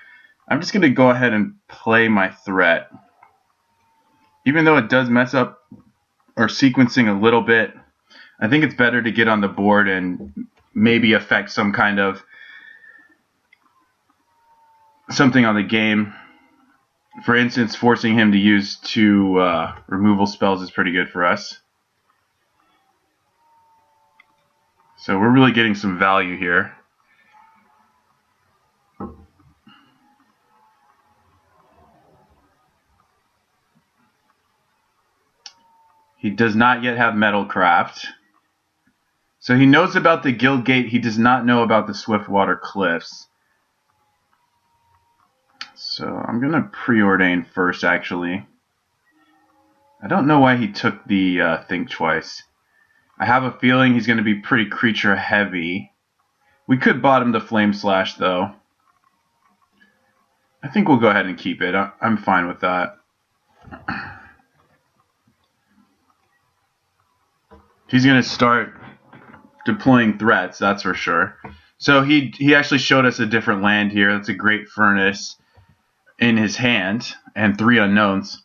I'm just going to go ahead and play my threat. Even though it does mess up our sequencing a little bit, I think it's better to get on the board and maybe affect some kind of something on the game. For instance, forcing him to use 2 removal spells is pretty good for us. So we're really getting some value here. He does not yet have Metalcraft. So he knows about the Guild Gate. He does not know about the Swiftwater Cliffs. So I'm going to preordain first, actually. I don't know why he took the Think Twice. I have a feeling he's going to be pretty creature heavy. We could bottom the Flame Slash, though. I think we'll go ahead and keep it. I'm fine with that. He's going to start deploying threats, that's for sure. So he actually showed us a different land here. That's a Great Furnace in his hand and 3 unknowns.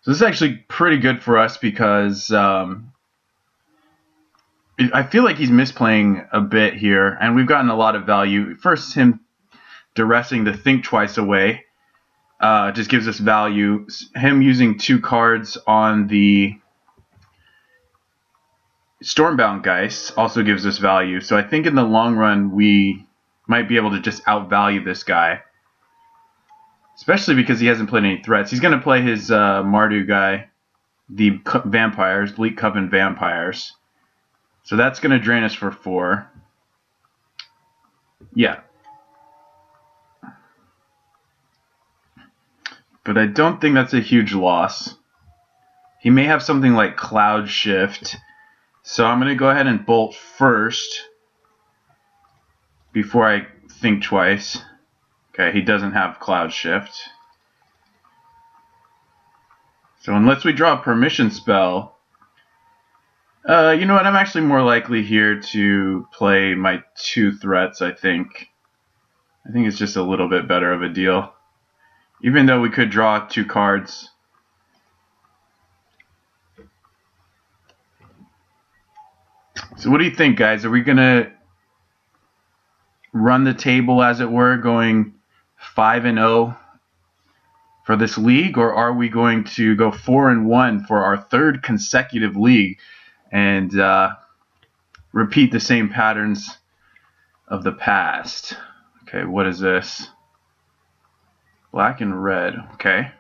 So this is actually pretty good for us because I feel like he's misplaying a bit here, and we've gotten a lot of value. First, him duressing the Think Twice away just gives us value. Him using 2 cards on the Stormbound Geist also gives us value. So I think in the long run, we might be able to just outvalue this guy. Especially because he hasn't played any threats. He's going to play his Mardu guy, the Vampires, Bleak Coven Vampires. So that's going to drain us for 4. Yeah. But I don't think that's a huge loss. He may have something like Cloud Shift. So I'm going to go ahead and bolt first before I think twice. Okay, he doesn't have Cloud Shift. So unless we draw a permission spell, you know what, I'm actually more likely here to play my 2 threats, I think. I think it's just a little bit better of a deal. Even though we could draw 2 cards. So what do you think, guys? Are we going to run the table, as it were, going 5-0 for this league, or are we going to go 4-1 for our 3rd consecutive league and repeat the same patterns of the past? Okay, what is this? Black and red. Okay.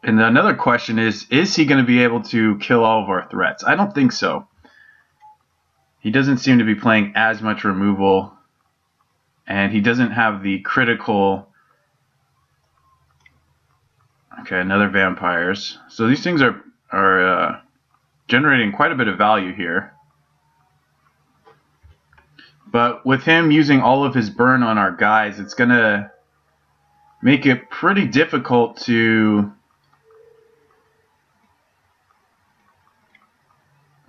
And another question is he going to be able to kill all of our threats? I don't think so. He doesn't seem to be playing as much removal, and he doesn't have the critical... Okay, another Vampires. So these things are generating quite a bit of value here. But with him using all of his burn on our guys, it's going to make it pretty difficult to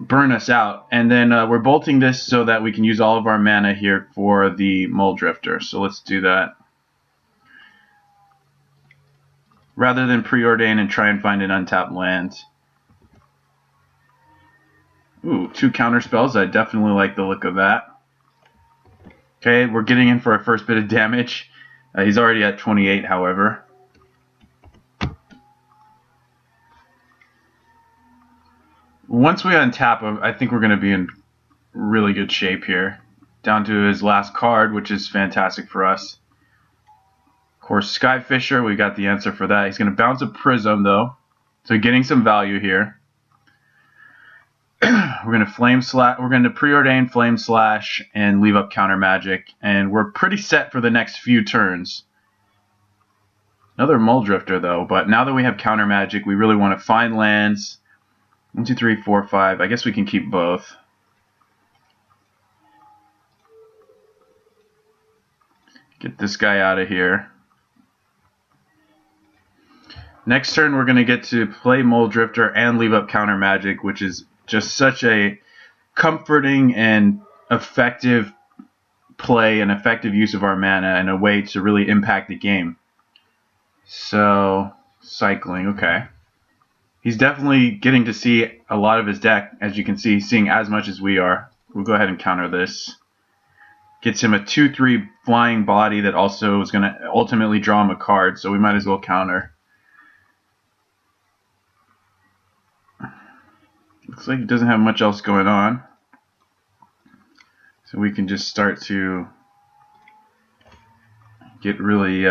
burn us out. And then we're bolting this so that we can use all of our mana here for the Mole Drifter. So let's do that. Rather than preordain and try and find an untapped land. Ooh, 2 counter spells. I definitely like the look of that. Okay, we're getting in for our first bit of damage. He's already at 28, however. Once we untap him, I think we're going to be in really good shape here. Down to his last card, which is fantastic for us. Of course, Skyfisher, we got the answer for that. He's going to bounce a Prism, though. So getting some value here. We're going to preordain Flame Slash and leave up Counter Magic. And we're pretty set for the next few turns. Another Mole Drifter, though. But now that we have Counter Magic, we really want to find lands. 1, 2, 3, 4, 5. I guess we can keep both. Get this guy out of here. Next turn, we're going to get to play Mole Drifter and leave up Counter Magic, which is just such a comforting and effective play and effective use of our mana and a way to really impact the game. So, cycling, okay. He's definitely getting to see a lot of his deck. As you can see, he's seeing as much as we are. We'll go ahead and counter this. Gets him a 2/3 flying body that also is going to ultimately draw him a card, so we might as well counter. Looks like he doesn't have much else going on. So we can just start to get really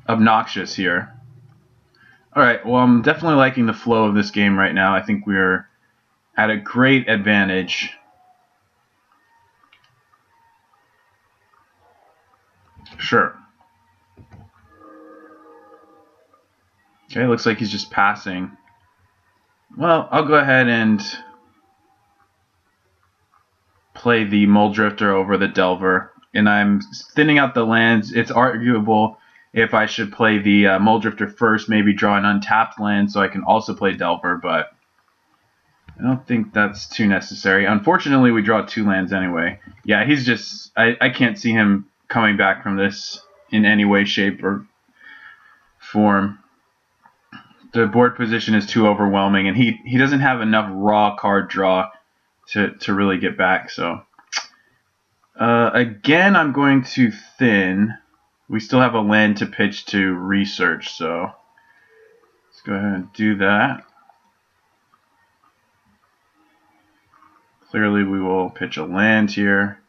obnoxious here. Alright, well, I'm definitely liking the flow of this game right now. I think we're at a great advantage. Sure. Okay, looks like he's just passing. Well, I'll go ahead and play the Mole Drifter over the Delver. And I'm thinning out the lands. It's arguable if I should play the Mole Drifter first, maybe draw an untapped land so I can also play Delver, but I don't think that's too necessary. Unfortunately, we draw 2 lands anyway. Yeah, he's just... I can't see him coming back from this in any way, shape, or form. The board position is too overwhelming, and he doesn't have enough raw card draw to really get back, so... again, I'm going to thin. We still have a land to pitch to research, so let's go ahead and do that. Clearly, we will pitch a land here,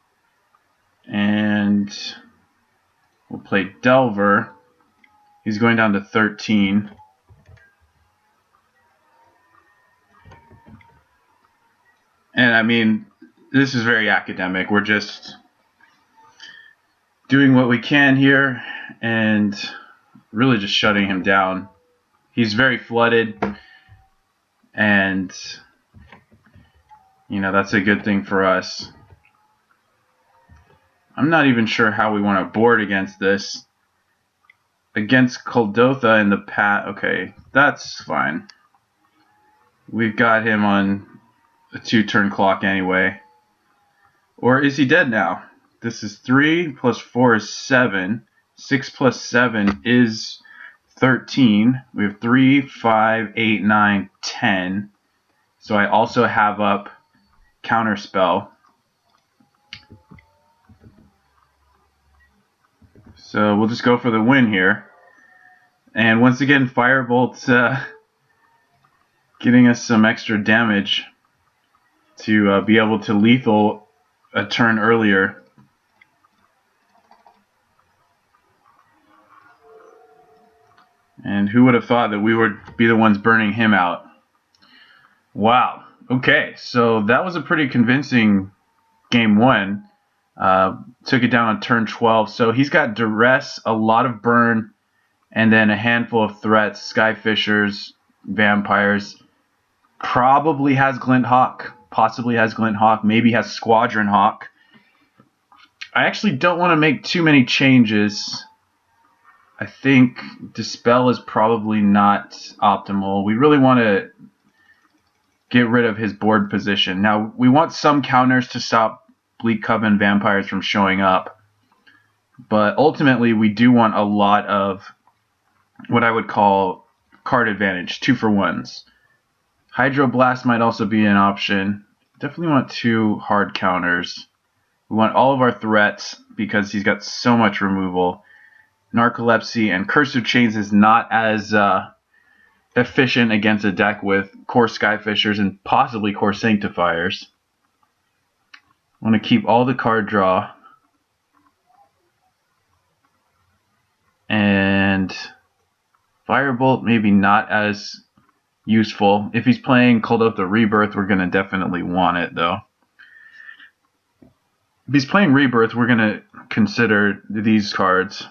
and we'll play Delver. He's going down to 13. And I mean, this is very academic. We're just doing what we can here and really just shutting him down. He's very flooded, and you know, that's a good thing for us. I'm not even sure how we want to board against this. Against Kuldotha in the past, okay, that's fine. We've got him on a 2-turn clock anyway. Or is he dead now? This is 3 plus 4 is 7. 6 plus 7 is 13. We have 3, 5, 8, 9, 10. So I also have up Counterspell. So we'll just go for the win here. And once again, Firebolt's getting us some extra damage to be able to lethal a turn earlier. And who would have thought that we would be the ones burning him out? Wow. Okay, so that was a pretty convincing game 1. Took it down on turn 12. So he's got Duress, a lot of burn, and then a handful of threats. Skyfishers, vampires. Probably has Glint Hawk. Possibly has Glint Hawk. Maybe has Squadron Hawk. I actually don't want to make too many changes. I think Dispel is probably not optimal. We really want to get rid of his board position. Now, we want some counters to stop Bleak Coven vampires from showing up. But ultimately, we do want a lot of what I would call card advantage, 2-for-1s. Hydroblast might also be an option. Definitely want 2 hard counters. We want all of our threats because he's got so much removal. Narcolepsy and Curse of Chains is not as efficient against a deck with Core Skyfishers and possibly Core Sanctifiers. I want to keep all the card draw. And Firebolt maybe not as useful. If he's playing Kuldotha Rebirth, we're going to definitely want it, though. If he's playing Rebirth, we're going to consider these cards.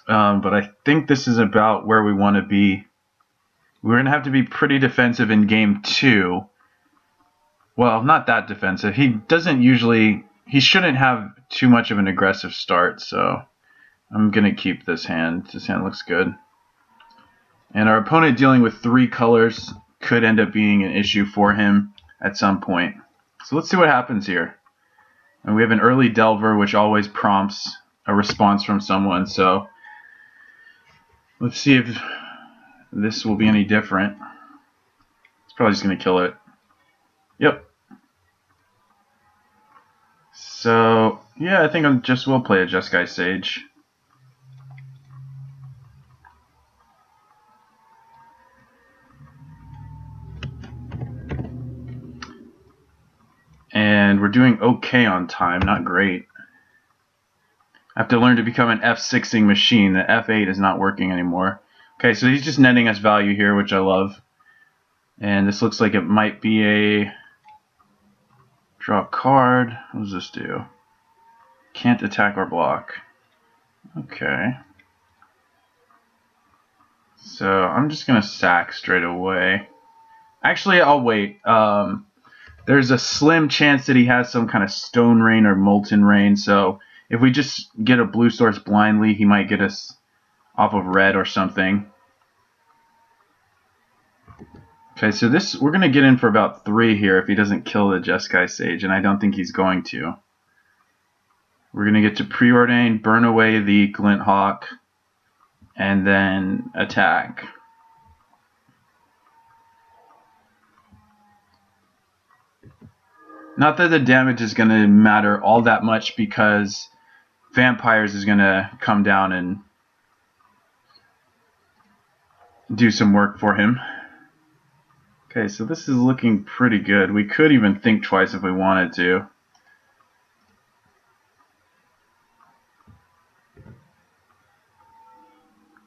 But I think this is about where we want to be. We're going to have to be pretty defensive in game 2. Well, not that defensive. He shouldn't have too much of an aggressive start, so I'm going to keep this hand. This hand looks good. And our opponent dealing with 3 colors could end up being an issue for him at some point. So let's see what happens here. And we have an early Delver, which always prompts a response from someone, so let's see if this will be any different. It's probably just going to kill it. Yep. So, yeah, I think I just will play a Jeskai Sage. we're doing okay on time, not great. I have to learn to become an F6ing machine. The F8 is not working anymore. Okay, so he's just netting us value here, which I love. And this looks like it might be a draw card. What does this do? Can't attack or block. Okay. So I'm just going to sack straight away. Actually, I'll wait. There's a slim chance that he has some kind of Stone Rain or Molten Rain. So if we just get a blue source blindly, he might get us off of red or something. Okay, so this we're going to get in for about 3 here if he doesn't kill the Jeskai Sage, and I don't think he's going to. We're going to get to Preordain, burn away the Glint Hawk, and then attack. Not that the damage is going to matter all that much because Vampires is going to come down and do some work for him. Okay, so this is looking pretty good. We could even think twice if we wanted to.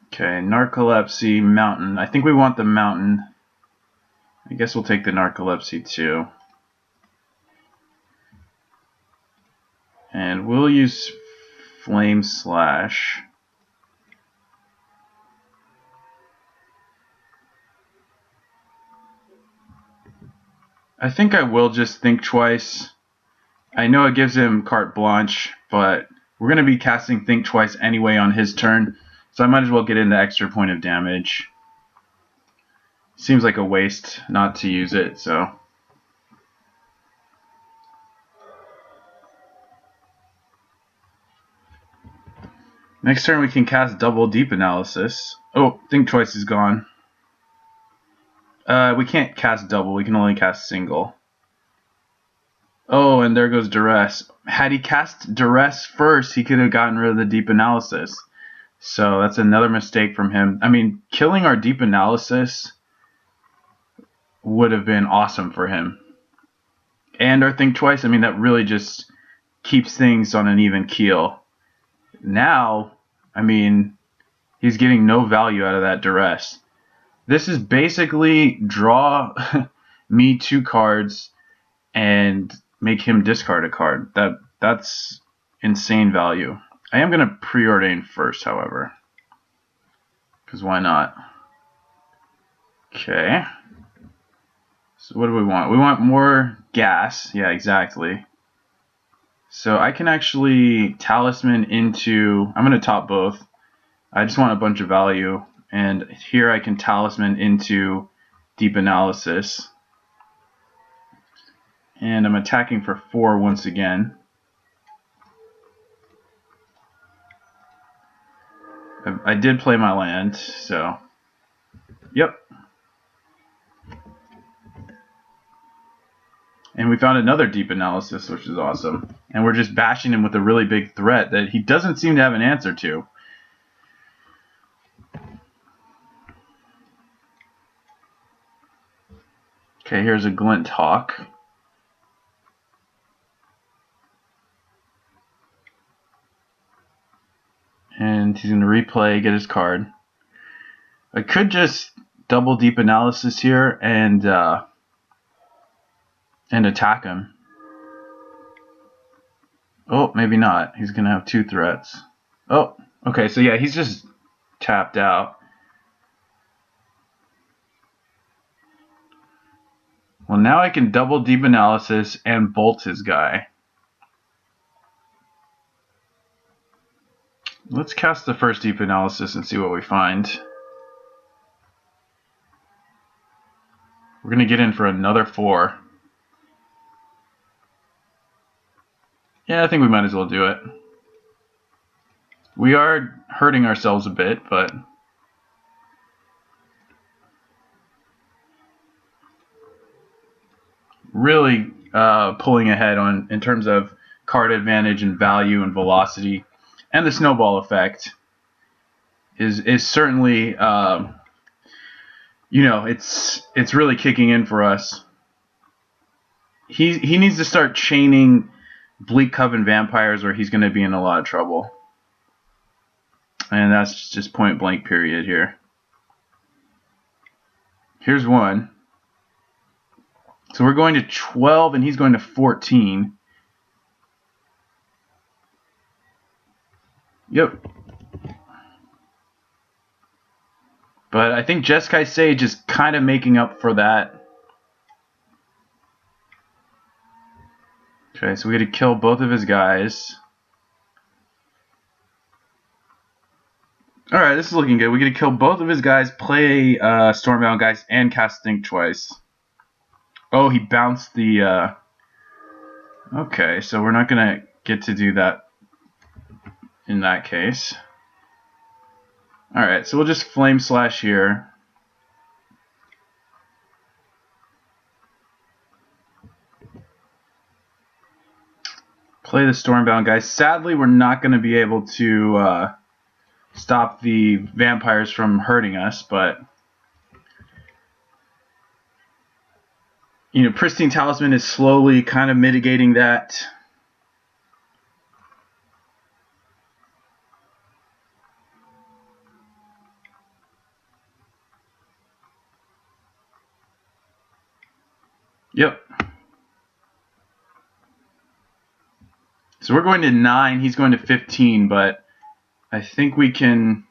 Okay, Narcolepsy, Mountain. I think we want the Mountain. I guess we'll take the Narcolepsy too. And we'll use Flame Slash. I think I will just think twice. I know it gives him carte blanche, but we're going to be casting Think Twice anyway on his turn, so I might as well get in the extra point of damage. Seems like a waste not to use it, so. Next turn we can cast Double Deep Analysis. Oh, Think Twice is gone. We can't cast double, we can only cast single. Oh, and there goes Duress. Had he cast Duress first, he could have gotten rid of the Deep Analysis. So that's another mistake from him. I mean, killing our Deep Analysis would have been awesome for him. And our Think Twice, I mean, that really just keeps things on an even keel. Now, I mean, he's getting no value out of that Duress. This is basically draw me 2 cards and make him discard a card. That's insane value. I am going to preordain first, however. Because why not? Okay. So what do we want? We want more gas. Yeah, exactly. So I can actually talisman into... I'm going to top both. I just want a bunch of value. And here I can talisman into Deep Analysis. And I'm attacking for 4 once again. I did play my land, so... Yep. And we found another Deep Analysis, which is awesome. And we're just bashing him with a really big threat that he doesn't seem to have an answer to. Okay, here's a Glint Hawk. And he's going to replay, get his card. I could just double Deep Analysis here and attack him. Oh, maybe not. He's going to have 2 threats. Oh, okay, so yeah, he's just tapped out. Well, now I can double Deep Analysis and bolt his guy. Let's cast the first Deep Analysis and see what we find. We're going to get in for another 4. Yeah, I think we might as well do it. We are hurting ourselves a bit, but... really pulling ahead in terms of card advantage and value and velocity, and the snowball effect is certainly it's really kicking in for us. he needs to start chaining Bleak Coven vampires, or he's going to be in a lot of trouble. And that's just point blank period here. Here's one. So we're going to 12, and he's going to 14. Yep. But I think Jeskai Sage is kind of making up for that. Okay, so we got to kill both of his guys. Alright, this is looking good. We got to kill both of his guys, play Stormbound guys, and cast Think twice. Oh, he bounced the... Okay, so we're not going to get to do that in that case. Alright, so we'll just Flame Slash here. Play the Stormbound guys. Sadly, we're not going to be able to stop the vampires from hurting us, but... You know, Pristine Talisman is slowly kind of mitigating that. Yep. So we're going to 9, he's going to 15, but I think we can...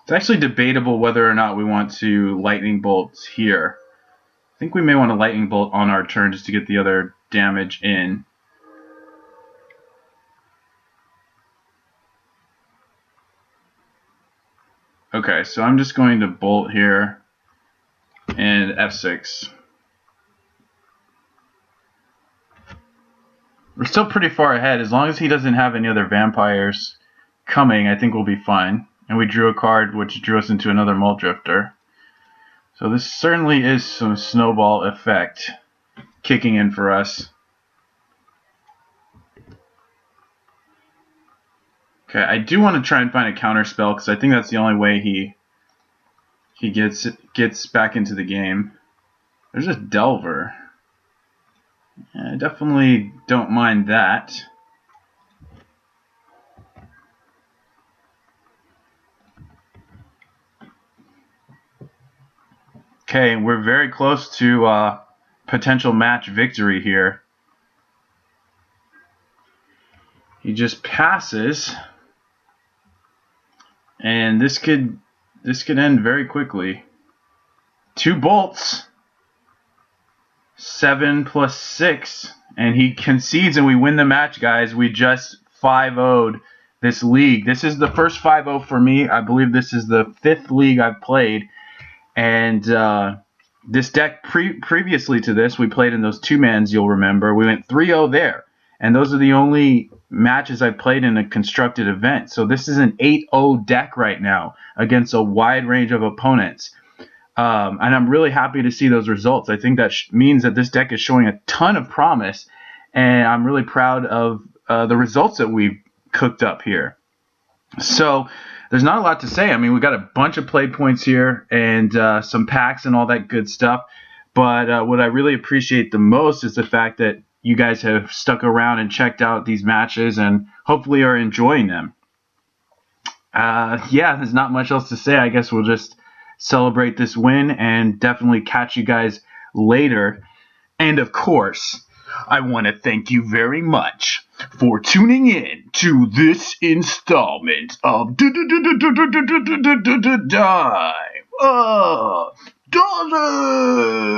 It's actually debatable whether or not we want to Lightning Bolts here. I think we may want to Lightning Bolt on our turn just to get the other damage in. Okay, so I'm just going to Bolt here and F6. We're still pretty far ahead. As long as he doesn't have any other vampires coming, I think we'll be fine. And we drew a card which drew us into another Muldrifter. So this certainly is some snowball effect kicking in for us. Okay, I do want to try and find a counter spell because I think that's the only way he gets back into the game. There's a Delver. I definitely don't mind that. Okay, we're very close to potential match victory here. He just passes, and this could end very quickly. 2 bolts, 7 plus 6, and he concedes, and we win the match, guys. We just 5-0'd this league. This is the first 5-0 for me. I believe this is the 5th league I've played. And this deck, previously to this, we played in those 2-mans, you'll remember. We went 3-0 there. And those are the only matches I've played in a constructed event. So this is an 8-0 deck right now against a wide range of opponents. And I'm really happy to see those results. I think that means that this deck is showing a ton of promise. And I'm really proud of the results that we've cooked up here. So... there's not a lot to say. I mean, we got a bunch of play points here and some packs and all that good stuff. But what I really appreciate the most is the fact that you guys have stuck around and checked out these matches and hopefully are enjoying them. Yeah, there's not much else to say. I guess we'll just celebrate this win and definitely catch you guys later. And of course, I want to thank you very much for tuning in to this installment of Dive of Dollars.